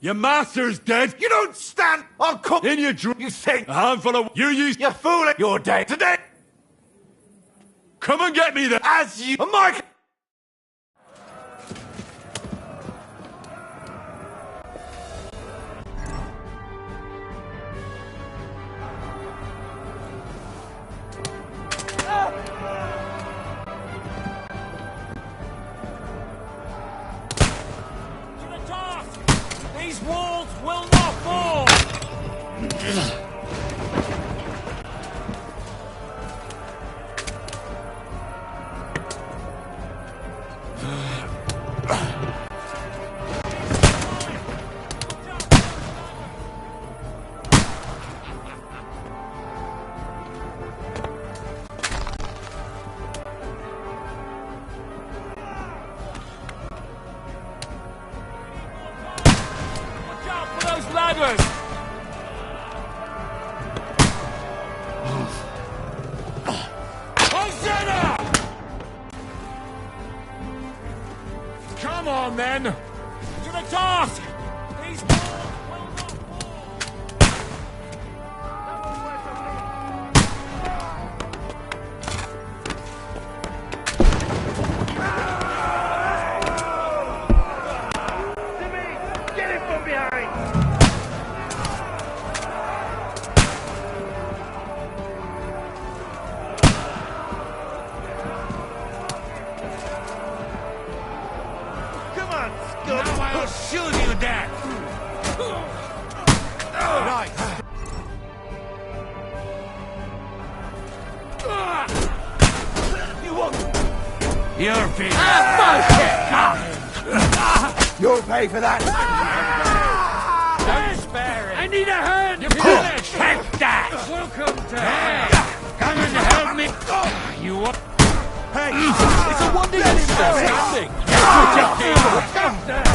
Speaker 3: Your master's dead.
Speaker 19: You don't stand. I'll cook.
Speaker 3: In your drink.
Speaker 19: You think.
Speaker 3: A handful of... You used...
Speaker 19: You're fooling. You're dead today.
Speaker 3: Come and get me then.
Speaker 19: As you... Mike!
Speaker 11: These walls will not fall!
Speaker 16: Come on, then! To the task! These walls will not fall!
Speaker 11: Get him from behind!
Speaker 19: I'll shoot you dead! Right. You won't... You're paying. You'll pay for that!
Speaker 11: Don't spare it!
Speaker 19: I need a hand!
Speaker 11: You're finished!
Speaker 19: Take that!
Speaker 11: Welcome to
Speaker 19: Come and help me! You up?
Speaker 11: Hey! It's a wonder you're still standing! Come down!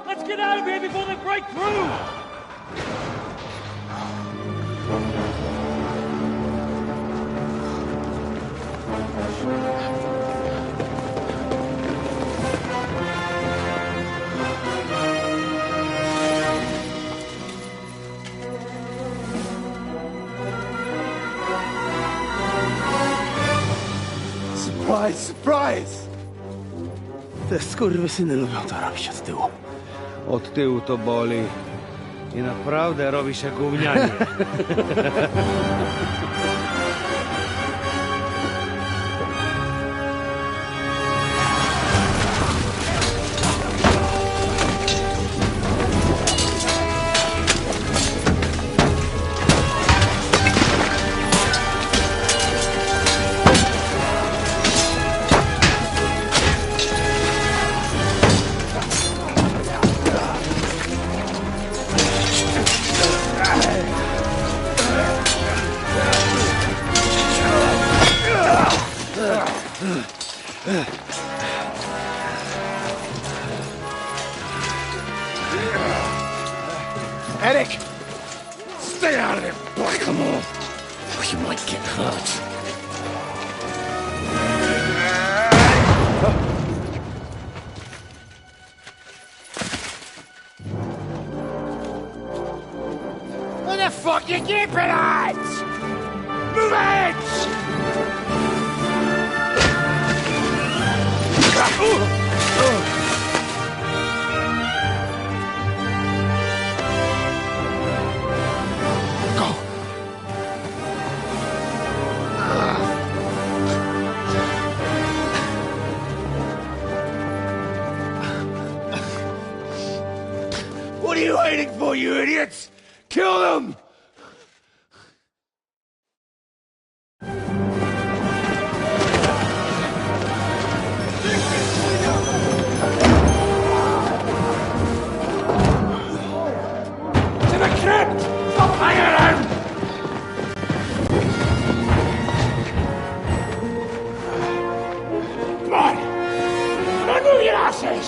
Speaker 11: Let's get out of here before they break through!
Speaker 14: Surprise, surprise! Te skurwysyny lubią to robić od tyłu.
Speaker 12: Od tyłu to boli. I naprawdę robi się gównianie.
Speaker 15: medic! Stay out of it, Blackamoor! Or you might get hurt. Where the fuck you keeping at? Move it! What are you waiting for, you idiots? Kill them! To the crypt! Stop hanging around! Come on! Come on, move your asses!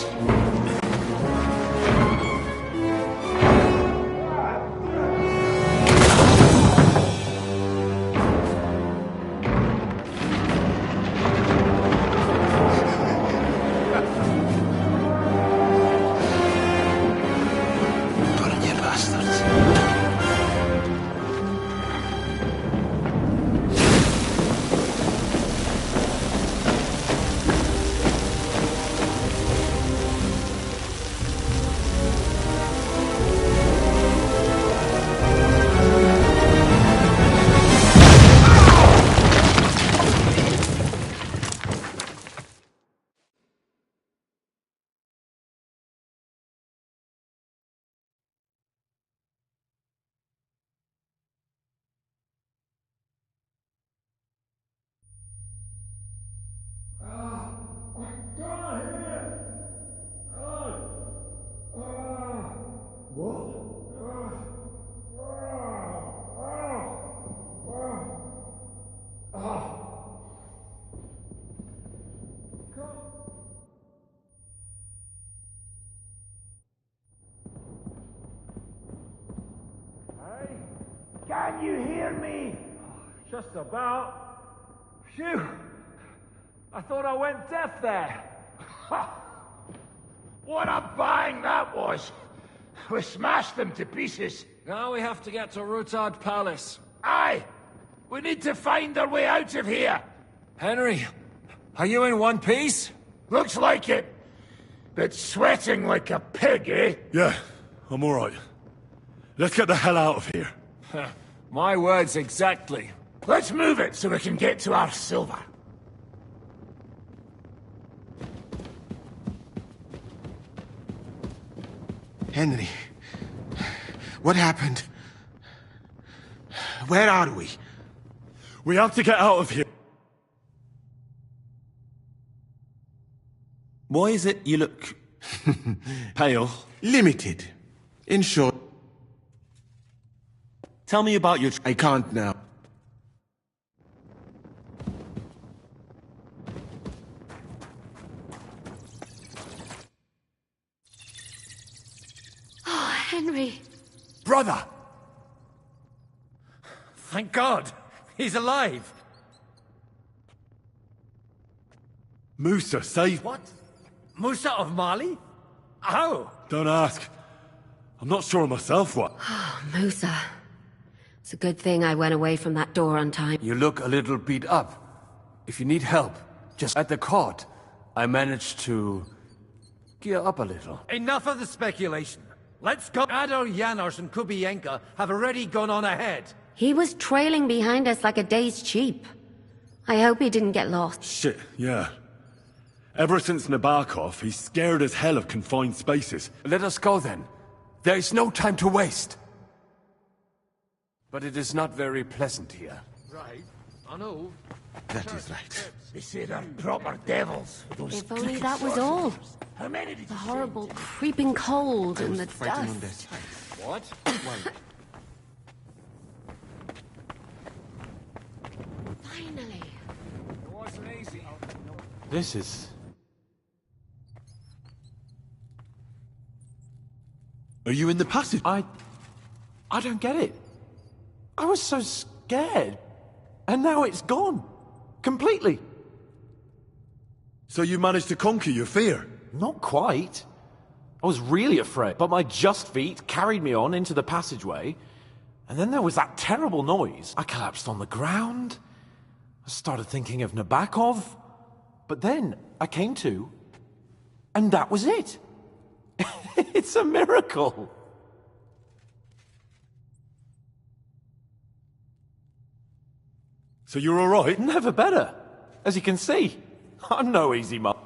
Speaker 15: Can you hear me?
Speaker 11: Just about. Phew! I thought I went deaf there.
Speaker 15: What a bang that was! We smashed them to pieces.
Speaker 16: Now we have to get to Rutard Palace.
Speaker 15: Aye! We need to find our way out of here.
Speaker 16: Henry, are you in one piece?
Speaker 15: Looks like it. But sweating like a pig, eh?
Speaker 3: Yeah, I'm alright. Let's get the hell out of here.
Speaker 16: My words exactly.
Speaker 15: Let's move it so we can get to our silver.
Speaker 10: Henry, what happened? Where are we?
Speaker 3: We have to get out of here.
Speaker 10: Why is it you look...
Speaker 3: pale?
Speaker 10: Limited. In short...
Speaker 3: Tell me about your...
Speaker 10: I can't now.
Speaker 5: Oh, Henry.
Speaker 4: Brother! Thank God! He's alive!
Speaker 3: Musa, save...
Speaker 4: What? Musa of Mali? How?
Speaker 3: Don't ask. I'm not sure myself what.
Speaker 5: Oh, Musa. It's a good thing I went away from that door on time.
Speaker 7: You look a little beat up. If you need help, just at the court, I managed to gear up a little.
Speaker 4: Enough of the speculation. Let's go. Adol Janos and Kubienka have already gone on ahead.
Speaker 5: He was trailing behind us like a dazed sheep. I hope he didn't get lost.
Speaker 3: Shit, yeah. Ever since Nabokov, he's scared as hell of confined spaces.
Speaker 7: Let us go then. There is no time to waste. But it is not very pleasant here.
Speaker 4: Right. I know.
Speaker 10: That is right.
Speaker 8: They say they're proper devils.
Speaker 5: If only that was all.
Speaker 8: How many did
Speaker 5: The horrible creeping cold and the
Speaker 10: Fighting on their
Speaker 5: dust.
Speaker 10: side.
Speaker 7: What?
Speaker 5: Finally.
Speaker 16: It wasn't easy.
Speaker 6: This is...
Speaker 3: Are you in the passage?
Speaker 6: I I don't get it. I was so scared. And now it's gone. Completely.
Speaker 3: So you managed to conquer your fear?
Speaker 6: Not quite. I was really afraid, but my just feet carried me on into the passageway, and then there was that terrible noise. I collapsed on the ground. I started thinking of Nabokov, but then I came to, and that was it. It's a miracle.
Speaker 3: So you're all right?
Speaker 6: Never better. As you can see, I'm no easy mark.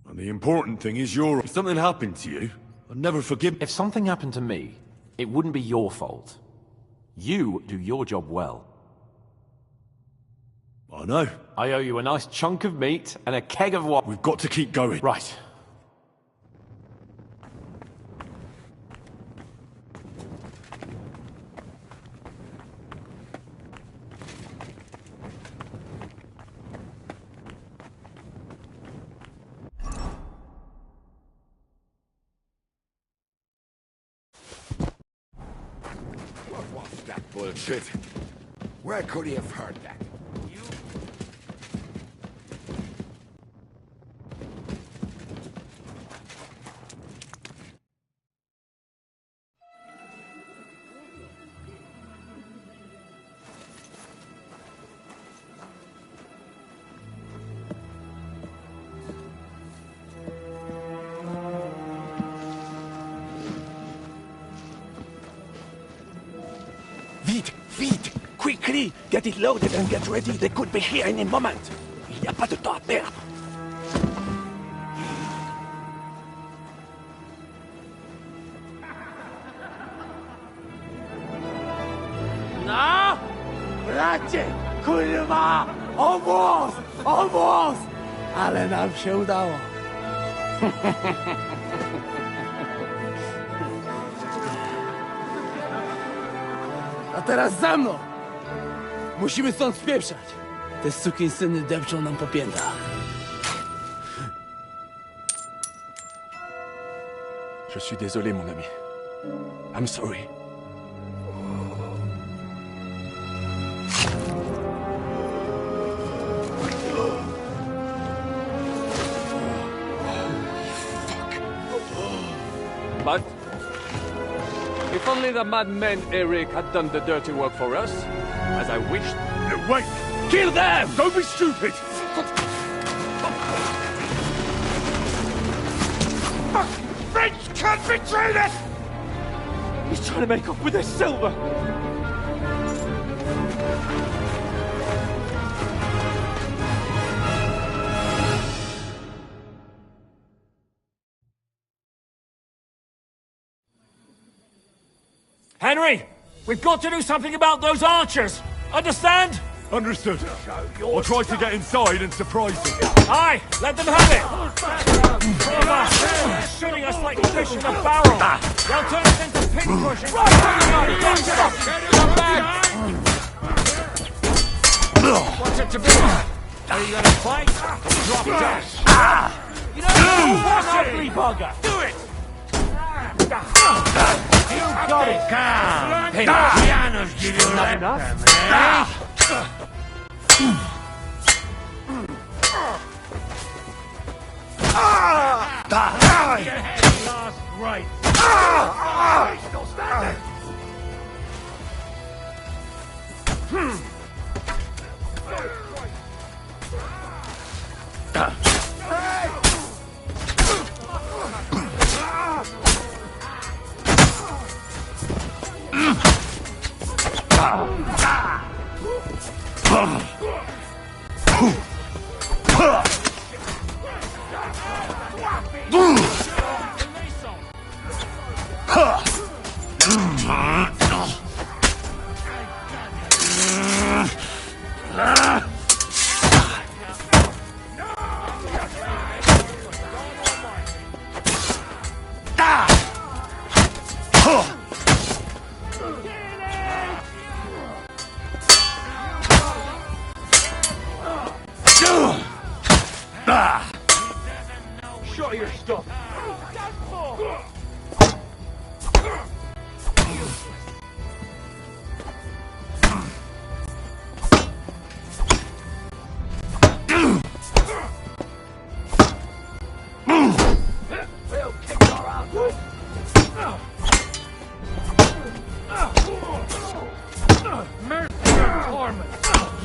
Speaker 3: And the important thing is if something happened to you, I'll never forgive.
Speaker 6: If something happened to me, it wouldn't be your fault. You do your job well.
Speaker 3: I know.
Speaker 6: I owe you a nice chunk of meat and a keg of wine.
Speaker 3: We've got to keep going.
Speaker 6: Right.
Speaker 15: What was that bullshit? Where could he have heard that?
Speaker 9: Vite! Quickly! Get it loaded and get ready. They could be here any moment. Il n'y a pas de temps à perdre.
Speaker 17: No! Bracie! Kurwa! Almost! Ale nam się udało. A teraz za mną! Musimy stąd spieprzać. Te sukinsyny depczą nam po piętach.
Speaker 9: Je suis désolé, mon ami. I'm sorry.
Speaker 11: But if only the madman Eric had done the dirty work for us, as I wished.
Speaker 3: No, wait!
Speaker 11: Kill them!
Speaker 3: Don't be stupid!
Speaker 11: Fuck! French can't betray us! He's trying to make off with his silver!
Speaker 16: Henry! We've got to do something about those archers! Understand?
Speaker 3: Understood. I'll try to get inside and surprise them.
Speaker 16: Aye! Let them have it! They're shooting us like fish in a barrel! They'll turn us into pincushions! Come back! What's it to be? Are you gonna fight? Drop dead! You know, what ugly bugger! Do it! You got it!
Speaker 12: Hey, Pianos give you
Speaker 16: Not enough?
Speaker 12: Last right. Still standing.
Speaker 11: Show your stuff!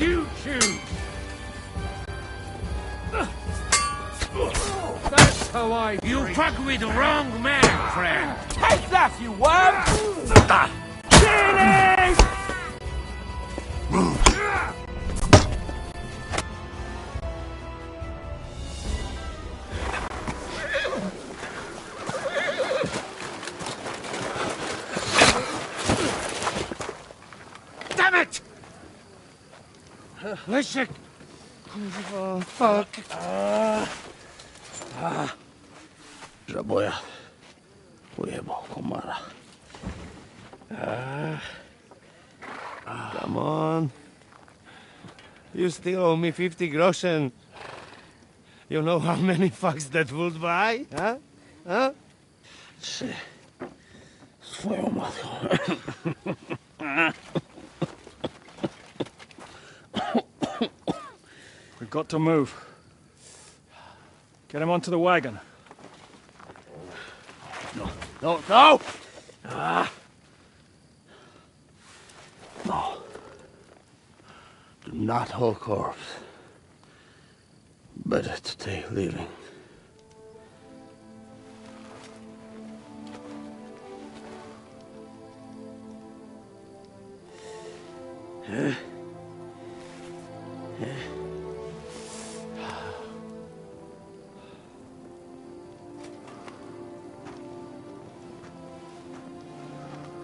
Speaker 17: You choose. That's how I...
Speaker 19: You fuck with the wrong man, friend.
Speaker 11: Take that, you worm! Genie!
Speaker 19: Damn it! Leszek! Kurwa, fuck.
Speaker 14: Żaboja. Ujebał komara.
Speaker 12: Come on. You still owe me 50 groschen. You know how many fucks that would buy? Huh? Huh?
Speaker 14: Swoją matką.
Speaker 16: We've got to move. Get him onto the wagon.
Speaker 14: No! No. Do not hold corpse. Better to take living.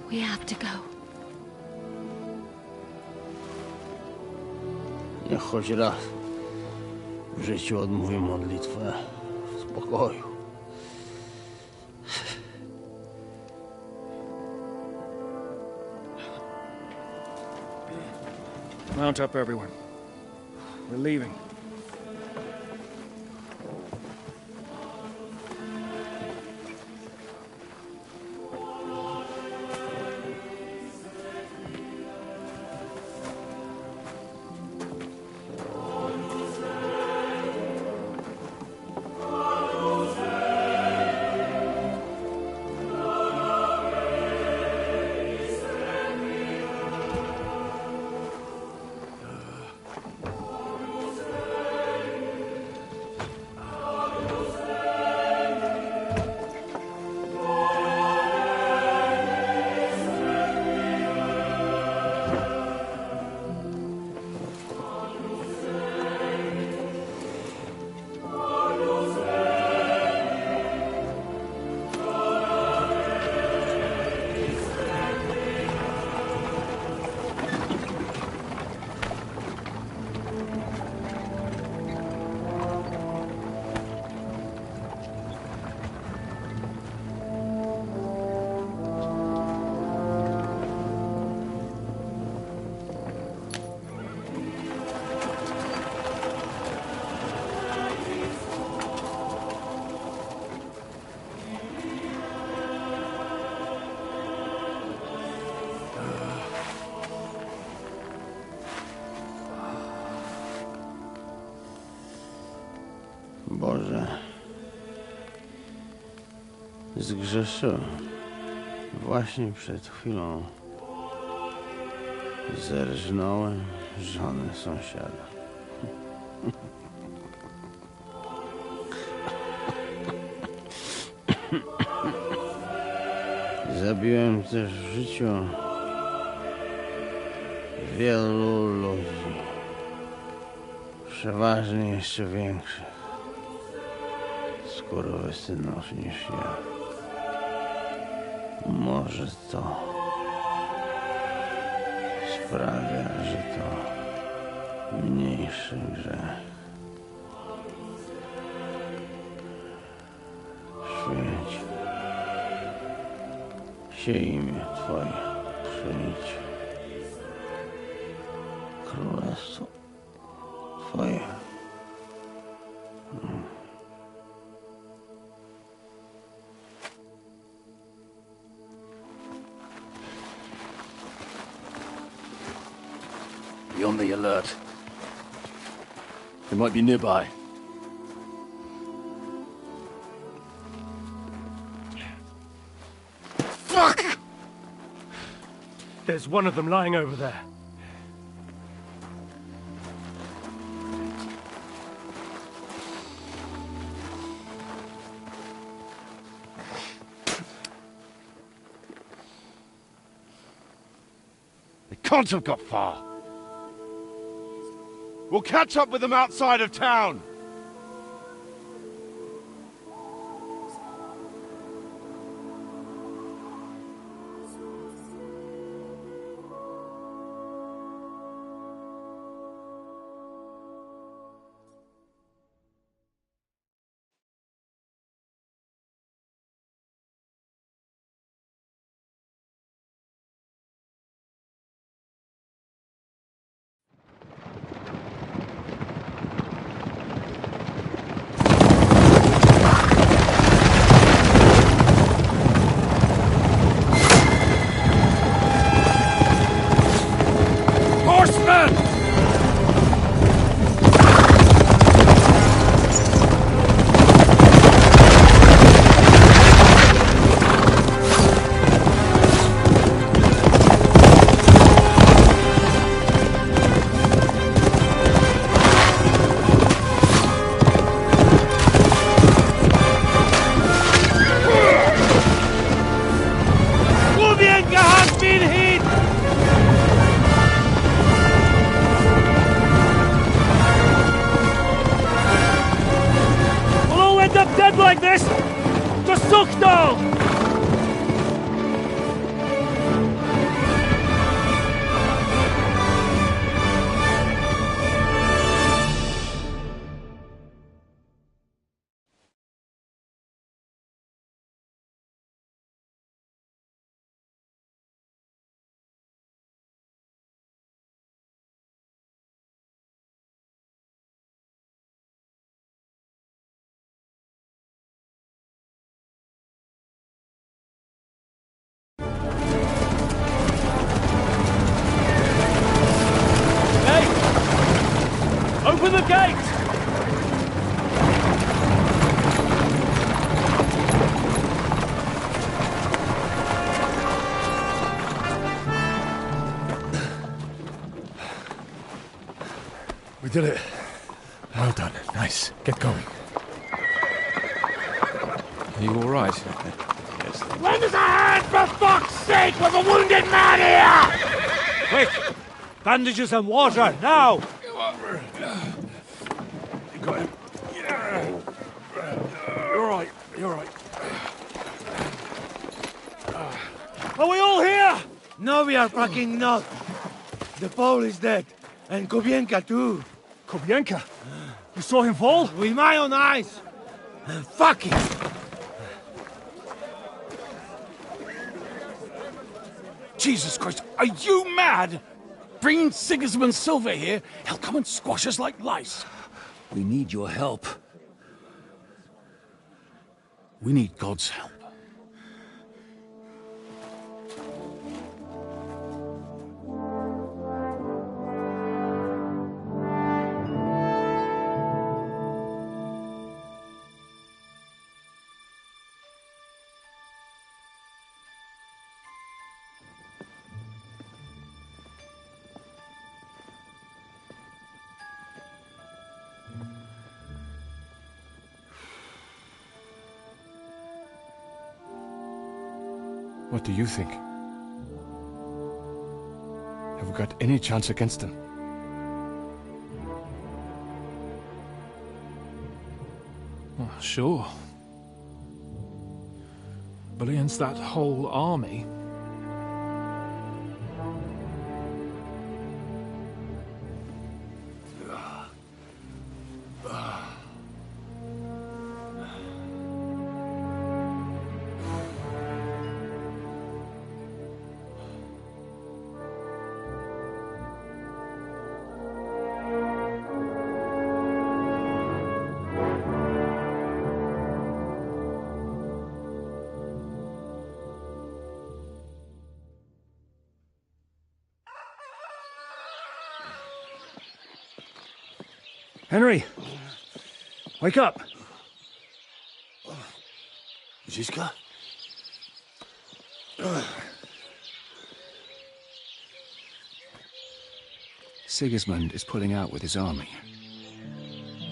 Speaker 5: We have to go.
Speaker 14: Niech choć raz w życiu odmówię modlitwę w spokoju.
Speaker 16: Mount up, everyone. We're leaving.
Speaker 14: Boże, zgrzeszyłem. Właśnie przed chwilą zerżnąłem żonę sąsiada. Zabiłem też w życiu wielu ludzi, przeważnie jeszcze większych skurwysynów niż ja. Może to sprawia, że to mniejszy grzech. Święć się imię Twoje, przyjdź królestwo Twoje.
Speaker 3: Be on the alert. They might be nearby.
Speaker 16: Fuck! There's one of them lying over there.
Speaker 3: They can't have got far. We'll catch up with them outside of town.
Speaker 13: Like this! Just suck down! Open the gate!
Speaker 3: We did it.
Speaker 16: Well done. Nice. Get going.
Speaker 18: Are you all right?
Speaker 19: Yes. Lend us a hand, for fuck's sake! With a wounded man here!
Speaker 13: Quick! Bandages and water, now!
Speaker 3: You got him.
Speaker 13: You're right, you're right. Are we all here?
Speaker 8: No, we are fucking not. The Pole is dead. And Kobienka too.
Speaker 13: Kobienka? You saw him fall?
Speaker 8: With my own eyes. Fuck it.
Speaker 15: Jesus Christ, are you mad? Bring Sigismund Silver here, he'll come and squash us like lice.
Speaker 14: We need your help.
Speaker 15: We need God's help.
Speaker 16: What do you think? Have we got any chance against them?
Speaker 20: Well, sure. But against that whole army...
Speaker 13: Henry! Wake up!
Speaker 3: Ziska?
Speaker 18: Sigismund is pulling out with his army.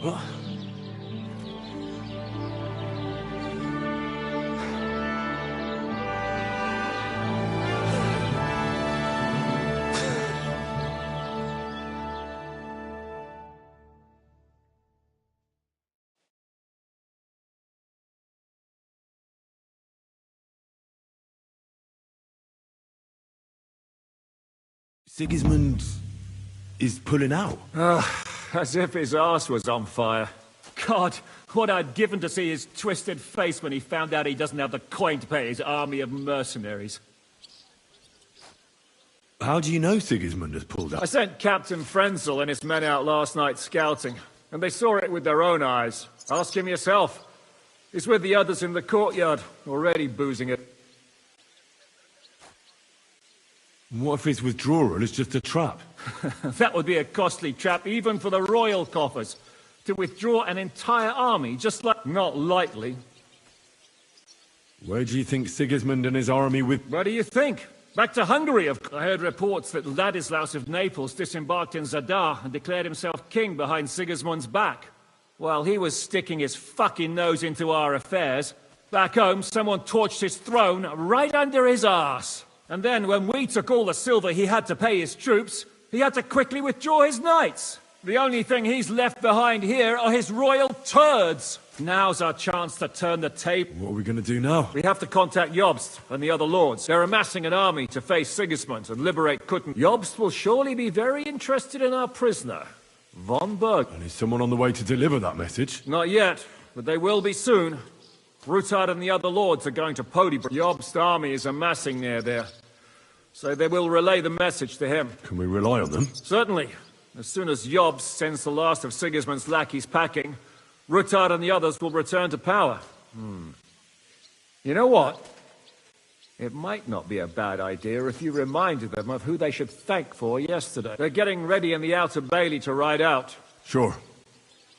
Speaker 3: What? Sigismund is pulling out.
Speaker 16: As if his arse was on fire. God, what I'd given to see his twisted face when he found out he doesn't have the coin to pay his army of mercenaries.
Speaker 3: How do you know Sigismund has pulled out?
Speaker 16: I sent Captain Frenzel and his men out last night scouting, and they saw it with their own eyes. Ask him yourself. He's with the others in the courtyard, already boozing it.
Speaker 3: What if his withdrawal is just a trap?
Speaker 16: That would be a costly trap even for the royal coffers. To withdraw an entire army, just like... Not likely.
Speaker 3: Where do you think Sigismund and his army with...
Speaker 16: What do you think? Back to Hungary, I heard reports that Ladislaus of Naples disembarked in Zadar and declared himself king behind Sigismund's back. While he was sticking his fucking nose into our affairs, back home someone torched his throne right under his arse. And then when we took all the silver he had to pay his troops, he had to quickly withdraw his knights. The only thing he's left behind here are his royal turds. Now's our chance to turn the tape.
Speaker 3: What are we going to do now?
Speaker 16: We have to contact Jobst and the other lords. They're amassing an army to face Sigismund and liberate Kutten. Jobst will surely be very interested in our prisoner, von Berg.
Speaker 3: And is someone on the way to deliver that message?
Speaker 16: Not yet, but they will be soon. Rutard and the other lords are going to Podiebrad. Jobst's army is amassing near there, so they will relay the message to him.
Speaker 3: Can we rely on them?
Speaker 16: Certainly. As soon as Jobst sends the last of Sigismund's lackeys packing, Rutard and the others will return to power. You know what? It might not be a bad idea if you reminded them of who they should thank for yesterday. They're getting ready in the outer bailey to ride out.
Speaker 3: Sure.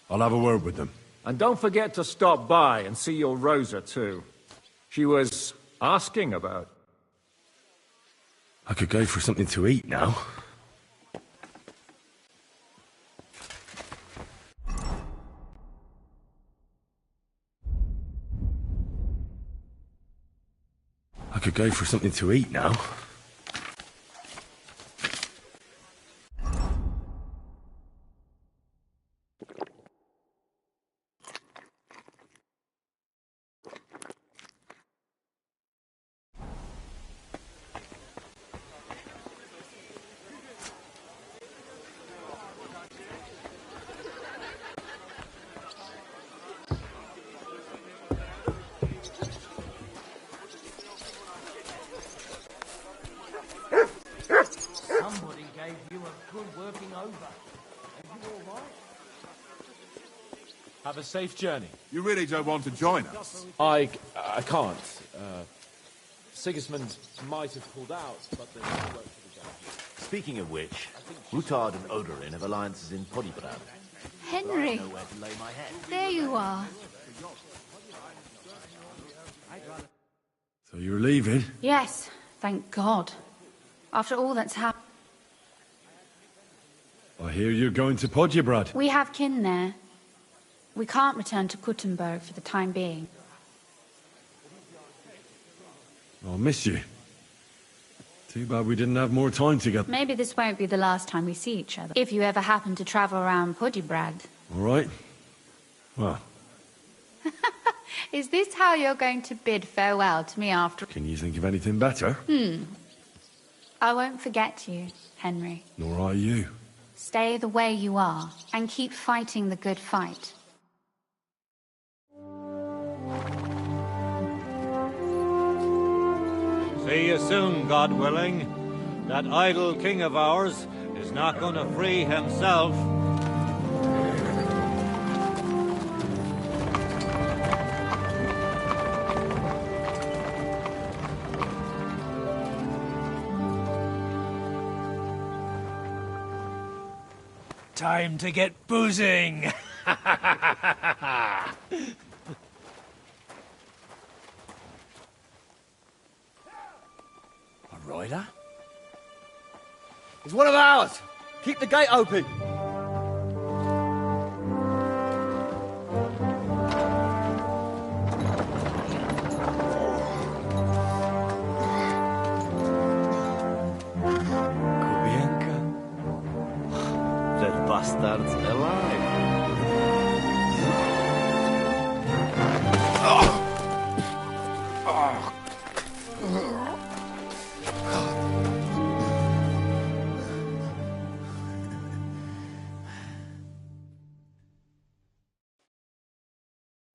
Speaker 3: I'll have a word with them.
Speaker 16: And don't forget to stop by and see your Rosa, too. She was asking about.
Speaker 3: I could go for something to eat now. I could go for something to eat now.
Speaker 4: Somebody gave you a good working over. Are you all right?
Speaker 6: Have a safe journey.
Speaker 1: You really don't want to join us?
Speaker 6: I can't. Sigismund might have pulled out, but there's no work to be done.
Speaker 21: Speaking of which, Rutard and Odorin have alliances in Podiebrad.
Speaker 22: Henry,
Speaker 21: I know where to lay my head.
Speaker 22: there you are.
Speaker 3: So you're leaving?
Speaker 22: Yes, thank God. After all that's happened.
Speaker 3: I hear you're going to Podiebrad.
Speaker 22: We have kin there. We can't return to Kuttenberg for the time being.
Speaker 3: I'll miss you. Too bad we didn't have more time together.
Speaker 22: Maybe this won't be the last time we see each other. If you ever happen to travel around Podiebrad.
Speaker 3: All right. Well,
Speaker 22: Is this how you're going to bid farewell to me after...
Speaker 3: can you think of anything better?
Speaker 22: I won't forget you, Henry.
Speaker 3: Nor are you.
Speaker 22: Stay the way you are, and keep fighting the good fight.
Speaker 23: See you soon, God willing. That idle king of ours is not going to free himself.
Speaker 15: Time to get boozing!
Speaker 14: A rider? It's one of ours! Keep the gate open!
Speaker 21: Bastards alive.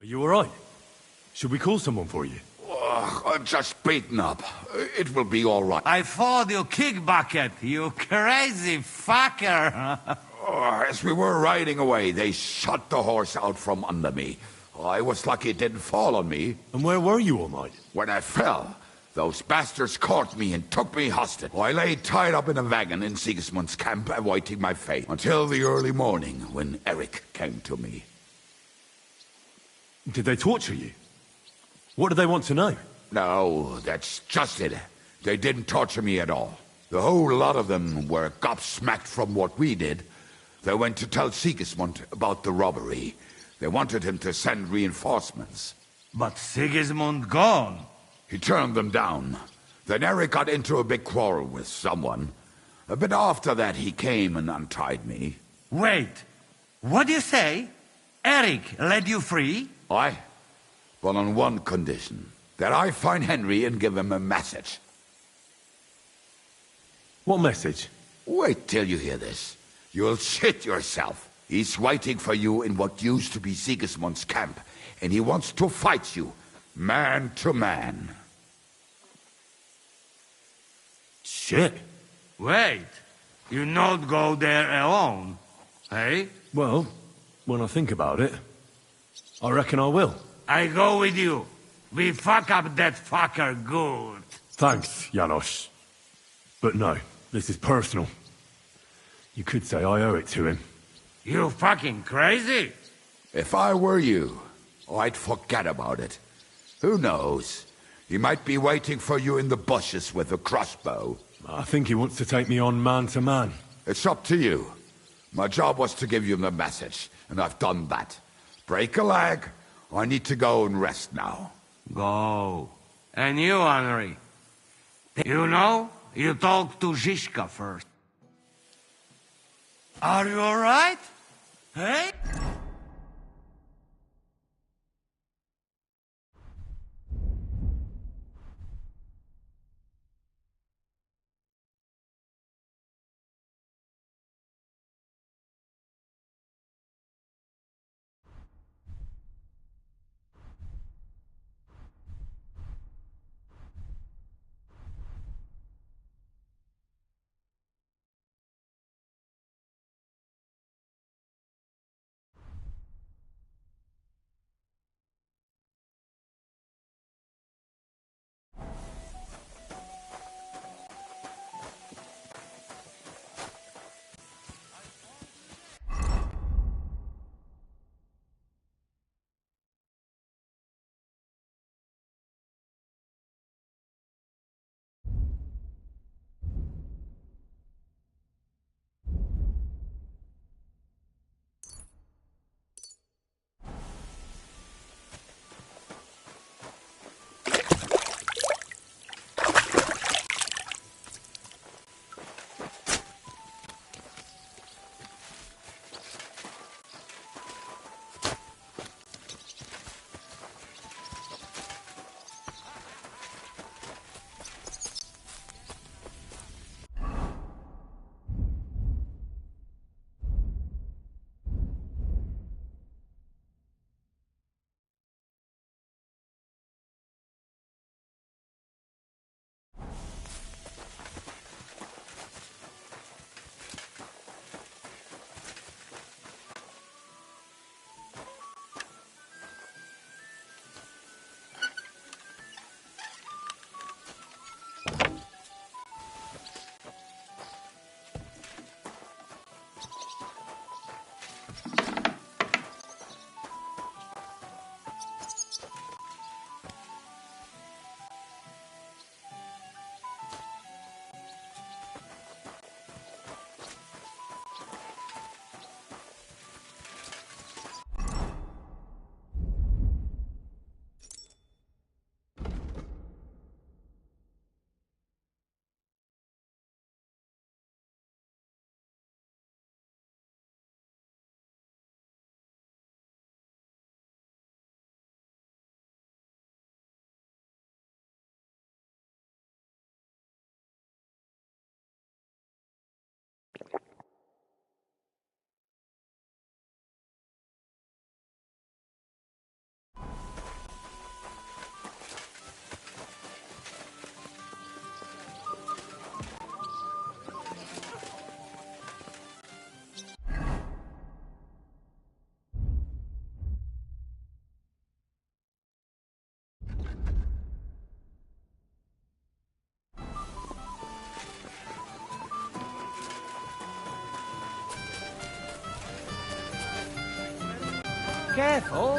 Speaker 3: Are you alright? Should we call someone for you?
Speaker 2: I'm just beaten up. It will be all right.
Speaker 12: I thought you kick bucket, you crazy fucker.
Speaker 2: As we were riding away, they shot the horse out from under me. I was lucky it didn't fall on me.
Speaker 3: And where were you all night?
Speaker 2: When I fell, those bastards caught me and took me hostage. I lay tied up in a wagon in Sigismund's camp, awaiting my fate, until the early morning when Eric came to me.
Speaker 3: Did they torture you? What do they want to know?
Speaker 2: No, that's just it. They didn't torture me at all. The whole lot of them were gobsmacked from what we did. They went to tell Sigismund about the robbery. They wanted him to send reinforcements.
Speaker 12: But Sigismund gone.
Speaker 2: He turned them down. Then Eric got into a big quarrel with someone. A bit after that, he came and untied me.
Speaker 12: Wait, what do you say? Eric led you free?
Speaker 2: Aye. But on one condition. That I find Henry and give him a message.
Speaker 3: What message?
Speaker 2: Wait till you hear this. You'll shit yourself. He's waiting for you in what used to be Sigismund's camp, and he wants to fight you, man to man.
Speaker 3: Shit.
Speaker 12: Wait, you not go there alone, hey?
Speaker 3: Well, when I think about it, I reckon I will.
Speaker 12: I go with you. We fuck up that fucker good.
Speaker 3: Thanks, Janos. But no, this is personal. You could say I owe it to him.
Speaker 12: You fucking crazy?
Speaker 2: If I were you, I'd forget about it. Who knows? He might be waiting for you in the bushes with a crossbow.
Speaker 3: I think he wants to take me on man to man.
Speaker 2: It's up to you. My job was to give you the message, and I've done that. Break a leg. I need to go and rest now.
Speaker 12: Go. And you, Henry. You know, you talk to Zizka first. Are you alright? Hey?
Speaker 17: Careful.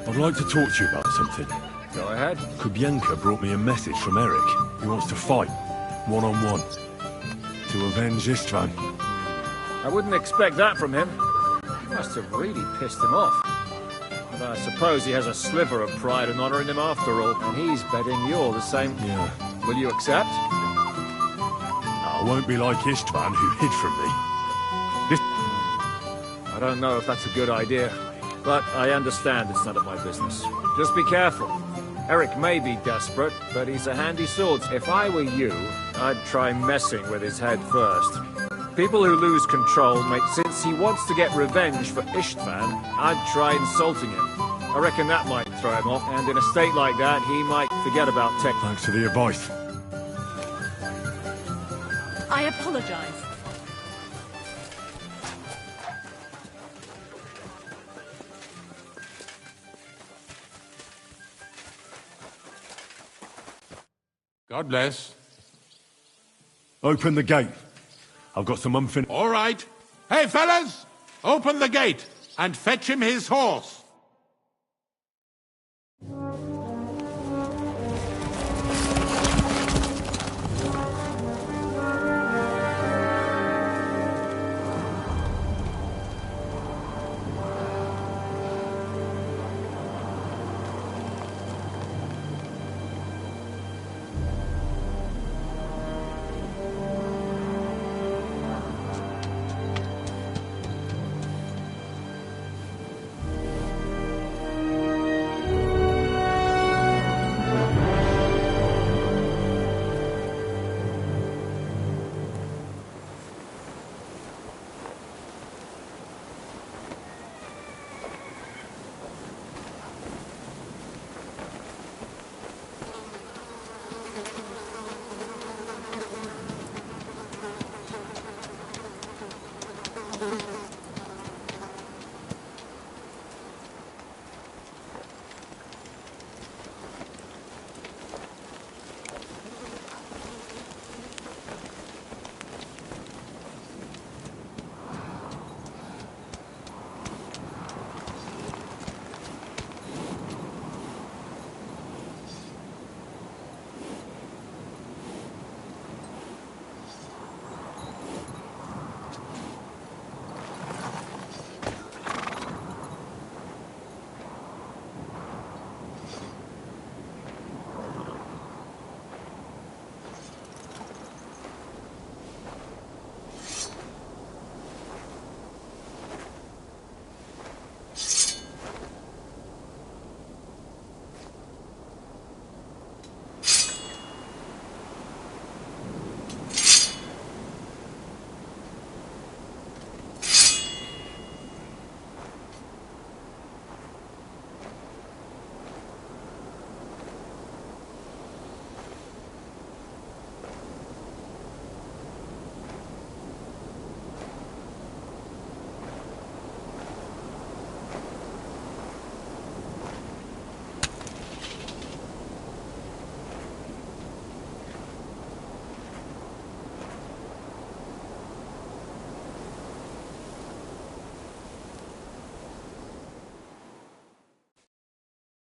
Speaker 3: I'd like to talk to you about something.
Speaker 16: Go ahead.
Speaker 3: Kubienka brought me a message from Eric. He wants to fight, one-on-one, to avenge Istvan.
Speaker 16: I wouldn't expect that from him. You must have really pissed him off. But I suppose he has a sliver of pride and honor in him after all, and he's betting you're the same.
Speaker 3: Yeah.
Speaker 16: Will you accept?
Speaker 3: I won't be like Istvan, who hid from me.
Speaker 16: I don't know if that's a good idea, but I understand it's none of my business. Just be careful. Eric may be desperate, but he's a handy sword. If I were you, I'd try messing with his head first. People who lose control since he wants to get revenge for Istvan, I'd try insulting him. I reckon that might throw him off, and in a state like that, he might forget about tech.
Speaker 3: Thanks for the advice.
Speaker 7: I apologize.
Speaker 1: God bless.
Speaker 3: Open the gate. I've got some unfinished...
Speaker 1: All right. Hey, fellas! Open the gate and fetch him his horse.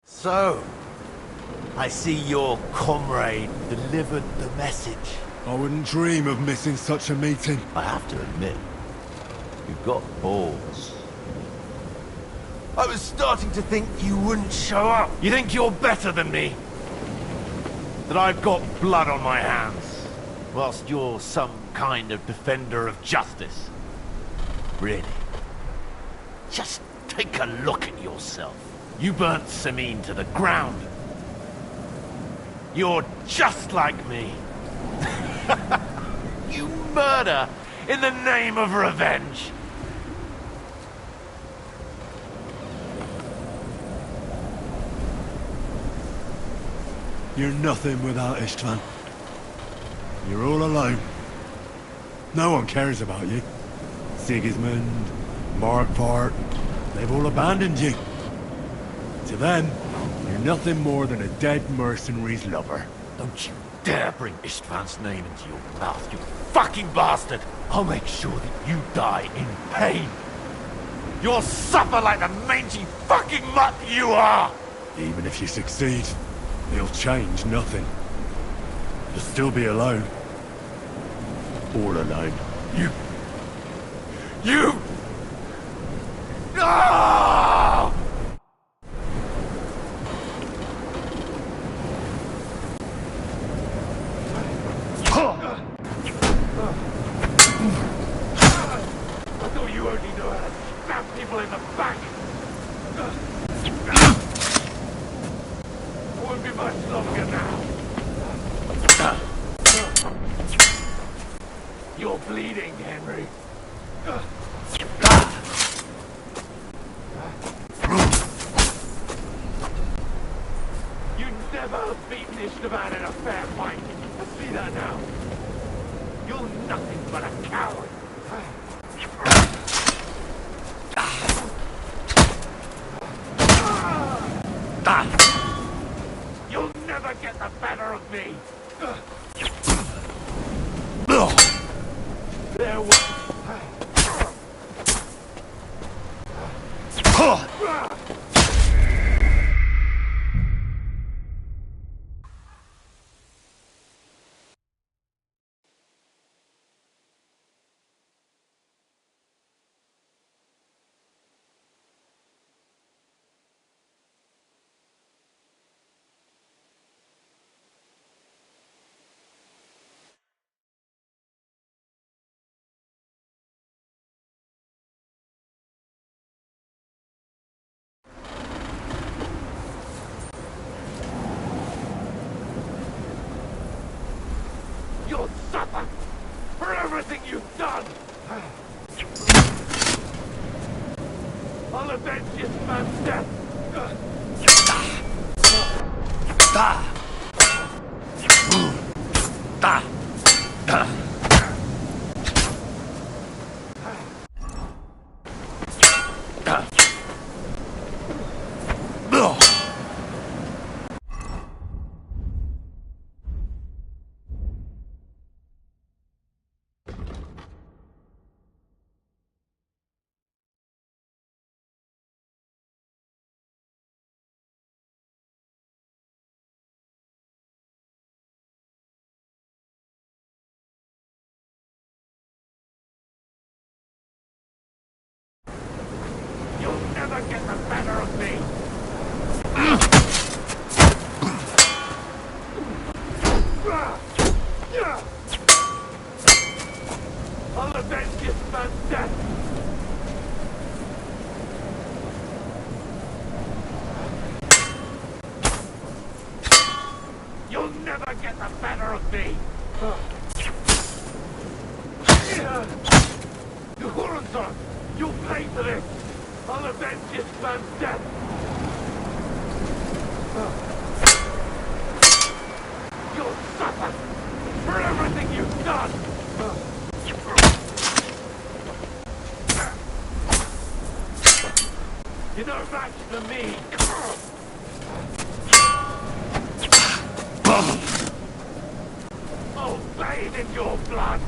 Speaker 19: So, I see your comrade delivered the message.
Speaker 3: I wouldn't dream of missing such a meeting.
Speaker 19: I have to admit, you've got balls. I was starting to think you wouldn't show up. You think you're better than me? That I've got blood on my hands, whilst you're some kind of defender of justice. Really? Just take a look at yourself. You burnt Sameen to the ground. You're just like me. You murder in the name of revenge.
Speaker 3: You're nothing without Istvan. You're all alone. No one cares about you. Sigismund, Markvart, they've all abandoned you. To them, you're nothing more than a dead mercenary's lover.
Speaker 19: Don't you dare bring Istvan's name into your mouth, you fucking bastard! I'll make sure that you die in pain. You'll suffer like the mangy fucking mutt you are!
Speaker 3: Even if you succeed, it'll change nothing. You'll still be alone. All alone.
Speaker 19: You! No! I thought you only know how to stab people in the back. Won't be much longer now. You're bleeding, Henry. You never have beaten Istvan in a fair fight. I see that now. You're nothing but a coward. You'll never get the better of me. There was... You'll suffer for everything you've done! I'll avenge this man's death! You'll never get the better of me! I'll avenge this man's death! You'll never get the better of me! You Huronson! You'll pay for this! I'll avenge this man's death! You'll suffer for everything you've done! You're no match for me! I'll bathe in your blood!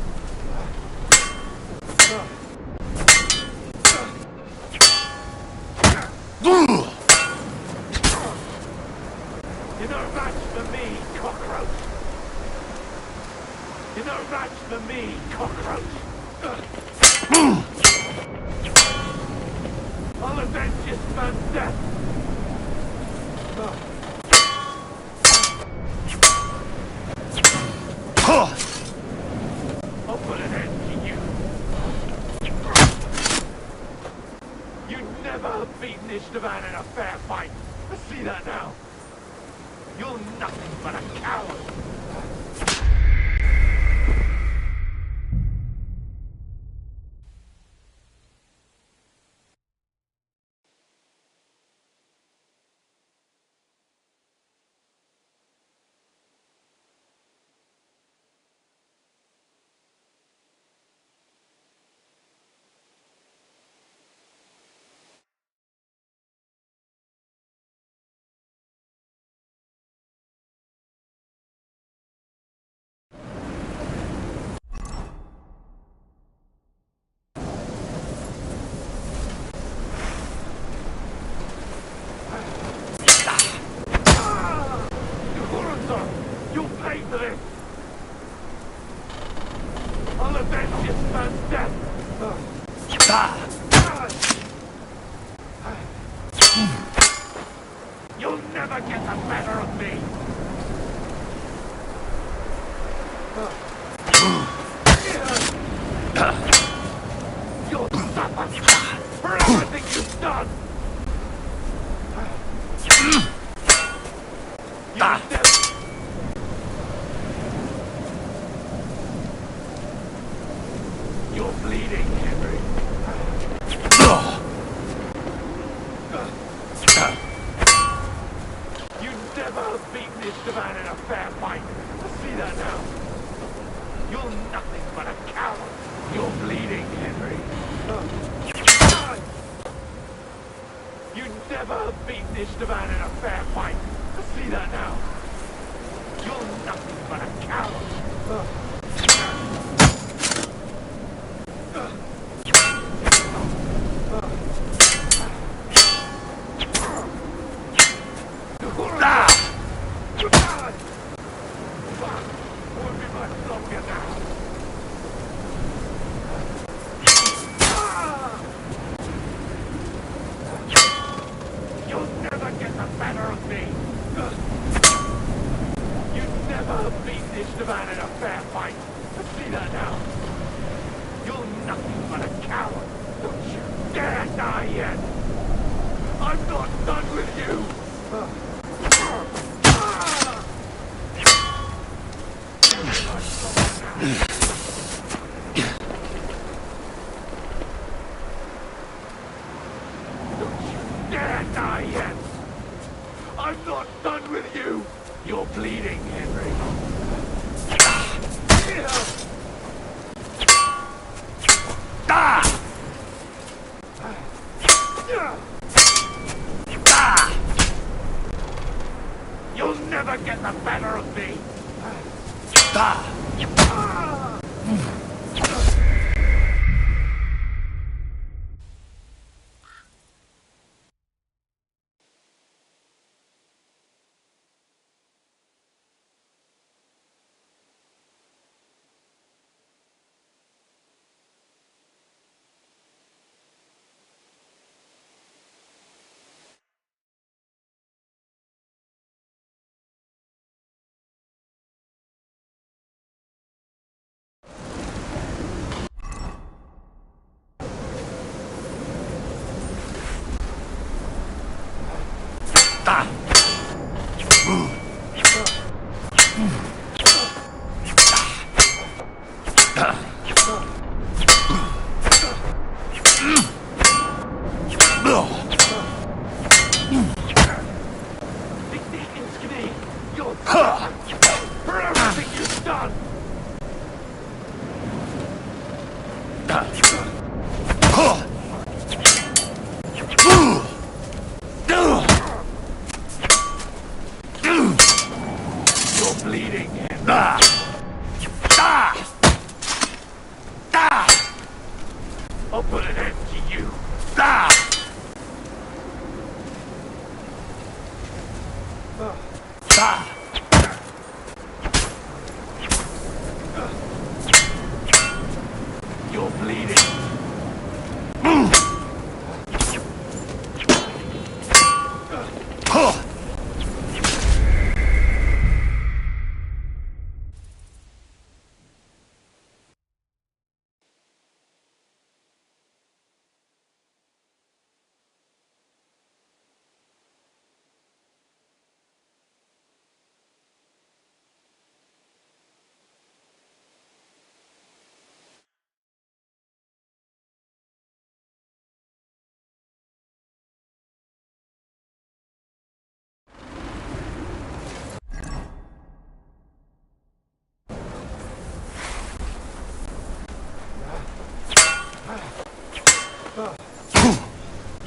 Speaker 19: You're no match for me, cockroach! You're no match for me, cockroach! I'll avenge this man's death! I'll put an end to you! You never have beaten Istvan in a fair fight! I see that now! You're nothing but a coward! never get the better of me! You'll suffer for everything you've done! You're bleeding, Henry. You never beat this man in a fair fight. I see that now. You're nothing but a coward. You're bleeding, Henry. You never beat this man in a fair fight. I see that now. You're nothing but a coward.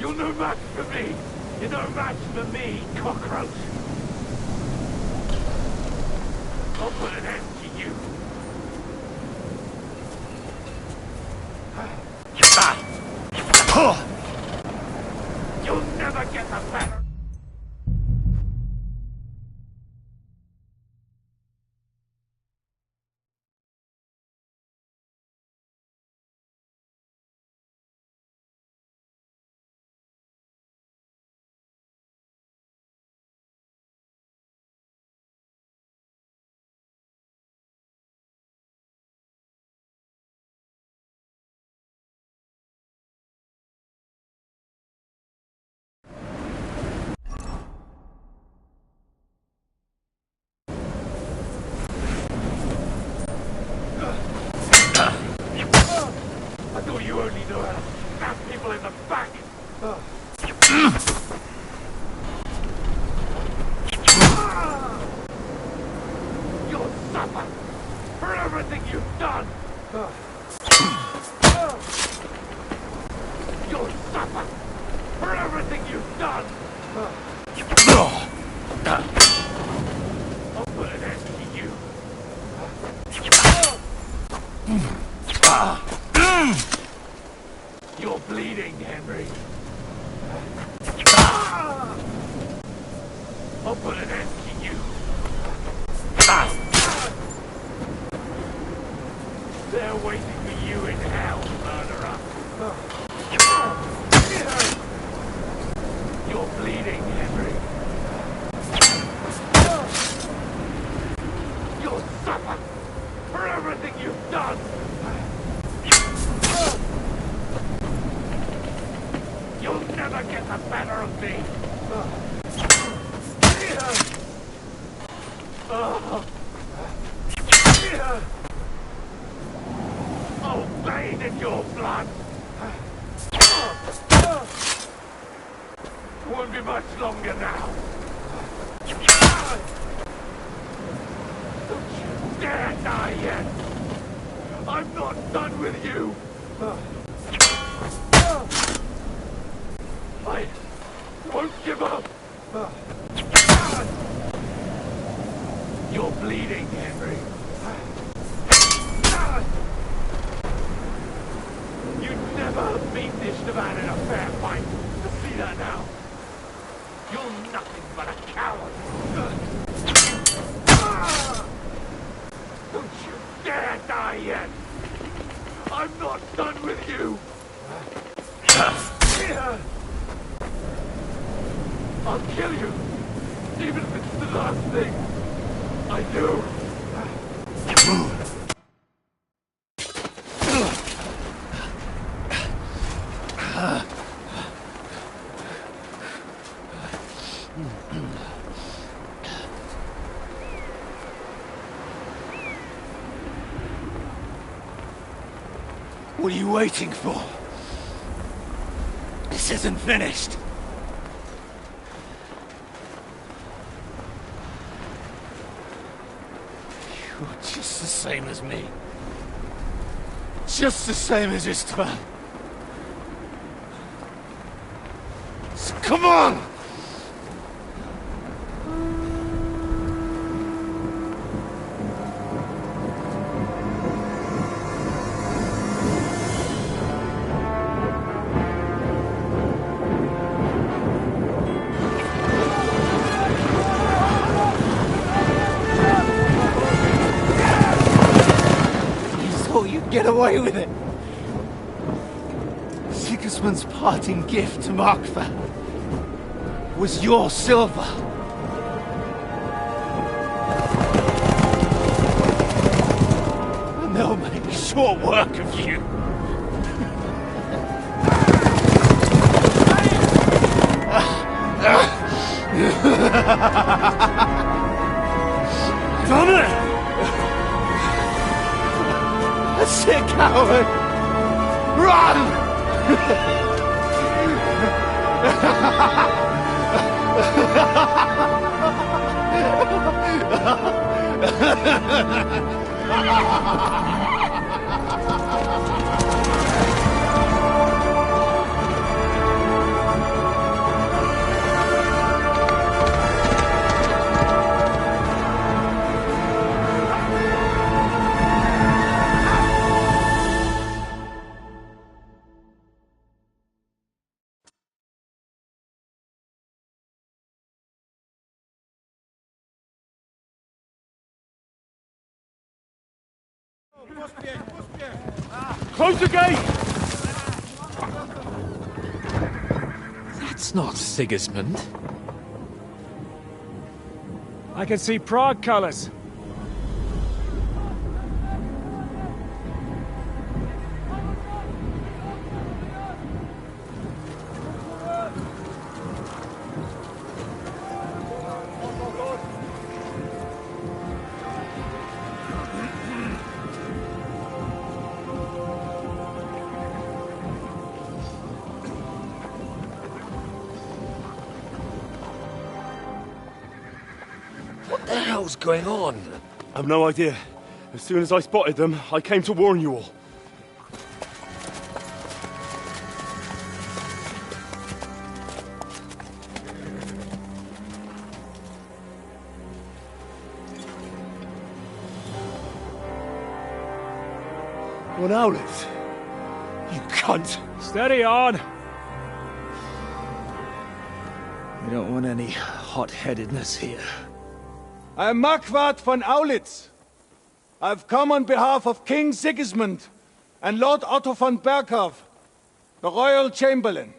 Speaker 19: You're no match for me! You're no match for me, cockroach! I'll put an end to you! You'll never get the better! You'll suffer for everything you've done! I'll put an end to you. You're bleeding, Henry. I'll put an end to you. They're waiting for you in hell, murderer. You're bleeding, Henry. You'll suffer for everything you've done. You'll never get the better of me. I'll bathe in your blood. Won't be much longer now. Don't you dare die yet. I'm not done with you. I won't give up. You're bleeding, Henry. You'd never beat this man in a fair fight. See that now? You're nothing but a coward. Don't you dare die yet. I'm not done with you. I'll kill you, even if it's the last thing I do.
Speaker 14: What are you waiting for? This isn't finished. You're just the same as me. Just the same as Istvan. So come on! Get away with it! Sigismund's parting gift to Markfeld was your silver. And they'll make short work of you. Damn it! That's it, coward! Run!
Speaker 16: Close the gate!
Speaker 6: That's not Sigismund.
Speaker 16: I can see Prague colors.
Speaker 3: What the hell's going on? I've no idea. As soon as I spotted them, I came to warn you all. What Owlets? You cunt!
Speaker 16: Steady on!
Speaker 15: We don't want any hot-headedness here. I am Marquardt von Owlitz. I've come on behalf of King Sigismund and Lord Otto von Berkhof, the Royal Chamberlain.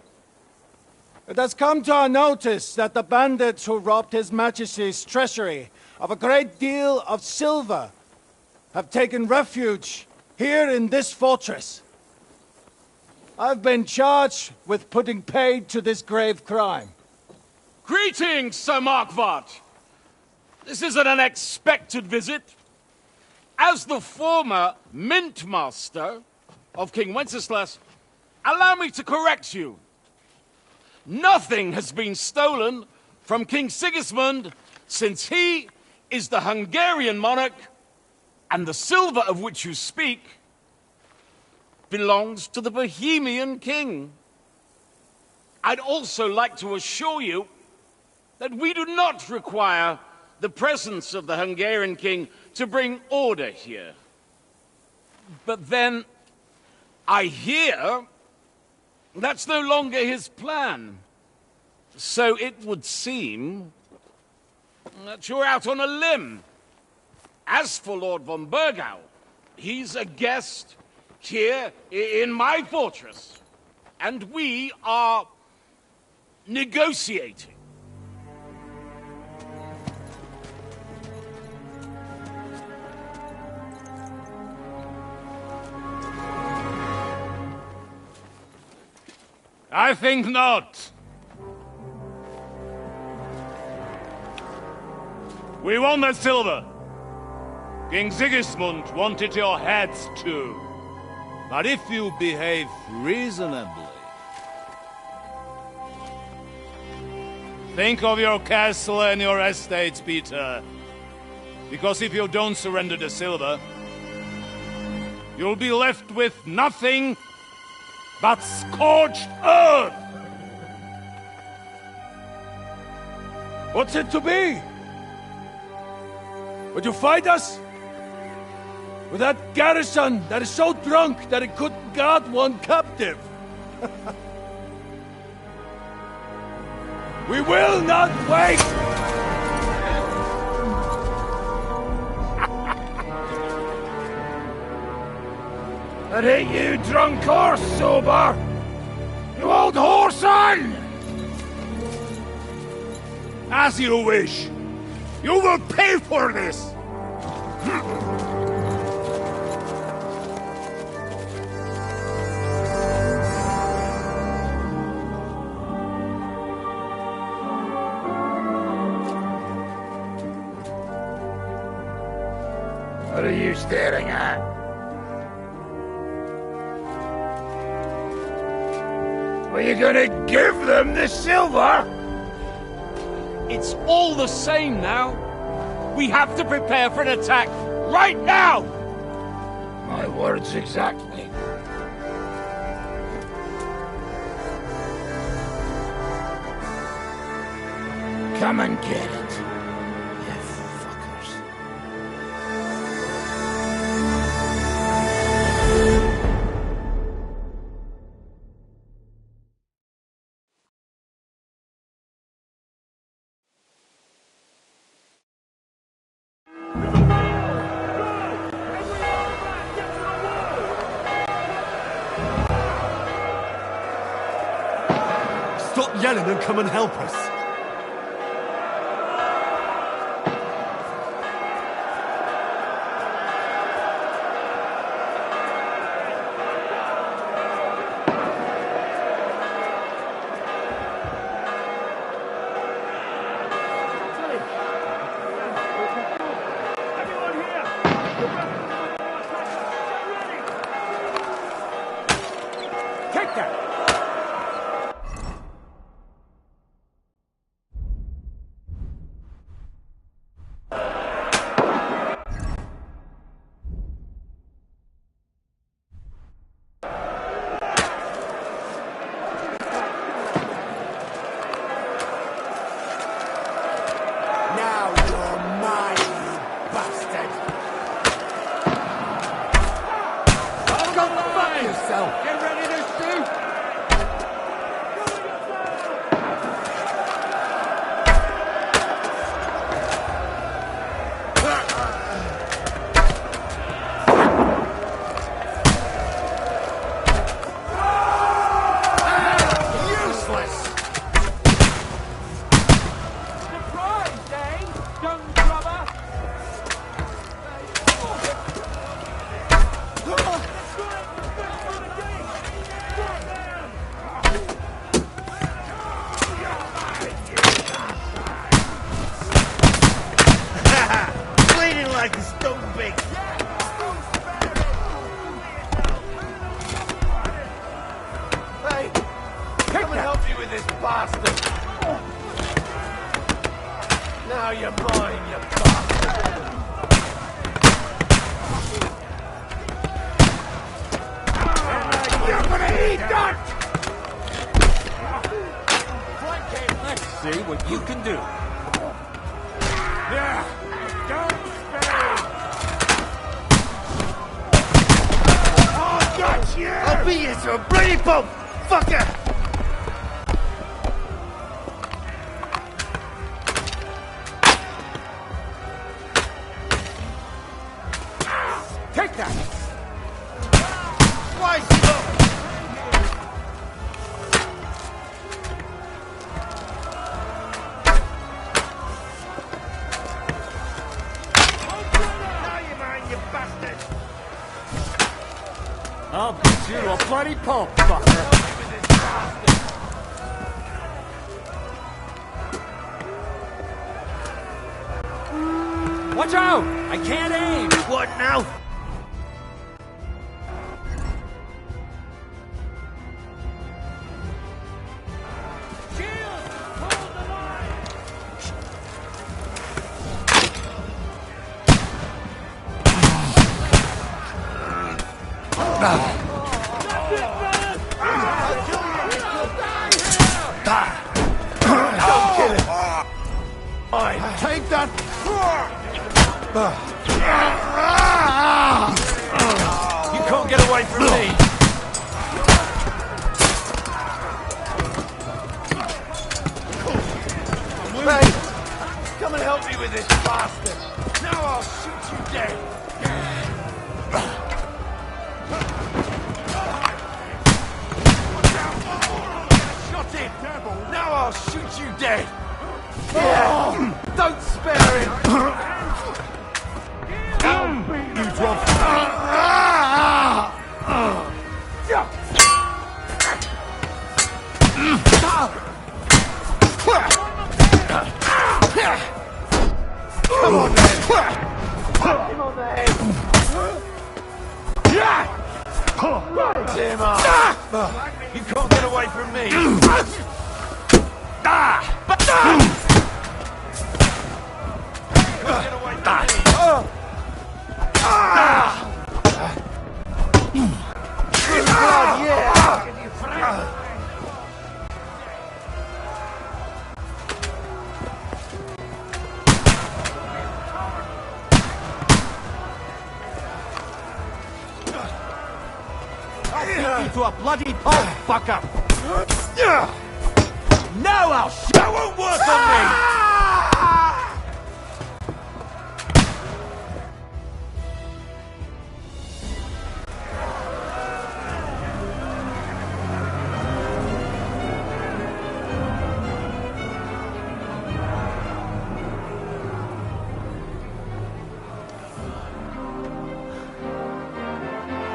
Speaker 15: It has come to our notice that the bandits who robbed His Majesty's treasury of a great deal of silver have taken refuge here in this fortress. I've been charged with putting paid to this grave crime.
Speaker 9: Greetings, Sir Marquardt. This is an unexpected visit. As the former mint master of King Wenceslas, allow me to correct you. Nothing has been stolen from King Sigismund since he is the Hungarian monarch, and the silver of which you speak belongs to the Bohemian king. I'd also like to assure you that we do not require the presence of the Hungarian king to bring order here. But then, I hear that's no longer his plan. So it would seem that you're out on a limb. As for Lord von Burgau, he's a guest here in my fortress, and we are negotiating.
Speaker 10: I think not. We want that silver. King Sigismund wanted your heads too.
Speaker 19: But if you behave reasonably...
Speaker 10: Think of your castle and your estates, Peter. Because if you don't surrender the silver, you'll be left with nothing but scorched earth!
Speaker 15: What's it to be? Would you fight us? With that garrison that is so drunk that it couldn't guard one captive? We will not wait!
Speaker 10: That ain't you, drunk or sober! You old whoreson! As you wish. You will pay for this! What are you staring at? Are you gonna give them the silver?
Speaker 9: It's all the same now. We have to prepare for an attack right now!
Speaker 10: My words exactly. Come and get it, you fuckers.
Speaker 3: Stop yelling and come and help us.
Speaker 15: Take that!
Speaker 19: Now you're mine, you bastard! You're gonna eat that!
Speaker 16: Let's see what you can do.
Speaker 19: Yeah! Don't spare! Oh, got you! I'll beat you to a bloody pulp, fucker! Take that! Slice it up! Now you mind, you bastard!
Speaker 16: I'll beat you to a bloody pulp, fucker. Watch out! I can't aim!
Speaker 19: What now?
Speaker 15: Take that!
Speaker 19: You can't get away from me! Hey! Come and help me with this bastard! Now I'll shoot you dead! Shot him! Now I'll shoot you dead! Yeah! Don't spare him!
Speaker 15: You drop.
Speaker 19: Come on, then! Hit him on the head! Light him up! You can't get away from me!
Speaker 4: To a bloody pulp, fucker! Now I'll that won't work on me!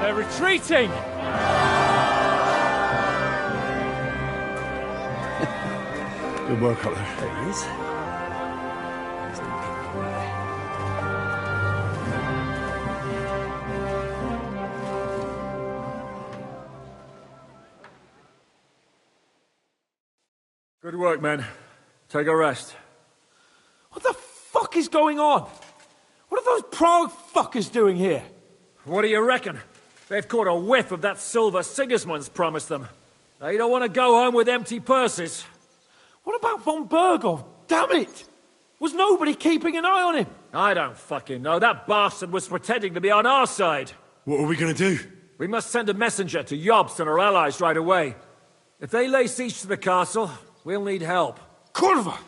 Speaker 13: They're retreating!
Speaker 3: Good work up there.
Speaker 13: There he is.
Speaker 16: Good work, men. Take a rest.
Speaker 6: What the fuck is going on? What are those Prague fuckers doing here?
Speaker 16: What do you reckon? They've caught a whiff of that silver Sigismund's promised them. They don't want to go home with empty purses.
Speaker 6: What about von Bergov? Damn it! Was nobody keeping an eye on him?
Speaker 16: I don't fucking know. That bastard was pretending to be on our side.
Speaker 3: What are we gonna do?
Speaker 16: We must send a messenger to Jobst and our allies right away. If they lay siege to the castle, we'll need help.
Speaker 6: Kurva!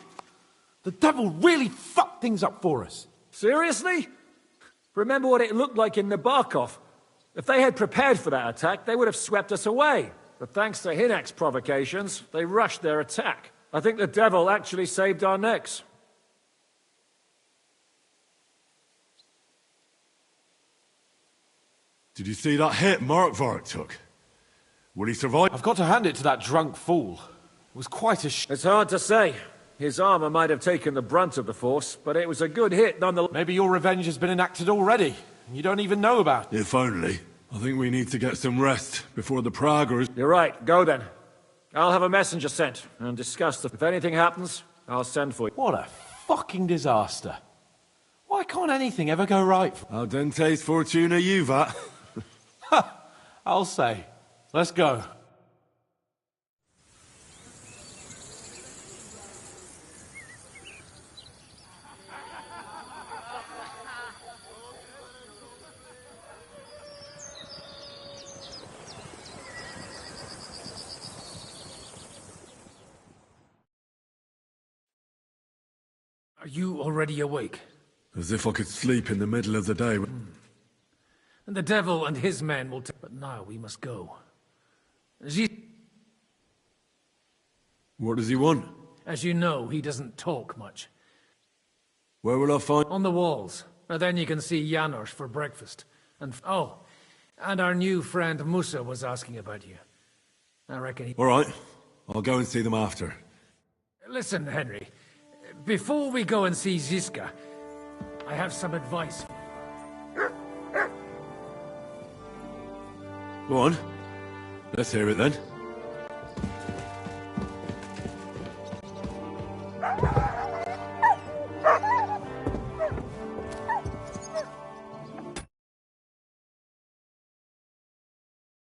Speaker 6: The devil really fucked things up for us.
Speaker 16: Seriously? Remember what it looked like in Nabokov. If they had prepared for that attack, they would have swept us away. But thanks to Hinek's provocations, they rushed their attack. I think the devil actually saved our necks.
Speaker 3: Did you see that hit Markvark took? Will he survive?
Speaker 6: I've got to hand it to that drunk fool. It was quite a
Speaker 16: It's hard to say. His armor might have taken the brunt of the force, but it was a good hit nonetheless.
Speaker 6: Maybe your revenge has been enacted already, and you don't even know about it.
Speaker 3: If only. I think we need to get some rest before the Praggers...
Speaker 16: You're right. Go then. I'll have a messenger sent and discuss the... If anything happens, I'll send for you.
Speaker 6: What a fucking disaster. Why can't anything ever go right?
Speaker 3: Al dente's fortuna juvat.
Speaker 6: I'll say. Let's go.
Speaker 5: Are you already awake?
Speaker 3: As if I could sleep in the middle of the day.
Speaker 5: And the devil and his men will take... But now we must go.
Speaker 3: What does he want?
Speaker 5: As you know, he doesn't talk much.
Speaker 3: Where will I find...
Speaker 5: On the walls. And then you can see Janos for breakfast. And... Oh, and our new friend Musa was asking about you. I reckon he...
Speaker 3: All right. I'll go and see them after.
Speaker 5: Listen, Henry. Before we go and see Ziska, I have some advice.
Speaker 3: Go on. Let's hear it then.